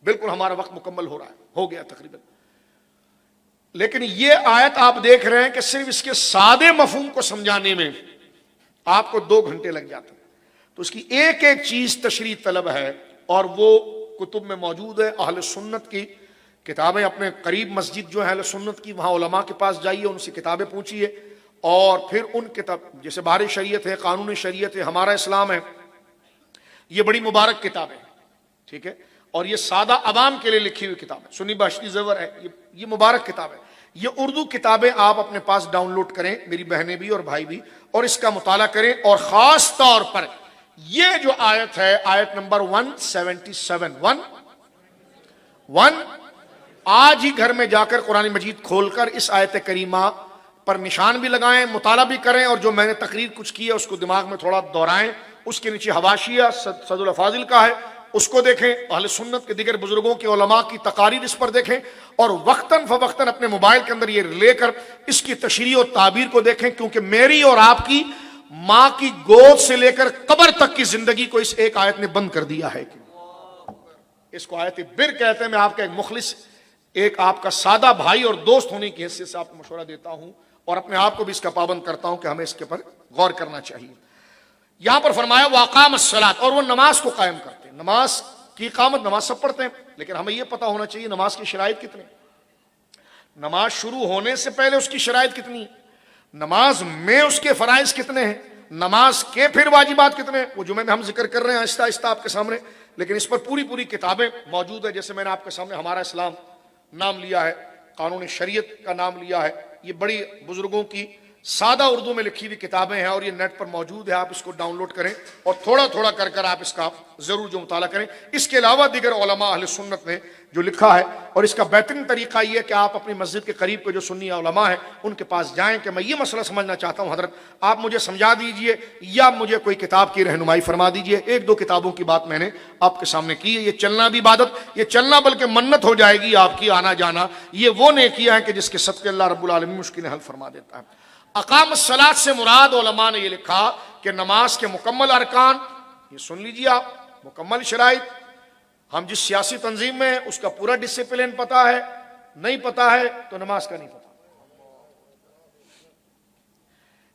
بالکل ہمارا وقت مکمل ہو رہا ہے، ہو گیا تقریباً، لیکن یہ آیت آپ دیکھ رہے ہیں کہ صرف اس کے سادے مفہوم کو سمجھانے میں آپ کو 2 گھنٹے لگ جاتے ہیں، تو اس کی ایک ایک چیز تشریح طلب ہے، اور وہ کتب میں موجود ہے۔ اہل سنت کی کتابیں، اپنے قریب مسجد جو ہے اہل سنت کی، وہاں علماء کے پاس جائیے، ان سے کتابیں پوچھیے، اور پھر ان کتاب جیسے بہار شریعت ہے، قانون شریعت ہے، ہمارا اسلام ہے، یہ بڑی مبارک کتاب ہے، ٹھیک ہے، اور یہ سادہ عوام کے لیے لکھی ہوئی کتاب ہے، سنی باشتی زیور ہے، یہ مبارک کتاب ہے۔ یہ اردو کتابیں آپ اپنے پاس ڈاؤن لوڈ کریں، میری بہنیں بھی اور بھائی بھی، اور اس کا مطالعہ کریں، اور خاص طور پر یہ جو آیت ہے، آیت نمبر 177 آج ہی گھر میں جا کر قرآن مجید کھول کر اس آیت کریمہ پر نشان بھی لگائیں، مطالعہ بھی کریں، اور جو میں نے تقریر کچھ کی ہے اس کو دماغ میں تھوڑا دہرائیں۔ اس کے نیچے حواشیہ سعد الافاضل کا ہے، اس کو دیکھیں، اہل سنت کے دیگر بزرگوں کے علماء کی تقاریر اس پر دیکھیں، اور وقتاً فوقتاً اپنے موبائل کے اندر یہ لے کر اس کی تشریح اور تعبیر کو دیکھیں، کیونکہ میری اور آپ کی ماں کی گود سے لے کر قبر تک کی زندگی کو اس ایک آیت نے بند کر دیا ہے۔ اس کو آیت بر کہتے ہیں۔ میں آپ کا ایک مخلص، ایک آپ کا سادہ بھائی اور دوست ہونے کی حیثیت سے آپ کو مشورہ دیتا ہوں، اور اپنے آپ کو بھی اس کا پابند کرتا ہوں کہ ہمیں اس کے پر غور کرنا چاہیے۔ یہاں پر فرمایا وَأَقَامَ الصَّلَاةَ، اور وہ نماز کو قائم کرتے ہیں۔ نماز کی اقامت، نماز سب پڑھتے ہیں، لیکن ہمیں یہ پتہ ہونا چاہیے نماز کی شرائط کتنی، نماز شروع ہونے سے پہلے اس کی شرائط کتنی، نماز میں اس کے فرائض کتنے ہیں، نماز کے پھر واجبات کتنے ہیں، وہ جمعے میں ہم ذکر کر رہے ہیں آہستہ آہستہ آپ کے سامنے، لیکن اس پر پوری کتابیں موجود ہیں۔ جیسے میں نے آپ کے سامنے ہمارا اسلام نام لیا ہے، قانون شریعت کا نام لیا ہے، یہ بڑی بزرگوں کی سادہ اردو میں لکھی ہوئی کتابیں ہیں اور یہ نیٹ پر موجود ہے، آپ اس کو ڈاؤن لوڈ کریں اور تھوڑا تھوڑا کر کر آپ اس کا ضرور جو مطالعہ کریں۔ اس کے علاوہ دیگر علماء اہل سنت نے جو لکھا ہے، اور اس کا بہترین طریقہ یہ ہے کہ آپ اپنی مسجد کے قریب کے جو سنی علماء ہیں ان کے پاس جائیں کہ میں یہ مسئلہ سمجھنا چاہتا ہوں حضرت، آپ مجھے سمجھا دیجئے یا مجھے کوئی کتاب کی رہنمائی فرما دیجئے۔ ایک دو کتابوں کی بات میں نے آپ کے سامنے کی ہے۔ یہ چلنا بھی عبادت، یہ چلنا بلکہ منت ہو جائے گی آپ کی، آنا جانا یہ وہ نیکیاں ہیں کہ جس کے صدقے اللہ رب العالمین مشکلیں حل فرما دیتا ہے۔ اقام الصلاۃ سے مراد علماء نے یہ لکھا کہ نماز کے مکمل ارکان، یہ سن لیجیے آپ، مکمل شرائط۔ ہم جس سیاسی تنظیم میں ہیں اس کا پورا ڈسپلن پتا ہے، نہیں پتا ہے تو نماز کا نہیں پتا۔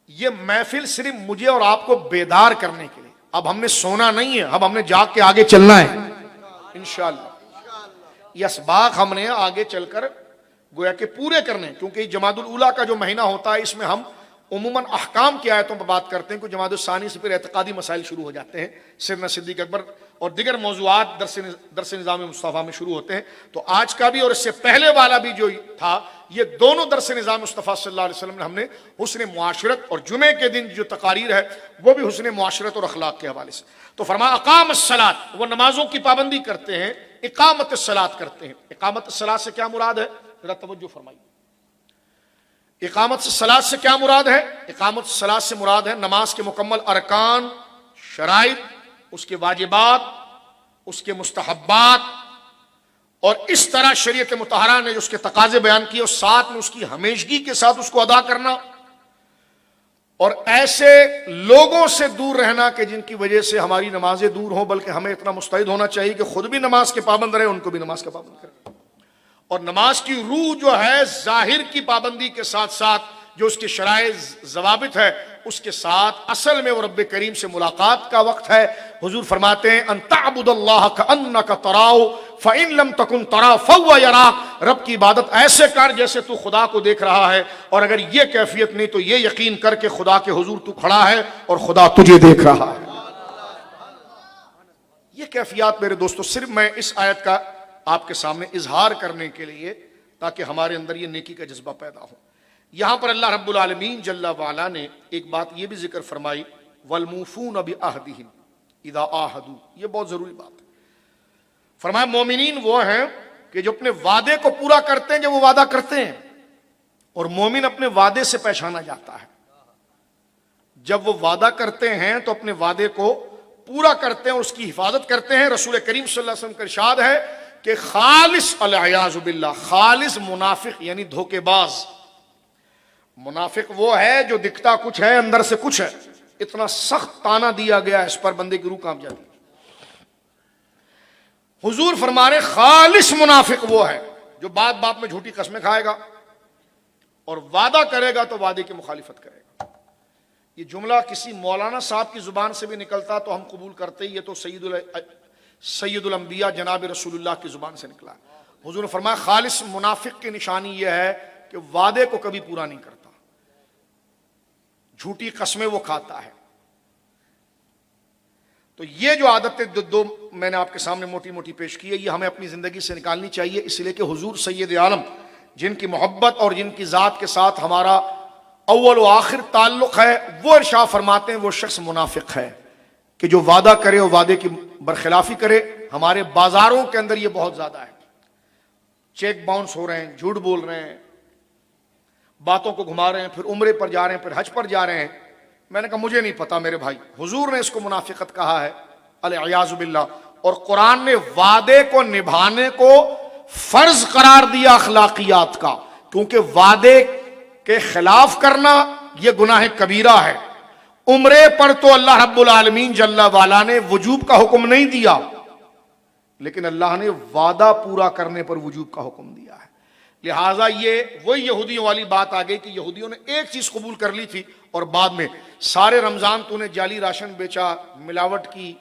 یہ محفل صرف مجھے اور آپ کو بیدار کرنے کے لیے، اب ہم نے سونا نہیں ہے، اب ہم نے جاگ کے آگے چلنا ہے انشاءاللہ۔ یہ اسباق ہم نے آگے چل کر گویا کہ پورے کرنے، کیونکہ جمادی الاولیٰ کا جو مہینہ ہوتا ہے اس میں ہم عموماً احکام کی آیتوں پر بات کرتے ہیں، کہ جمادی الثانی سے پھر اعتقادی مسائل شروع ہو جاتے ہیں، سیدنا صدیق اکبر اور دیگر موضوعات درس نظام مصطفیٰ میں شروع ہوتے ہیں۔ تو آج کا بھی اور اس سے پہلے والا بھی جو تھا، یہ دونوں درس نظام مصطفیٰ صلی اللہ علیہ وسلم نے ہم نے حسن معاشرت، اور جمعے کے دن جو تقاریر ہے وہ بھی حسن معاشرت اور اخلاق کے حوالے سے۔ تو فرمایا اقام الصلاۃ، وہ نمازوں کی پابندی کرتے ہیں، اقامت الصلاۃ کرتے ہیں۔ اقامت الصلاۃ سے کیا مراد ہے؟ ذرا توجہ فرمائیے۔ اقامت الصلاۃ سے کیا مراد ہے؟ اقامت الصلاۃ سے مراد ہے نماز کے مکمل ارکان، شرائط، اس کے واجبات، اس کے مستحبات، اور اس طرح شریعت مطہرہ نے جو اس کے تقاضے بیان کیے اور ساتھ میں اس کی ہمیشگی کے ساتھ اس کو ادا کرنا، اور ایسے لوگوں سے دور رہنا کہ جن کی وجہ سے ہماری نمازیں دور ہوں، بلکہ ہمیں اتنا مستعد ہونا چاہیے کہ خود بھی نماز کے پابند رہے، ان کو بھی نماز کا پابند کریں۔ اور نماز کی روح جو ہے ظاہر کی پابندی کے ساتھ ساتھ جو اس کے شرائط ضوابط ہے اس کے ساتھ اصل میں وہ رب کریم سے ملاقات کا وقت ہے۔ حضور فرماتے ہیں ان تعبد اللہ کأنک تراہ فإن لم تکن تراہ فہو یراک، رب کی عبادت ایسے کر جیسے تو خدا کو دیکھ رہا ہے، اور اگر یہ کیفیت نہیں تو یہ یقین کر کے خدا کے حضور تو کھڑا ہے اور خدا تجھے دیکھ رہا ہے۔ یہ کیفیات میرے دوستو صرف میں اس آیت کا آپ کے سامنے اظہار کرنے کے لیے، تاکہ ہمارے اندر یہ نیکی کا جذبہ پیدا ہو۔ یہاں پر اللہ رب العالمین جل وعلا نے ایک بات یہ بھی ذکر فرمائی، والموفون بعہدہم اذا عاہدوا، یہ بہت ضروری بات ہے۔ فرمایا مومنین وہ ہیں کہ جو اپنے وعدے کو پورا کرتے ہیں جب وہ وعدہ کرتے ہیں، اور مومن اپنے وعدے سے پہچانا جاتا ہے۔ جب وہ وعدہ کرتے ہیں تو اپنے وعدے کو پورا کرتے ہیں اور اس کی حفاظت کرتے ہیں۔ رسول کریم صلی اللہ علیہ وسلم کا ارشاد ہے کہ خالص العیاذ باللہ، خالص منافق یعنی دھوکے باز، منافق وہ ہے جو دکھتا کچھ ہے اندر سے کچھ ہے۔ اتنا سخت تانا دیا گیا اس پر بندے کی روح کانپ جاتی ہے۔ حضور فرما رہے خالص منافق وہ ہے جو بات بات میں جھوٹی قسمیں کھائے گا اور وعدہ کرے گا تو وعدے کی مخالفت کرے گا۔ یہ جملہ کسی مولانا صاحب کی زبان سے بھی نکلتا تو ہم قبول کرتے، یہ تو سید الانبیاء جناب رسول اللہ کی زبان سے نکلا۔ حضور نے فرمایا خالص منافق کی نشانی یہ ہے کہ وعدے کو کبھی پورا نہیں کرتا، جھوٹی قسمیں وہ کھاتا ہے۔ تو یہ جو عادتیں دو میں نے آپ کے سامنے موٹی موٹی پیش کی ہے، یہ ہمیں اپنی زندگی سے نکالنی چاہیے، اس لیے کہ حضور سید عالم جن کی محبت اور جن کی ذات کے ساتھ ہمارا اول و آخر تعلق ہے، وہ ارشاد فرماتے ہیں وہ شخص منافق ہے کہ جو وعدہ کرے اور وعدے کی برخلافی کرے۔ ہمارے بازاروں کے اندر یہ بہت زیادہ ہے، چیک باؤنس ہو رہے ہیں، جھوٹ بول رہے ہیں، باتوں کو گھما رہے ہیں، پھر عمرے پر جا رہے ہیں، پھر حج پر جا رہے ہیں۔ میں نے کہا مجھے نہیں پتا میرے بھائی، حضور نے اس کو منافقت کہا ہے العیاذ باللہ، اور قرآن نے وعدے کو نبھانے کو فرض قرار دیا اخلاقیات کا، کیونکہ وعدے کے خلاف کرنا یہ گناہ کبیرہ ہے۔ عمرے پر تو اللہ رب العالمین جل وعلا نے وجوب کا حکم نہیں دیا، لیکن اللہ نے وعدہ پورا کرنے پر وجوب کا حکم دیا ہے۔ لہٰذا یہ وہی یہودیوں والی بات آ گئی کہ یہودیوں نے ایک چیز قبول کر لی تھی اور بعد میں سارے رمضان تو نے جعلی راشن بیچا، ملاوٹ کی،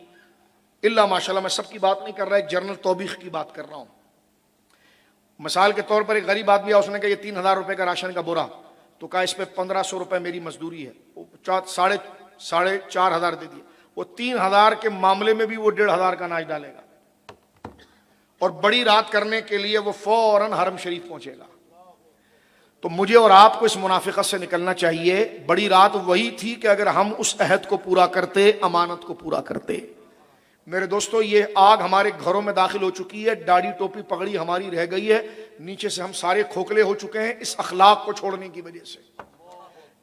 اللہ ماشاءاللہ میں سب کی بات نہیں کر رہا، ایک جنرل توبیخ کی بات کر رہا ہوں۔ مثال کے طور پر ایک غریب آدمی اس نے کہا یہ 3000 روپے کا راشن کا بورا، تو کہا اس پہ 1500 روپے میری مزدوری ہے، وہ 4,500 دے دیا۔ وہ 3000 کے معاملے میں بھی وہ 1500 کا اناج ڈالے گا، اور بڑی رات کرنے کے لیے وہ فوراً حرم شریف پہنچے گا۔ تو مجھے اور آپ کو اس منافقت سے نکلنا چاہیے. بڑی رات وہی تھی کہ اگر ہم اس عہد کو پورا کرتے, امانت کو پورا کرتے. میرے دوستو, یہ آگ ہمارے گھروں میں داخل ہو چکی ہے, داڑھی ٹوپی پگڑی ہماری رہ گئی ہے, نیچے سے ہم سارے کھوکھلے ہو چکے ہیں اس اخلاق کو چھوڑنے کی وجہ سے.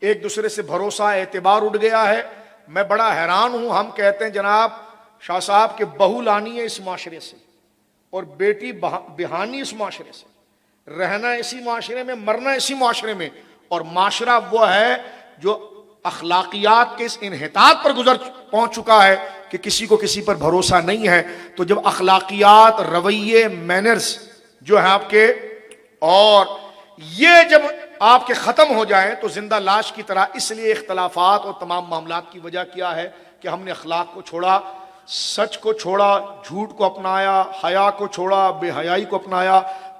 ایک دوسرے سے بھروسہ, اعتبار اٹھ گیا ہے. میں بڑا حیران ہوں, ہم کہتے ہیں جناب شاہ صاحب کہ بہو لانی ہے اس معاشرے سے اور بیٹی بہانی اس معاشرے سے, رہنا اسی معاشرے میں, مرنا اسی معاشرے میں, اور معاشرہ وہ ہے جو اخلاقیات کے اس انحطاط پر پہنچ چکا ہے کہ کسی کو کسی پر بھروسہ نہیں ہے. تو جب اخلاقیات, رویے, مینرز جو ہیں آپ کے, اور یہ جب آپ کے ختم ہو جائیں تو زندہ لاش کی طرح. اس لیے اختلافات اور تمام معاملات کی وجہ کیا ہے کہ ہم نے اخلاق کو چھوڑا, سچ کو چھوڑا, جھوٹ کو اپنایا, حیا کو چھوڑا, بے حیائی کو اپنایا,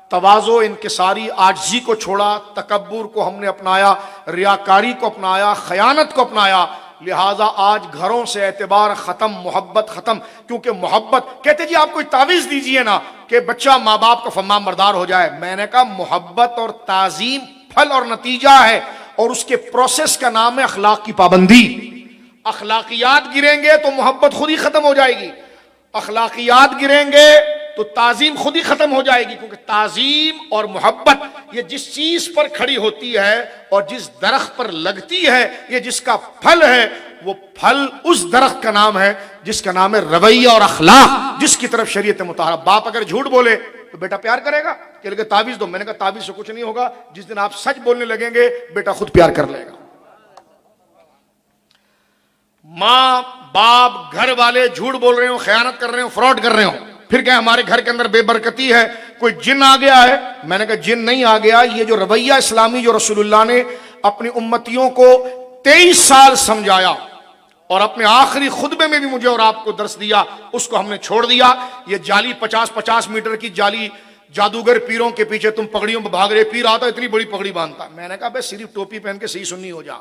تواضع, انکساری, عاجزی کو چھوڑا, تکبر کو ہم نے اپنایا, ریاکاری کو اپنایا, خیانت کو اپنایا. لہٰذا آج گھروں سے اعتبار ختم, محبت ختم. کیونکہ محبت, کہتے جی آپ کوئی تعویذ دیجئے نا کہ بچہ ماں باپ کا فرمان بردار ہو جائے. میں نے کہا محبت اور تعظیم پھل اور نتیجہ ہے, اور اس کے پروسیس کا نام ہے اخلاق کی پابندی. اخلاقیات گریں گے تو محبت خود ہی ختم ہو جائے گی, اخلاقیات گریں گے تو تعظیم خود ہی ختم ہو جائے گی. کیونکہ تعظیم اور محبت یہ جس چیز پر کھڑی ہوتی ہے اور جس درخت پر لگتی ہے, یہ جس کا پھل ہے, وہ پھل اس درخت کا نام ہے جس کا نام ہے رویہ اور اخلاق, جس کی طرف شریعت مطہرہ. باپ اگر جھوٹ بولے تو بیٹا پیار کرے گا کہ لگے تعویذ دو. میں نے کہا تعویذ سے کچھ نہیں ہوگا, جس دن آپ سچ بولنے لگیں گے بیٹا خود پیار کر لے گا. ماں باپ گھر والے جھوٹ بول رہے ہوں, خیانت کر رہے ہوں, فراڈ کر رہے ہوں, پھر کہ ہمارے گھر کے اندر بے برکتی ہے, کوئی جن آ گیا ہے. میں نے کہا جن نہیں آ گیا, یہ جو رویہ اسلامی جو رسول اللہ نے اپنی امتیوں کو 23 سال سمجھایا اور اپنے آخری خطبے میں بھی مجھے اور آپ کو درس دیا, اس کو ہم نے چھوڑ دیا. یہ جعلی 50 میٹر کی جعلی جادوگر پیروں کے پیچھے تم پگڑیوں پہ بھاگ رہے, پیر آتا اتنی بڑی پگڑی باندھتا. میں نے کہا بھائی صرف ٹوپی پہن کے صحیح سنی ہو جا.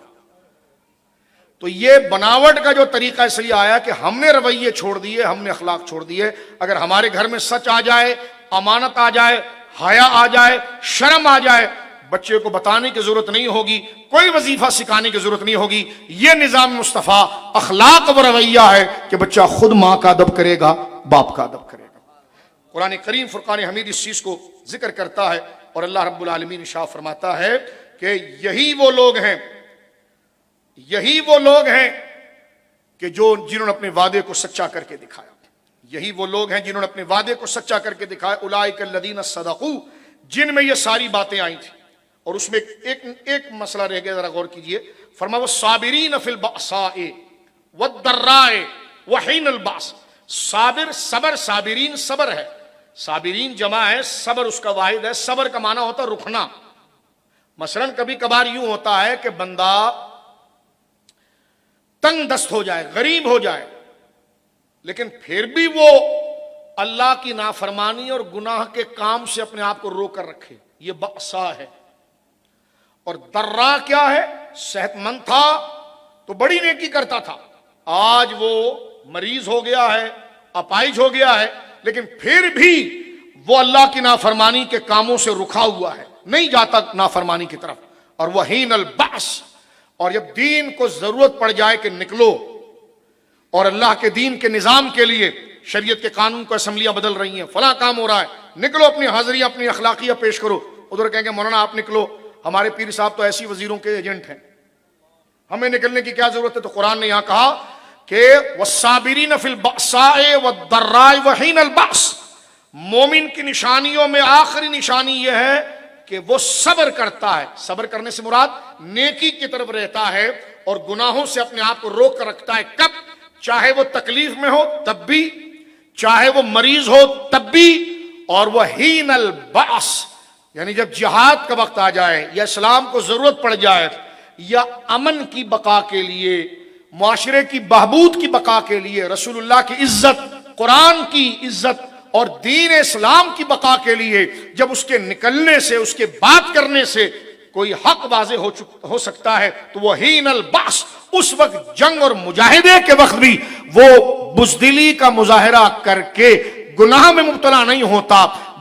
تو یہ بناوٹ کا جو طریقہ اس لیے آیا کہ ہم نے رویے چھوڑ دیے, ہم نے اخلاق چھوڑ دیے. اگر ہمارے گھر میں سچ آ جائے, امانت آ جائے, حیا آ جائے, شرم آ جائے, بچے کو بتانے کی ضرورت نہیں ہوگی, کوئی وظیفہ سکھانے کی ضرورت نہیں ہوگی. یہ نظام مصطفیٰ اخلاق و رویہ ہے کہ بچہ خود ماں کا ادب کرے گا, باپ کا ادب کرے گا. قرآن کریم فرقان حمید اس چیز کو ذکر کرتا ہے, اور اللہ رب العالمین ارشاد فرماتا ہے کہ یہی وہ لوگ ہیں کہ جنہوں نے اپنے وعدے کو سچا کر کے دکھایا. یہی وہ لوگ ہیں جنہوں نے اپنے وعدے کو سچا کر کے دکھایا. اولئک الذین صدقوا, جن میں یہ ساری باتیں آئی تھیں. اور اس میں ایک مسئلہ رہ گیا, ذرا غور کیجئے. فرمایا والصابرین فی البأساء والضراء وحین البأس. صابر, صبر, صابرین صبر ہے, صابرین جمع ہے, صبر اس کا واحد ہے. صبر کا معنی ہوتا ہے رکنا. مثلا کبھی کبھار یوں ہوتا ہے کہ بندہ تنگ دست ہو جائے, غریب ہو جائے, لیکن پھر بھی وہ اللہ کی نافرمانی اور گناہ کے کام سے اپنے آپ کو روک کر رکھے, یہ بأسا ہے. اور درا کیا ہے, صحت مند تھا تو بڑی نیکی کرتا تھا, آج وہ مریض ہو گیا ہے, اپائج ہو گیا ہے, لیکن پھر بھی وہ اللہ کی نافرمانی کے کاموں سے رکھا ہوا ہے, نہیں جاتا نافرمانی کی طرف. اور وحین البأس, اور جب دین کو ضرورت پڑ جائے کہ نکلو اور اللہ کے دین کے نظام کے لیے شریعت کے قانون کو اسمبلیاں بدل رہی ہیں, فلاں کام ہو رہا ہے, نکلو اپنی حاضری اپنی اخلاقیہ پیش کرو. ادھر کہیں گے مولانا آپ نکلو, ہمارے پیر صاحب تو ایسی وزیروں کے ایجنٹ ہیں, ہمیں نکلنے کی کیا ضرورت ہے. تو قرآن نے یہاں کہا کہ والصابرین فی البأساء والضراء وحین البأس. مومن کی نشانیوں میں آخری نشانی یہ ہے کہ وہ صبر کرتا ہے. صبر کرنے سے مراد نیکی کی طرف رہتا ہے اور گناہوں سے اپنے آپ کو روک کر رکھتا ہے. کب, چاہے وہ تکلیف میں ہو تب بھی, چاہے وہ مریض ہو تب بھی. اور وہ حین البأس, یعنی جب جہاد کا وقت آ جائے یا اسلام کو ضرورت پڑ جائے یا امن کی بقا کے لیے, معاشرے کی بہبود کی بقا کے لیے, رسول اللہ کی عزت, قرآن کی عزت اور دین اسلام کی بقا کے لیے, جب اس کے نکلنے سے, اس کے بات کرنے سے کوئی حق واضح ہو سکتا ہے تو وہ حین البأس, اس وقت جنگ اور مجاہدے کے وقت بھی وہ بزدلی کا مظاہرہ کر کے گناہ میں مبتلا نہیں ہوتا,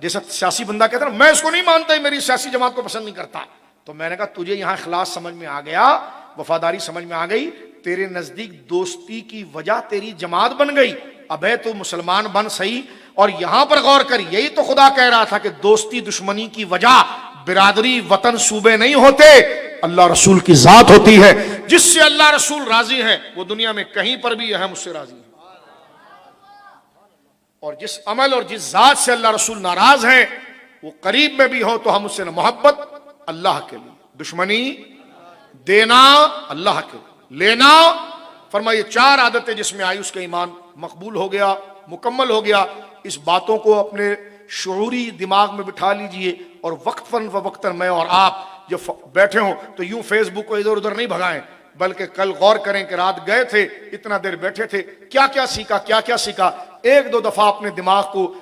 جیسا سیاسی بندہ کہتا ہے میں اس کو نہیں مانتا, میری سیاسی جماعت کو پسند نہیں کرتا. تو میں نے کہا تجھے یہاں اخلاص سمجھ میں آ گیا, وفاداری سمجھ میں آ گئی, تیرے نزدیک دوستی کی وجہ تیری جماعت بن گئی. ابے تو مسلمان بن صحیح. اور یہاں پر غور کر, یہی تو خدا کہہ رہا تھا کہ دوستی دشمنی کی وجہ برادری وطن صوبے نہیں ہوتے, اللہ رسول کی ذات ہوتی ہے. جس سے اللہ رسول راضی ہے وہ دنیا میں کہیں پر بھی ہے, مجھ سے راضی ہے. اور جس عمل اور جس ذات سے اللہ رسول ناراض ہیں وہ قریب میں بھی ہو تو ہم اس سے محبت اللہ کے لیے, دشمنی دینا اللہ کے لیے, لینا. فرمایا یہ 4 عادتیں جس میں آئی اس کا ایمان مقبول ہو گیا, مکمل ہو گیا. اس باتوں کو اپنے شعوری دماغ میں بٹھا لیجئے, اور وقتاً فوقتاً میں اور آپ جب بیٹھے ہوں تو یوں فیس بک کو ادھر ادھر نہیں بھگائیں, بلکہ کل غور کریں کہ رات گئے تھے, اتنا دیر بیٹھے تھے, کیا کیا سیکھا, کیا کیا سیکھا. 1-2 دفعہ اپنے دماغ کو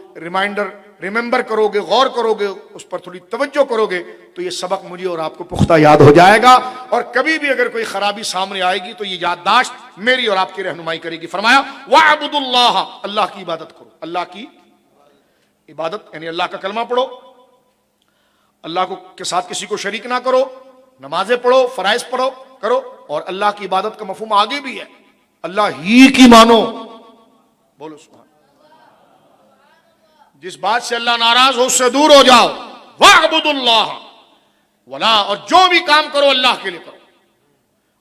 ریممبر کرو گے, غور کرو گے, اس پر تھوڑی توجہ کرو گے تو یہ سبق مجھے اور آپ کو پختہ یاد ہو جائے گا. اور کبھی بھی اگر کوئی خرابی سامنے آئے گی تو یہ یادداشت میری اور آپ کی رہنمائی کرے گی. فرمایا وَاعْبُدُوا اللَّهَ, اللہ کی عبادت کرو. اللہ کی عبادت یعنی اللہ کا کلمہ پڑھو, اللہ کو کے ساتھ کسی کو شریک نہ کرو, نمازیں پڑھو, فرائض پڑھو کرو. اور اللہ کی عبادت کا مفہوم آگے بھی ہے, اللہ ہی کی مانو. بولو سبحان. جس بات سے اللہ ناراض ہو اس سے دور ہو جاؤ. وَاعْبُدُوا اللَّهَ وَلَا, اور جو بھی کام کرو اللہ کے لیے کرو.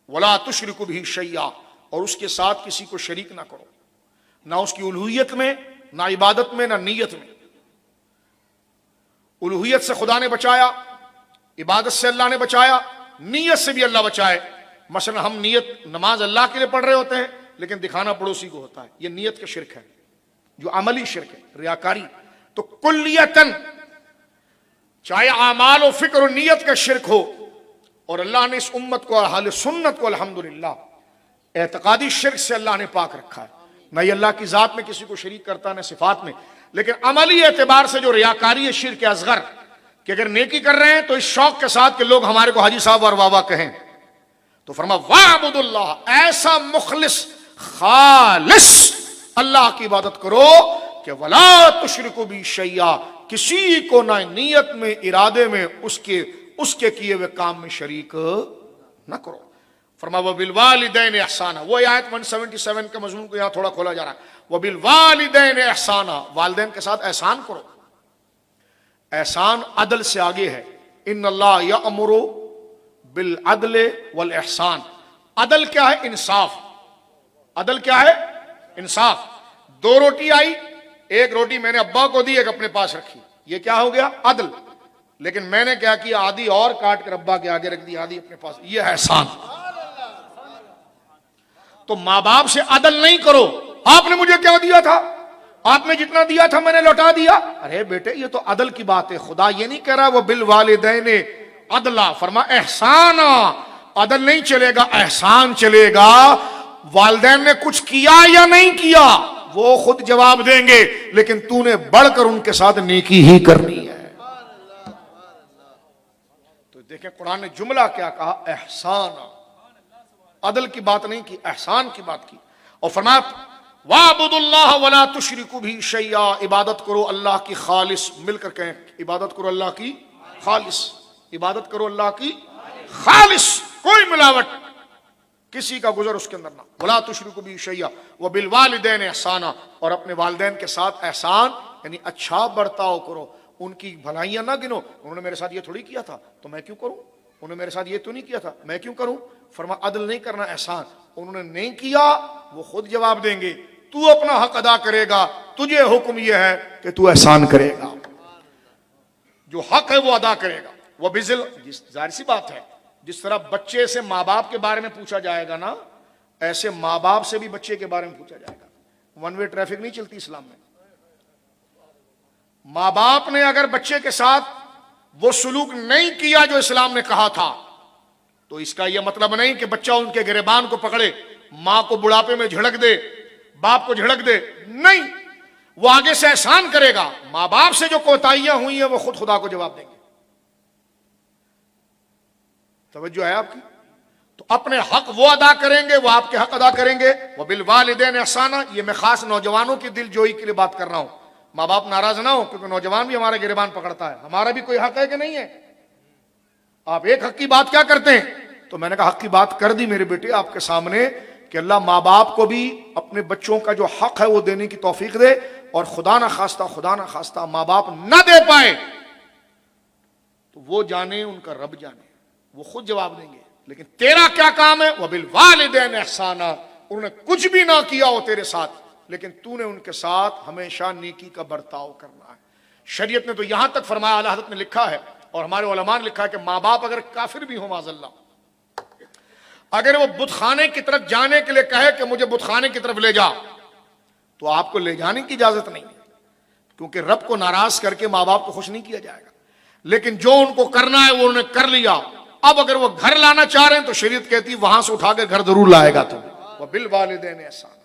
وَلَا تُشْرِكُوا بِهِ شَيْئًا, اور اس کے ساتھ کسی کو شریک نہ کرو, نہ اس کی الوہیت میں, نہ عبادت میں, نہ نیت میں. الوہیت سے خدا نے بچایا, عبادت سے اللہ نے بچایا, نیت سے بھی اللہ بچائے. مثلا ہم نیت نماز اللہ کے لیے پڑھ رہے ہوتے ہیں لیکن دکھانا پڑوسی کو ہوتا ہے, یہ نیت کا شرک ہے, جو عملی شرک ہے, ریاکاری. تو کلیتاً چاہے اعمال و فکر و نیت کا شرک ہو, اور اللہ نے اس امت کو, اہل سنت کو الحمدللہ اعتقادی شرک سے اللہ نے پاک رکھا ہے. نہ یہ اللہ کی ذات میں کسی کو شریک کرتا, نہ صفات میں. لیکن عملی اعتبار سے جو ریاکاری ہے شرک اصغر, کہ اگر نیکی کر رہے ہیں تو اس شوق کے ساتھ کہ لوگ ہمارے کو حاجی صاحب اور واہ کہیں, تو فرما وَاعْبُدُوا اللَّهَ, ایسا مخلص خالص اللہ کی عبادت کرو کہ وَلَا تُشْرِكُوا بِهِ شَيْئًا, کسی کو نہ نیت میں, ارادے میں اس کے کیے ہوئے کام میں شریک نہ کرو. فرما وَبِالْوَالِدَيْنِ احسانا, وہ آیت 177 کے مضمون کو یہاں تھوڑا کھولا جا رہا ہے. وَبِالْوَالِدَيْنِ احسانا, والدین کے ساتھ احسان کرو. احسان عدل سے آگے ہے. ان اللہ یأمر بالعدل والاحسان. عدل کیا ہے؟ انصاف. عدل کیا ہے؟ انصاف. 2 روٹی آئی, ایک روٹی میں نے ابا کو دی, ایک اپنے پاس رکھی, یہ کیا ہو گیا؟ عدل. لیکن میں نے کیا کیا, آدھی اور کاٹ کر ابا کے آگے رکھ دی, آدھی اپنے پاس, یہ ہے احسان. تو ماں باپ سے عدل نہیں کرو. آپ نے مجھے کیا دیا تھا, آپ نے جتنا دیا تھا میں نے لوٹا دیا. ارے بیٹے یہ تو عدل کی بات ہے. خدا یہ نہیں کہہ رہا وہ بالوالدین عدلا, فرما احسانا. عدل نہیں چلے گا, احسان چلے گا. والدین نے کچھ کیا یا نہیں کیا وہ خود جواب دیں گے, لیکن تو نے بڑھ کر ان کے ساتھ نیکی ہی کرنی ہے. تو دیکھیں قرآن نے جملہ کیا کہا, احسان. عدل کی بات نہیں کی, احسان کی بات کی. اور فرمایا وَاعْبُدُوا اللَّهَ وَلَا تُشْرِكُوا بِهِ شَيْئًا, عبادت کرو اللہ کی خالص. مل کر کہیں عبادت کرو اللہ کی خالص, عبادت کرو اللہ کی خالص, کوئی ملاوٹ کسی کا گزر اس کے اندر نہ. وَلَا تُشْرِكُوا بِهِ شَيْئًا وَبِالْوَالِدَيْنِ احسانا, اور اپنے والدین کے ساتھ احسان یعنی اچھا برتاؤ کرو, ان کی بھلائیاں نہ گنو. انہوں نے میرے ساتھ یہ تھوڑی کیا تھا تو میں کیوں کروں, انہوں نے میرے ساتھ یہ تو نہیں کیا تھا میں کیوں کروں. فرما عدل نہیں کرنا, احسان. انہوں نے نہیں کیا وہ خود جواب دیں گے, تو اپنا حق ادا کرے گا, تجھے حکم یہ ہے کہ تو احسان کرے گا, جو حق ہے وہ ادا کرے گا. وہ بذل, ظاہر سی بات ہے, جس طرح بچے سے ماں باپ کے بارے میں پوچھا جائے گا نا, ایسے ماں باپ سے بھی بچے کے بارے میں پوچھا جائے گا. 1 وے ٹریفک نہیں چلتی اسلام میں. ماں باپ نے اگر بچے کے ساتھ وہ سلوک نہیں کیا جو اسلام نے کہا تھا تو اس کا یہ مطلب نہیں کہ بچہ ان کے گریبان کو پکڑے, ماں کو بڑھاپے میں جھڑک دے, باپ کو جھڑک دے. نہیں, وہ آگے سے احسان کرے گا. ماں باپ سے جو کوتاہیاں ہوئی ہیں وہ خود خدا کو جواب دیں گے. توجہ ہے آپ کی؟ تو اپنے حق وہ ادا کریں گے, وہ آپ کے حق ادا کریں گے. وَبِالْوَالِدَيْنِ احسانا, یہ میں خاص نوجوانوں کی دل جوئی کے لیے بات کر رہا ہوں. ماں باپ ناراض نہ ہو، کیونکہ نوجوان بھی ہمارا گریبان پکڑتا ہے، ہمارا بھی کوئی حق ہے کہ نہیں ہے؟ آپ ایک حق کی بات کیا کرتے ہیں؟ تو میں نے کہا حق کی بات کر دی میرے بیٹے آپ کے سامنے کہ اللہ ماں باپ کو بھی اپنے بچوں کا جو حق ہے وہ دینے کی توفیق دے، اور خدا نہ خواستہ ماں باپ نہ دے پائے تو وہ جانے، ان کا رب جانے، وہ خود جواب دیں گے، لیکن تیرا کیا کام ہے؟ وَبِالْوَالِدَيْنِ احسانا، انہوں نے کچھ بھی نہ کیا ہو تیرے ساتھ، لیکن تو نے ان کے ساتھ ہمیشہ نیکی کا برتاؤ کرنا ہے۔ شریعت نے تو یہاں تک فرمایا، اعلیٰ حضرت نے لکھا ہے اور ہمارے علماء نے لکھا ہے کہ ماں باپ اگر کافر بھی ہوں معاذ اللہ، اگر وہ بت خانے کی طرف جانے کے لیے کہے کہ مجھے بت خانے کی طرف لے جا، تو آپ کو لے جانے کی اجازت نہیں ہے، کیونکہ رب کو ناراض کر کے ماں باپ کو خوش نہیں کیا جائے گا، لیکن جو ان کو کرنا ہے وہ انہوں نے کر لیا۔ اب اگر وہ گھر لانا چاہ رہے ہیں تو شریعت کہتی وہاں سے اٹھا کے گھر ضرور لائے گا تو وَبِالْوَالِدَيْنِ احسانا۔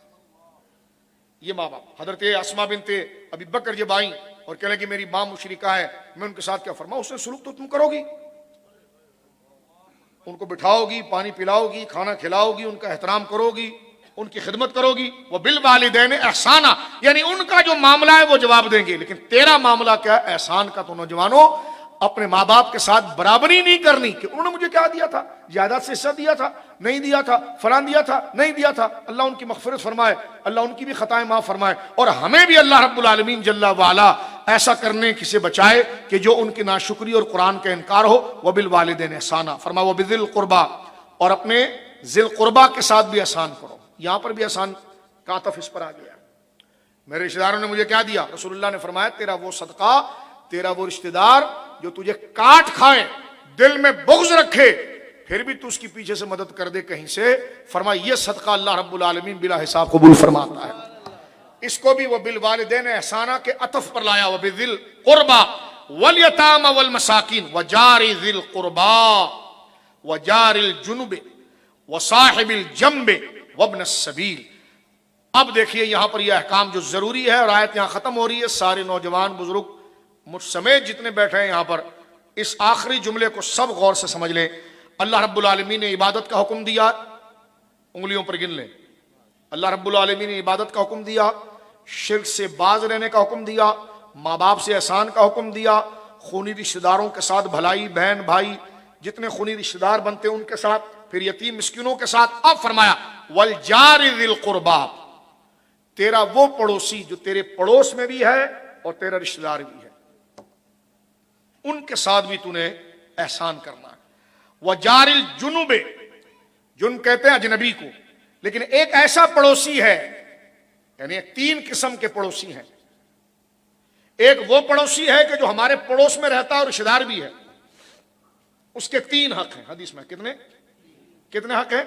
یہ ماں باپ، حضرت اسماء بنت ابی بکر جب آئیں اور کہنے کہ میری ماں مشرکہ ہے، میں ان کے ساتھ کیا فرماؤں؟ اس نے سلوک تو تم کرو گی، ان کو بٹھاؤ گی، پانی پلاؤ گی، کھانا کھلاؤ گی، ان کا احترام کرو گی، ان کی خدمت کرو گی، وَبِالْوَالِدَيْنِ احسانا، یعنی ان کا جو معاملہ ہے وہ جواب دیں گے، لیکن تیرا معاملہ کیا ہے؟ احسان کا۔ تو نوجوانوں اپنے ماں باپ کے ساتھ برابری نہیں کرنی کہ انہوں نے مجھے کیا دیا تھا، جائیداد سے حصہ دیا تھا، نہیں دیا تھا، فلان دیا تھا، نہیں دیا تھا۔ اللہ ان کی مغفرت فرمائے، اللہ ان کی بھی خطائیں معاف فرمائے، اور ہمیں بھی اللہ رب العالمین جل وعلا ایسا کرنے کی سے بچائے کہ جو ان کی ناشکری اور قرآن کا انکار ہو۔ وَبِالْوَالِدَيْنِ احسانا، فرمایا وَبِذِي الْقُرْبَى، اور اپنے ذی القربہ کے ساتھ بھی احسان کرو۔ یہاں پر بھی احسان کا عطف اس پر آ گیا۔ میرے رشتہ داروں نے مجھے کیا دیا؟ رسول اللہ نے فرمایا تیرا وہ صدقہ، تیرا وہ رشتہ دار جو تجھے کاٹ کھائے، دل میں بغض رکھے، پھر بھی تو اس کی پیچھے سے مدد کر دے کہیں سے، فرمایا یہ صدقہ اللہ رب العالمین بلا حساب قبول فرماتا ہے۔ اس کو بھی وہ بالوالدین احسانہ کے عطف پر لایا، وبذی القربى والیتام والمساکین وجار ذی القربى وجار الجنب وصاحب الجنب وابن السبیل۔ اب دیکھیے یہاں پر یہ احکام جو ضروری ہے، اور آیت یہاں ختم ہو رہی ہے۔ سارے نوجوان بزرگ مجھ سمیت جتنے بیٹھے ہیں یہاں پر، اس آخری جملے کو سب غور سے سمجھ لیں۔ اللہ رب العالمین نے عبادت کا حکم دیا، انگلیوں پر گن لیں۔ اللہ رب العالمین نے عبادت کا حکم دیا، شرک سے باز رہنے کا حکم دیا، ماں باپ سے احسان کا حکم دیا، خونی رشتہ داروں کے ساتھ بھلائی، بہن بھائی جتنے خونی رشتہ دار بنتے ہیں ان کے ساتھ، پھر یتیم مسکینوں کے ساتھ۔ اب فرمایا والجار ذی القربى، تیرا وہ پڑوسی جو تیرے پڑوس میں بھی ہے اور تیرا رشتہ دار بھی ہے، ان کے ساتھ بھی تو نے احسان کرنا ہے۔ وجار الجنب، جن کہتے ہیں اجنبی کو، لیکن ایک ایسا پڑوسی ہے، یعنی تین قسم کے پڑوسی ہیں۔ ایک وہ پڑوسی ہے کہ جو ہمارے پڑوس میں رہتا ہے اور رشتہ دار بھی ہے، اس کے تین حق ہیں۔ حدیث میں کتنے حق ہیں؟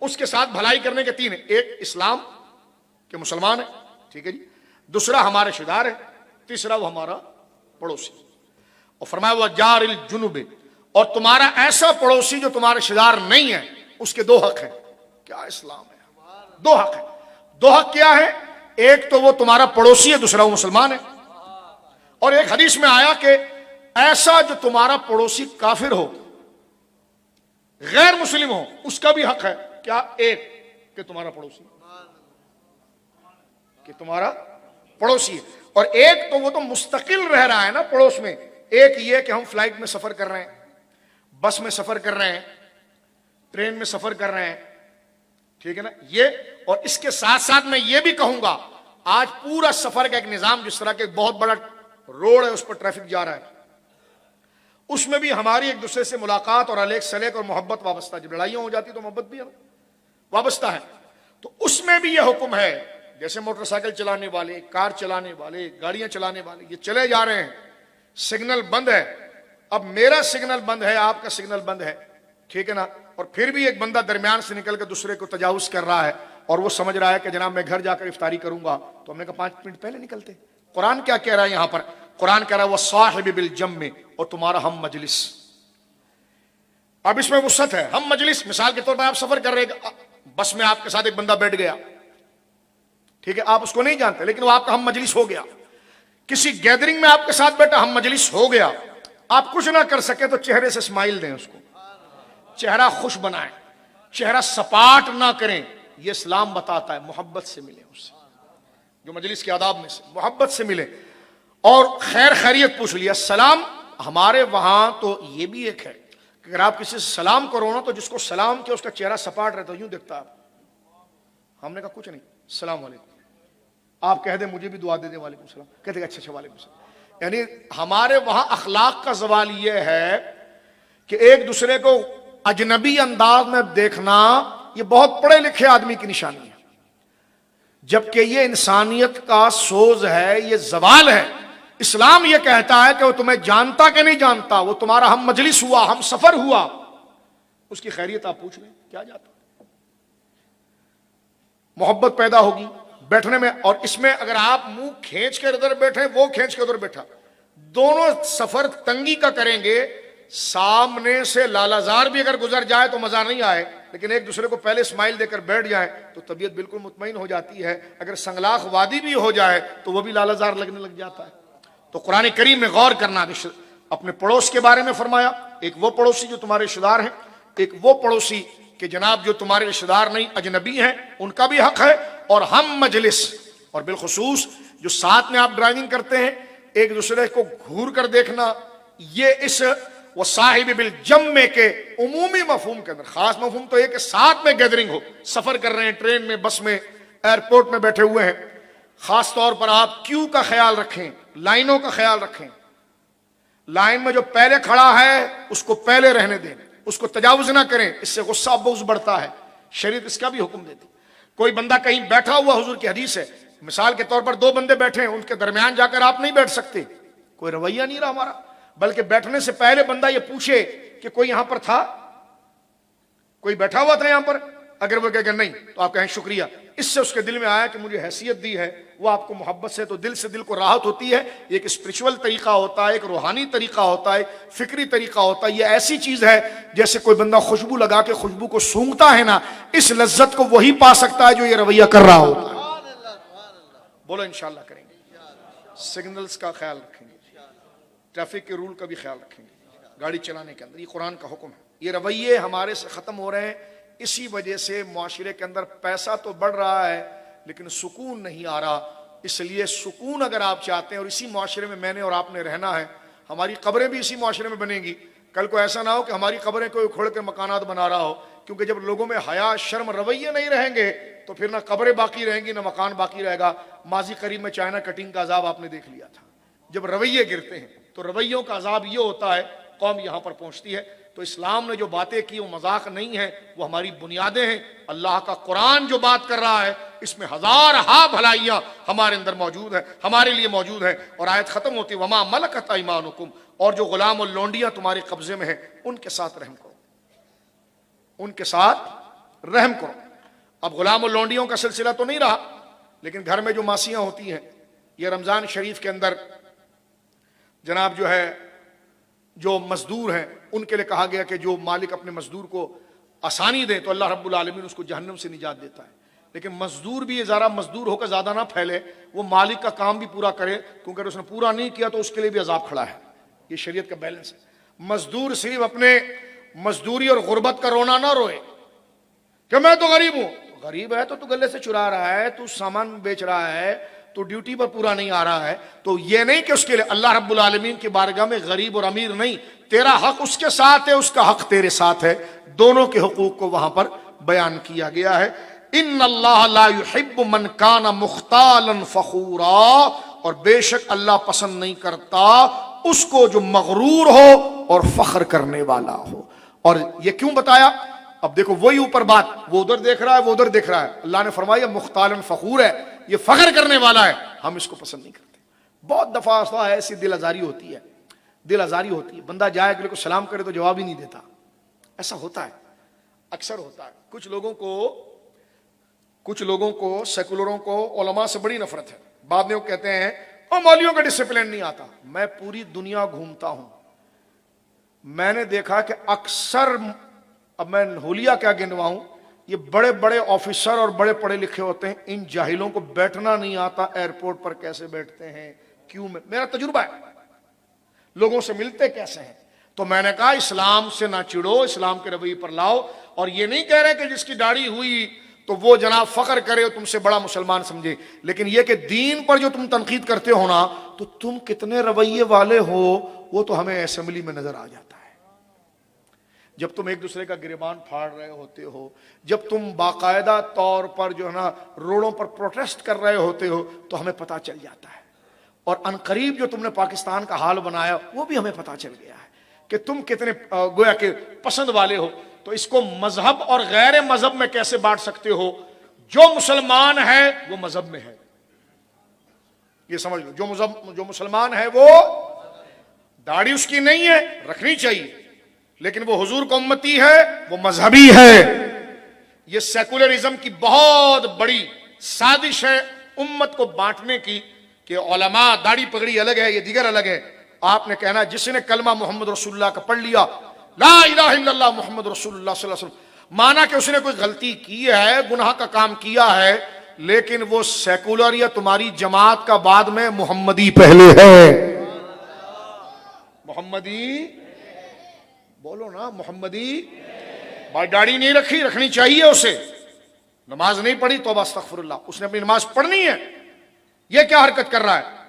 اس کے ساتھ بھلائی کرنے کے تین ہیں۔ ایک اسلام کہ مسلمان ہے، ٹھیک ہے جی، دوسرا ہمارے رشتہ دار ہے، تیسرا وہ ہمارا پڑوسی۔ اور فرمایا وہ جار الجنوب، اور تمہارا ایسا پڑوسی جو تمہارے رشتہ دار نہیں ہے، اس کے دو حق ہیں۔ کیا اسلام ہے؟ دو حق ہیں۔ دو حق کیا ہے؟ ایک تو وہ تمہارا پڑوسی ہے، دوسرا وہ مسلمان ہے۔ اور ایک حدیث میں آیا کہ ایسا جو تمہارا پڑوسی کافر ہو، غیر مسلم ہو، اس کا بھی حق ہے۔ کیا؟ ایک کہ تمہارا پڑوسی، کہ تمہارا پڑوسی ہے، اور ایک تو وہ تو مستقل رہ رہا ہے نا پڑوس میں۔ ایک یہ کہ ہم فلائٹ میں سفر کر رہے ہیں، بس میں سفر کر رہے ہیں، ٹرین میں سفر کر رہے ہیں، ٹھیک ہے نا یہ۔ اور اس کے ساتھ ساتھ میں یہ بھی کہوں گا، آج پورا سفر کا ایک نظام، جس طرح کے بہت بڑا روڈ ہے اس پر ٹریفک جا رہا ہے، اس میں بھی ہماری ایک دوسرے سے ملاقات اور الیک سلیک اور محبت وابستہ ہے۔ جب لڑائیاں ہو جاتی تو محبت بھی وابستہ ہے، تو اس میں بھی یہ حکم ہے، جیسے موٹر سائیکل چلانے والے، کار چلانے والے، گاڑیاں چلانے والے، یہ چلے جا رہے ہیں، سگنل بند ہے، اب میرا سگنل بند ہے، آپ کا سگنل بند ہے، ٹھیک ہے نا، اور پھر بھی ایک بندہ درمیان سے نکل کے دوسرے کو تجاوز کر رہا ہے، اور وہ سمجھ رہا ہے کہ جناب میں گھر جا کر افطاری کروں گا، تو ہم نے کہا 5 منٹ پہلے نکلتے۔ قرآن کیا کہہ رہا ہے یہاں پر؟ قرآن کہہ رہا ہے وَصَاحِبِ بِالْجَنبِ، اور تمہارا ہم مجلس۔ اب اس میں وسعت ہے، ہم مجلس، مثال کے طور پر آپ سفر کر رہے ہیں، بس میں آپ کے ساتھ ایک بندہ بیٹھ گیا، ٹھیک ہے، آپ اس کو نہیں جانتے لیکن وہ آپ کا ہم مجلس ہو گیا۔ کسی گیدرنگ میں آپ کے ساتھ بیٹھا، ہم مجلس ہو گیا، آپ کچھ نہ کر سکے تو چہرے سے اسمائل دیں اس کو، چہرہ خوش بنائیں، چہرہ سپاٹ نہ کریں۔ یہ اسلام بتاتا ہے محبت سے ملیں اس سے، جو مجلس کے آداب میں سے محبت سے ملیں۔ اور خیر خیریت پوچھ لیا. سلام ہمارے وہاں تو یہ بھی ایک ہے کہ اگر آپ کسی سے سلام کرو نا تو جس کو سلام کیا اس کا چہرہ سپاٹ رہتا ہے, یوں دیکھتا ہے. ہم نے کہا کچھ نہیں, السلام علیکم. آپ کہہ دیں مجھے بھی دعا دے دیں وعلیکم السلام, کہتے ہیں اچھا وعلیکم السلام. یعنی ہمارے وہاں اخلاق کا زوال یہ ہے کہ ایک دوسرے کو اجنبی انداز میں دیکھنا یہ بہت پڑھے لکھے آدمی کی نشانی ہے, جبکہ یہ انسانیت کا سوز ہے, یہ زوال ہے. اسلام یہ کہتا ہے کہ وہ تمہیں جانتا کہ نہیں جانتا, وہ تمہارا ہم مجلس ہوا, ہم سفر ہوا, اس کی خیریت آپ پوچھ لیں, کیا جاتا. محبت پیدا ہوگی بیٹھنے میں, اور اس میں اگر آپ منہ کھینچ کے ادھر بیٹھے, وہ کھینچ کے ادھر بیٹھا, دونوں سفر تنگی کا کریں گے. سامنے سے لالازار بھی اگر گزر جائے تو مزہ نہیں آئے, لیکن ایک دوسرے کو پہلے اسمائل دے کر بیٹھ جائیں تو طبیعت بالکل مطمئن ہو جاتی ہے. اگر سنگلاخ وادی بھی ہو جائے تو وہ بھی لالازار لگنے لگ جاتا ہے. تو قرآن کریم میں غور کرنا, اپنے پڑوس کے بارے میں فرمایا, ایک وہ پڑوسی جو تمہارے رشتہ دار ہیں, ایک وہ پڑوسی کہ جناب جو تمہارے رشتہ دار نہیں اجنبی ہیں, ان کا بھی حق ہے. اور ہم مجلس, اور بالخصوص جو ساتھ میں آپ ڈرائیونگ کرتے ہیں, ایک دوسرے کو گھور کر دیکھنا, یہ اس وصاحب بالجم کے عمومی مفہوم کے اندر. خاص مفہوم تو یہ کہ ساتھ میں گیدرنگ ہو, سفر کر رہے ہیں, ٹرین میں, بس میں, ایئرپورٹ میں بیٹھے ہوئے ہیں, خاص طور پر آپ کیو کا خیال رکھیں, لائنوں کا خیال رکھیں. لائن میں جو پہلے کھڑا ہے اس کو پہلے رہنے دیں, اس کو تجاوز نہ کریں, اس سے غصہ بغض بڑھتا ہے. شریعت اس کا بھی حکم دیتی. کوئی بندہ کہیں بیٹھا ہوا, حضور کی حدیث ہے, مثال کے طور پر دو بندے بیٹھے ہیں, ان کے درمیان جا کر آپ نہیں بیٹھ سکتے, کوئی رویہ نہیں رہا ہمارا. بلکہ بیٹھنے سے پہلے بندہ یہ پوچھے کہ کوئی یہاں پر تھا, کوئی بیٹھا ہوا تھا یہاں پر, اگر وہ کہے کہ نہیں تو آپ کہیں شکریہ. اس سے اس کے دل میں آیا کہ مجھے حیثیت دی ہے, وہ آپ کو محبت سے, تو دل سے دل کو راحت ہوتی ہے. یہ ایک اسپرچول طریقہ ہوتا ہے, ایک روحانی طریقہ ہوتا ہے, فکری طریقہ ہوتا ہے. یہ ایسی چیز ہے جیسے کوئی بندہ خوشبو لگا کے خوشبو کو سونگھتا ہے نا, اس لذت کو وہی پا سکتا ہے جو یہ رویہ کر رہا ہوتا ہے. بولو انشاءاللہ کریں گے. سگنلز کا خیال رکھیں گے, ٹریفک کے رول کا بھی خیال رکھیں گے گاڑی چلانے کے اندر. یہ قرآن کا حکم ہے. یہ رویے ہمارے سے ختم ہو رہے ہیں, اسی وجہ سے معاشرے کے اندر پیسہ تو بڑھ رہا ہے لیکن سکون نہیں آ رہا. اس لیے سکون اگر آپ چاہتے ہیں, اور اسی معاشرے میں میں نے اور آپ نے رہنا ہے, ہماری قبریں بھی اسی معاشرے میں بنیں گی. کل کو ایسا نہ ہو کہ ہماری قبریں کوئی کھوڑ کے مکانات بنا رہا ہو, کیونکہ جب لوگوں میں حیا, شرم, رویے نہیں رہیں گے تو پھر نہ قبریں باقی رہیں گی نہ مکان باقی رہے گا. ماضی قریب میں چائنا کٹنگ کا عذاب آپ نے دیکھ لیا تھا. جب رویے گرتے ہیں تو رویوں کا عذاب یہ ہوتا ہے, قوم یہاں پر پہنچتی ہے. تو اسلام نے جو باتیں کی وہ مذاق نہیں ہے, وہ ہماری بنیادیں ہیں. اللہ کا قرآن جو بات کر رہا ہے اس میں ہزار ہا بھلائیاں ہمارے اندر موجود ہیں, ہمارے لیے موجود ہیں. اور آیت ختم ہوتی وما ملکت ایمانکم, اور جو غلام اور لونڈیاں تمہارے قبضے میں ہیں ان کے ساتھ رحم کرو, ان کے ساتھ رحم کرو. اب غلام اور لونڈیوں کا سلسلہ تو نہیں رہا, لیکن گھر میں جو ماسیاں ہوتی ہیں, یہ رمضان شریف کے اندر جناب جو ہے جو مزدور ہیں ان کے لیے کہا گیا کہ جو مالک اپنے مزدور کو آسانی دے تو اللہ رب العالمین اس کو جہنم سے نجات دیتا ہے. لیکن مزدور بھی ذرا مزدور ہو کر زیادہ نہ پھیلے, وہ مالک کا کام بھی پورا کرے, کیونکہ اگر اس نے پورا نہیں کیا تو اس کے لیے بھی عذاب کھڑا ہے. یہ شریعت کا بیلنس ہے. مزدور صرف اپنے مزدوری اور غربت کا رونا نہ روئے کہ میں تو غریب ہوں. غریب ہے تو گلے سے چرا رہا ہے, تو سامان بیچ رہا ہے, تو ڈیوٹی پر پورا نہیں آ رہا ہے, تو یہ نہیں کہ اس کے لیے اللہ رب العالمین کی بارگاہ میں غریب اور امیر نہیں, تیرا حق اس کے ساتھ ہے, اس کا حق تیرے ساتھ ہے. دونوں کے حقوق کو وہاں پر بیان کیا گیا ہے. ان اللہ لا يحب من کان مختالا فخورا, اور بے شک اللہ پسند نہیں کرتا اس کو جو مغرور ہو اور فخر کرنے والا ہو. اور یہ کیوں بتایا؟ اب دیکھو وہی اوپر بات, وہ ادھر دیکھ رہا ہے, وہ ادھر دیکھ رہا ہے. اللہ نے فرمایا مختالا فخور ہے, یہ فخر کرنے والا ہے, ہم اس کو پسند نہیں کرتے. بہت دفعہ ایسی دل آزاری ہوتی ہے, دل آزاری ہوتی ہے, بندہ جائے اگلے کو سلام کرے تو جواب ہی نہیں دیتا. ایسا ہوتا ہے, اکثر ہوتا ہے. کچھ لوگوں کو سیکولروں کو علماء سے بڑی نفرت ہے. بعد میں وہ کہتے ہیں اور مولویوں کا ڈسپلن نہیں آتا. میں پوری دنیا گھومتا ہوں, میں نے دیکھا کہ اکثر, اب میں حلیہ کیا گنواؤں, یہ بڑے بڑے آفیسر اور بڑے پڑھے لکھے ہوتے ہیں, ان جاہلوں کو بیٹھنا نہیں آتا ایئرپورٹ پر کیسے بیٹھتے ہیں, کیوں میں, میرا تجربہ ہے, لوگوں سے ملتے کیسے ہیں. تو میں نے کہا اسلام سے نہ چڑو, اسلام کے رویے پر لاؤ. اور یہ نہیں کہہ رہے کہ جس کی داڑھی ہوئی تو وہ جناب فخر کرے اور تم سے بڑا مسلمان سمجھے، لیکن یہ کہ دین پر جو تم تنقید کرتے ہو نا، تو تم کتنے رویے والے ہو وہ تو ہمیں اسمبلی میں نظر آ جاتا ہے۔ جب تم ایک دوسرے کا گریبان پھاڑ رہے ہوتے ہو، جب تم باقاعدہ طور پر جو ہے نا روڈوں پر پروٹیسٹ کر رہے ہوتے ہو، تو ہمیں پتہ چل جاتا ہے۔ اور عنقریب جو تم نے پاکستان کا حال بنایا وہ بھی ہمیں پتہ چل گیا ہے کہ تم کتنے گویا کہ پسند والے ہو۔ تو اس کو مذہب اور غیر مذہب میں کیسے بانٹ سکتے ہو؟ جو مسلمان ہے وہ مذہب میں ہے، یہ سمجھ لو۔ جو مسلمان ہے وہ داڑھی اس کی نہیں ہے، رکھنی چاہیے، لیکن وہ حضور کو امتی ہے، وہ مذہبی ہے۔ یہ سیکولرزم کی بہت بڑی سازش ہے امت کو بانٹنے کی، کہ علماء داڑھی پگڑی الگ ہے، یہ دیگر الگ ہے۔ آپ نے کہنا جس نے کلمہ محمد رسول اللہ کا پڑھ لیا، لا الہ الا اللہ محمد رسول اللہ صلی اللہ علیہ وسلم، مانا کہ اس نے کوئی غلطی کی ہے، گناہ کا کام کیا ہے، لیکن وہ سیکولر یا تمہاری جماعت کا بعد میں محمدی پہلے ہے۔ محمدی بولو نا، محمدی۔ بھائی داڑھی نہیں رکھی، رکھنی چاہیے اسے۔ نماز نہیں پڑھی، توبہ استغفر اللہ، اس نے اپنی نماز پڑھنی ہے۔ یہ کیا حرکت کر رہا ہے؟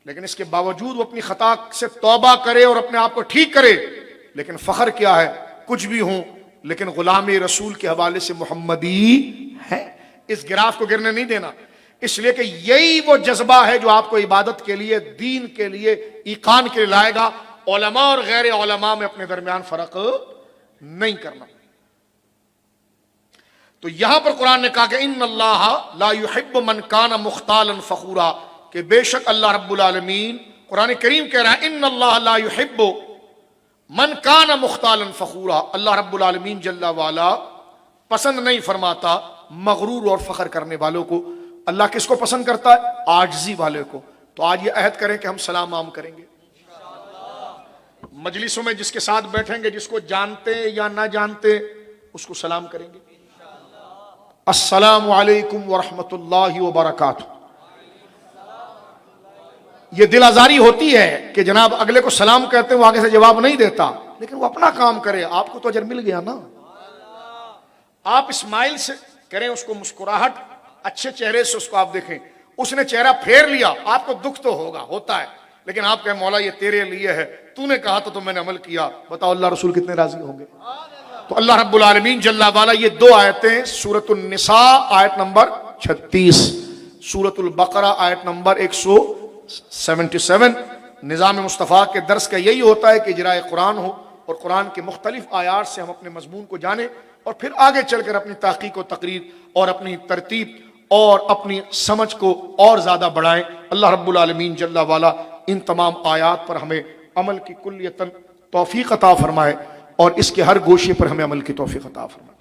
لیکن اس کے باوجود وہ اپنی خطا سے توبہ کرے اور اپنے آپ کو ٹھیک کرے، لیکن فخر کیا ہے؟ کچھ بھی ہوں لیکن غلام رسول کے حوالے سے محمدی ہے۔ اس گراف کو گرنے نہیں دینا، اس لیے کہ یہی وہ جذبہ ہے جو آپ کو عبادت کے لیے، دین کے لیے، ایقان کے لیے لائے گا۔ علماء اور غیر علماء میں اپنے درمیان فرق نہیں کرنا۔ تو یہاں پر قرآن نے کہا کہ ان اللہ لا يحب من کان مختالا فخورا، کہ بے شک اللہ رب العالمین، قرآن کریم کہہ رہا ہے ان اللہ لا يحب من کان مختالا فخورا، اللہ رب العالمین جل وعلا پسند نہیں فرماتا مغرور اور فخر کرنے والوں کو۔ اللہ کس کو پسند کرتا ہے؟ عاجزی والے کو۔ تو آج یہ عہد کریں کہ ہم سلام عام کریں گے مجلسوں میں، جس کے ساتھ بیٹھیں گے، جس کو جانتے یا نہ جانتے اس کو سلام کریں گے۔ السلام علیکم ورحمۃ اللہ وبرکاتہ۔ یہ دل آزاری ہوتی ہے کہ جناب اگلے کو سلام کہتے ہیں، وہ آگے سے جواب نہیں دیتا، لیکن وہ اپنا کام کرے، آپ کو تو اجر مل گیا نا۔ آپ اسمائل سے کریں اس کو، مسکراہٹ، اچھے چہرے سے اس کو آپ دیکھیں۔ اس نے چہرہ پھیر لیا، آپ کو دکھ تو ہوگا، ہوتا ہے، لیکن آپ کہیں مولا یہ تیرے لیے ہے، تو نے کہا تو میں نے عمل کیا۔ بتاؤ اللہ رسول کتنے راضی ہوں گے؟ تو اللہ رب العالمین جل وعلا یہ دو آیتیں، سورۃ النساء آیت نمبر 36، سورۃ البقرہ آیت نمبر 177، نظام مصطفیٰ کے درس کا یہی ہوتا ہے کہ اجراء قرآن ہو اور قرآن کے مختلف آیات سے ہم اپنے مضمون کو جانیں اور پھر آگے چل کر اپنی تحقیق و تقریر اور اپنی ترتیب اور اپنی سمجھ کو اور زیادہ بڑھائیں۔ اللہ رب العالمین جل وعلا ان تمام آیات پر ہمیں عمل کی کلیتاً توفیق عطا فرمائے اور اس کے ہر گوشے پر ہمیں عمل کی توفیق عطا فرمائے۔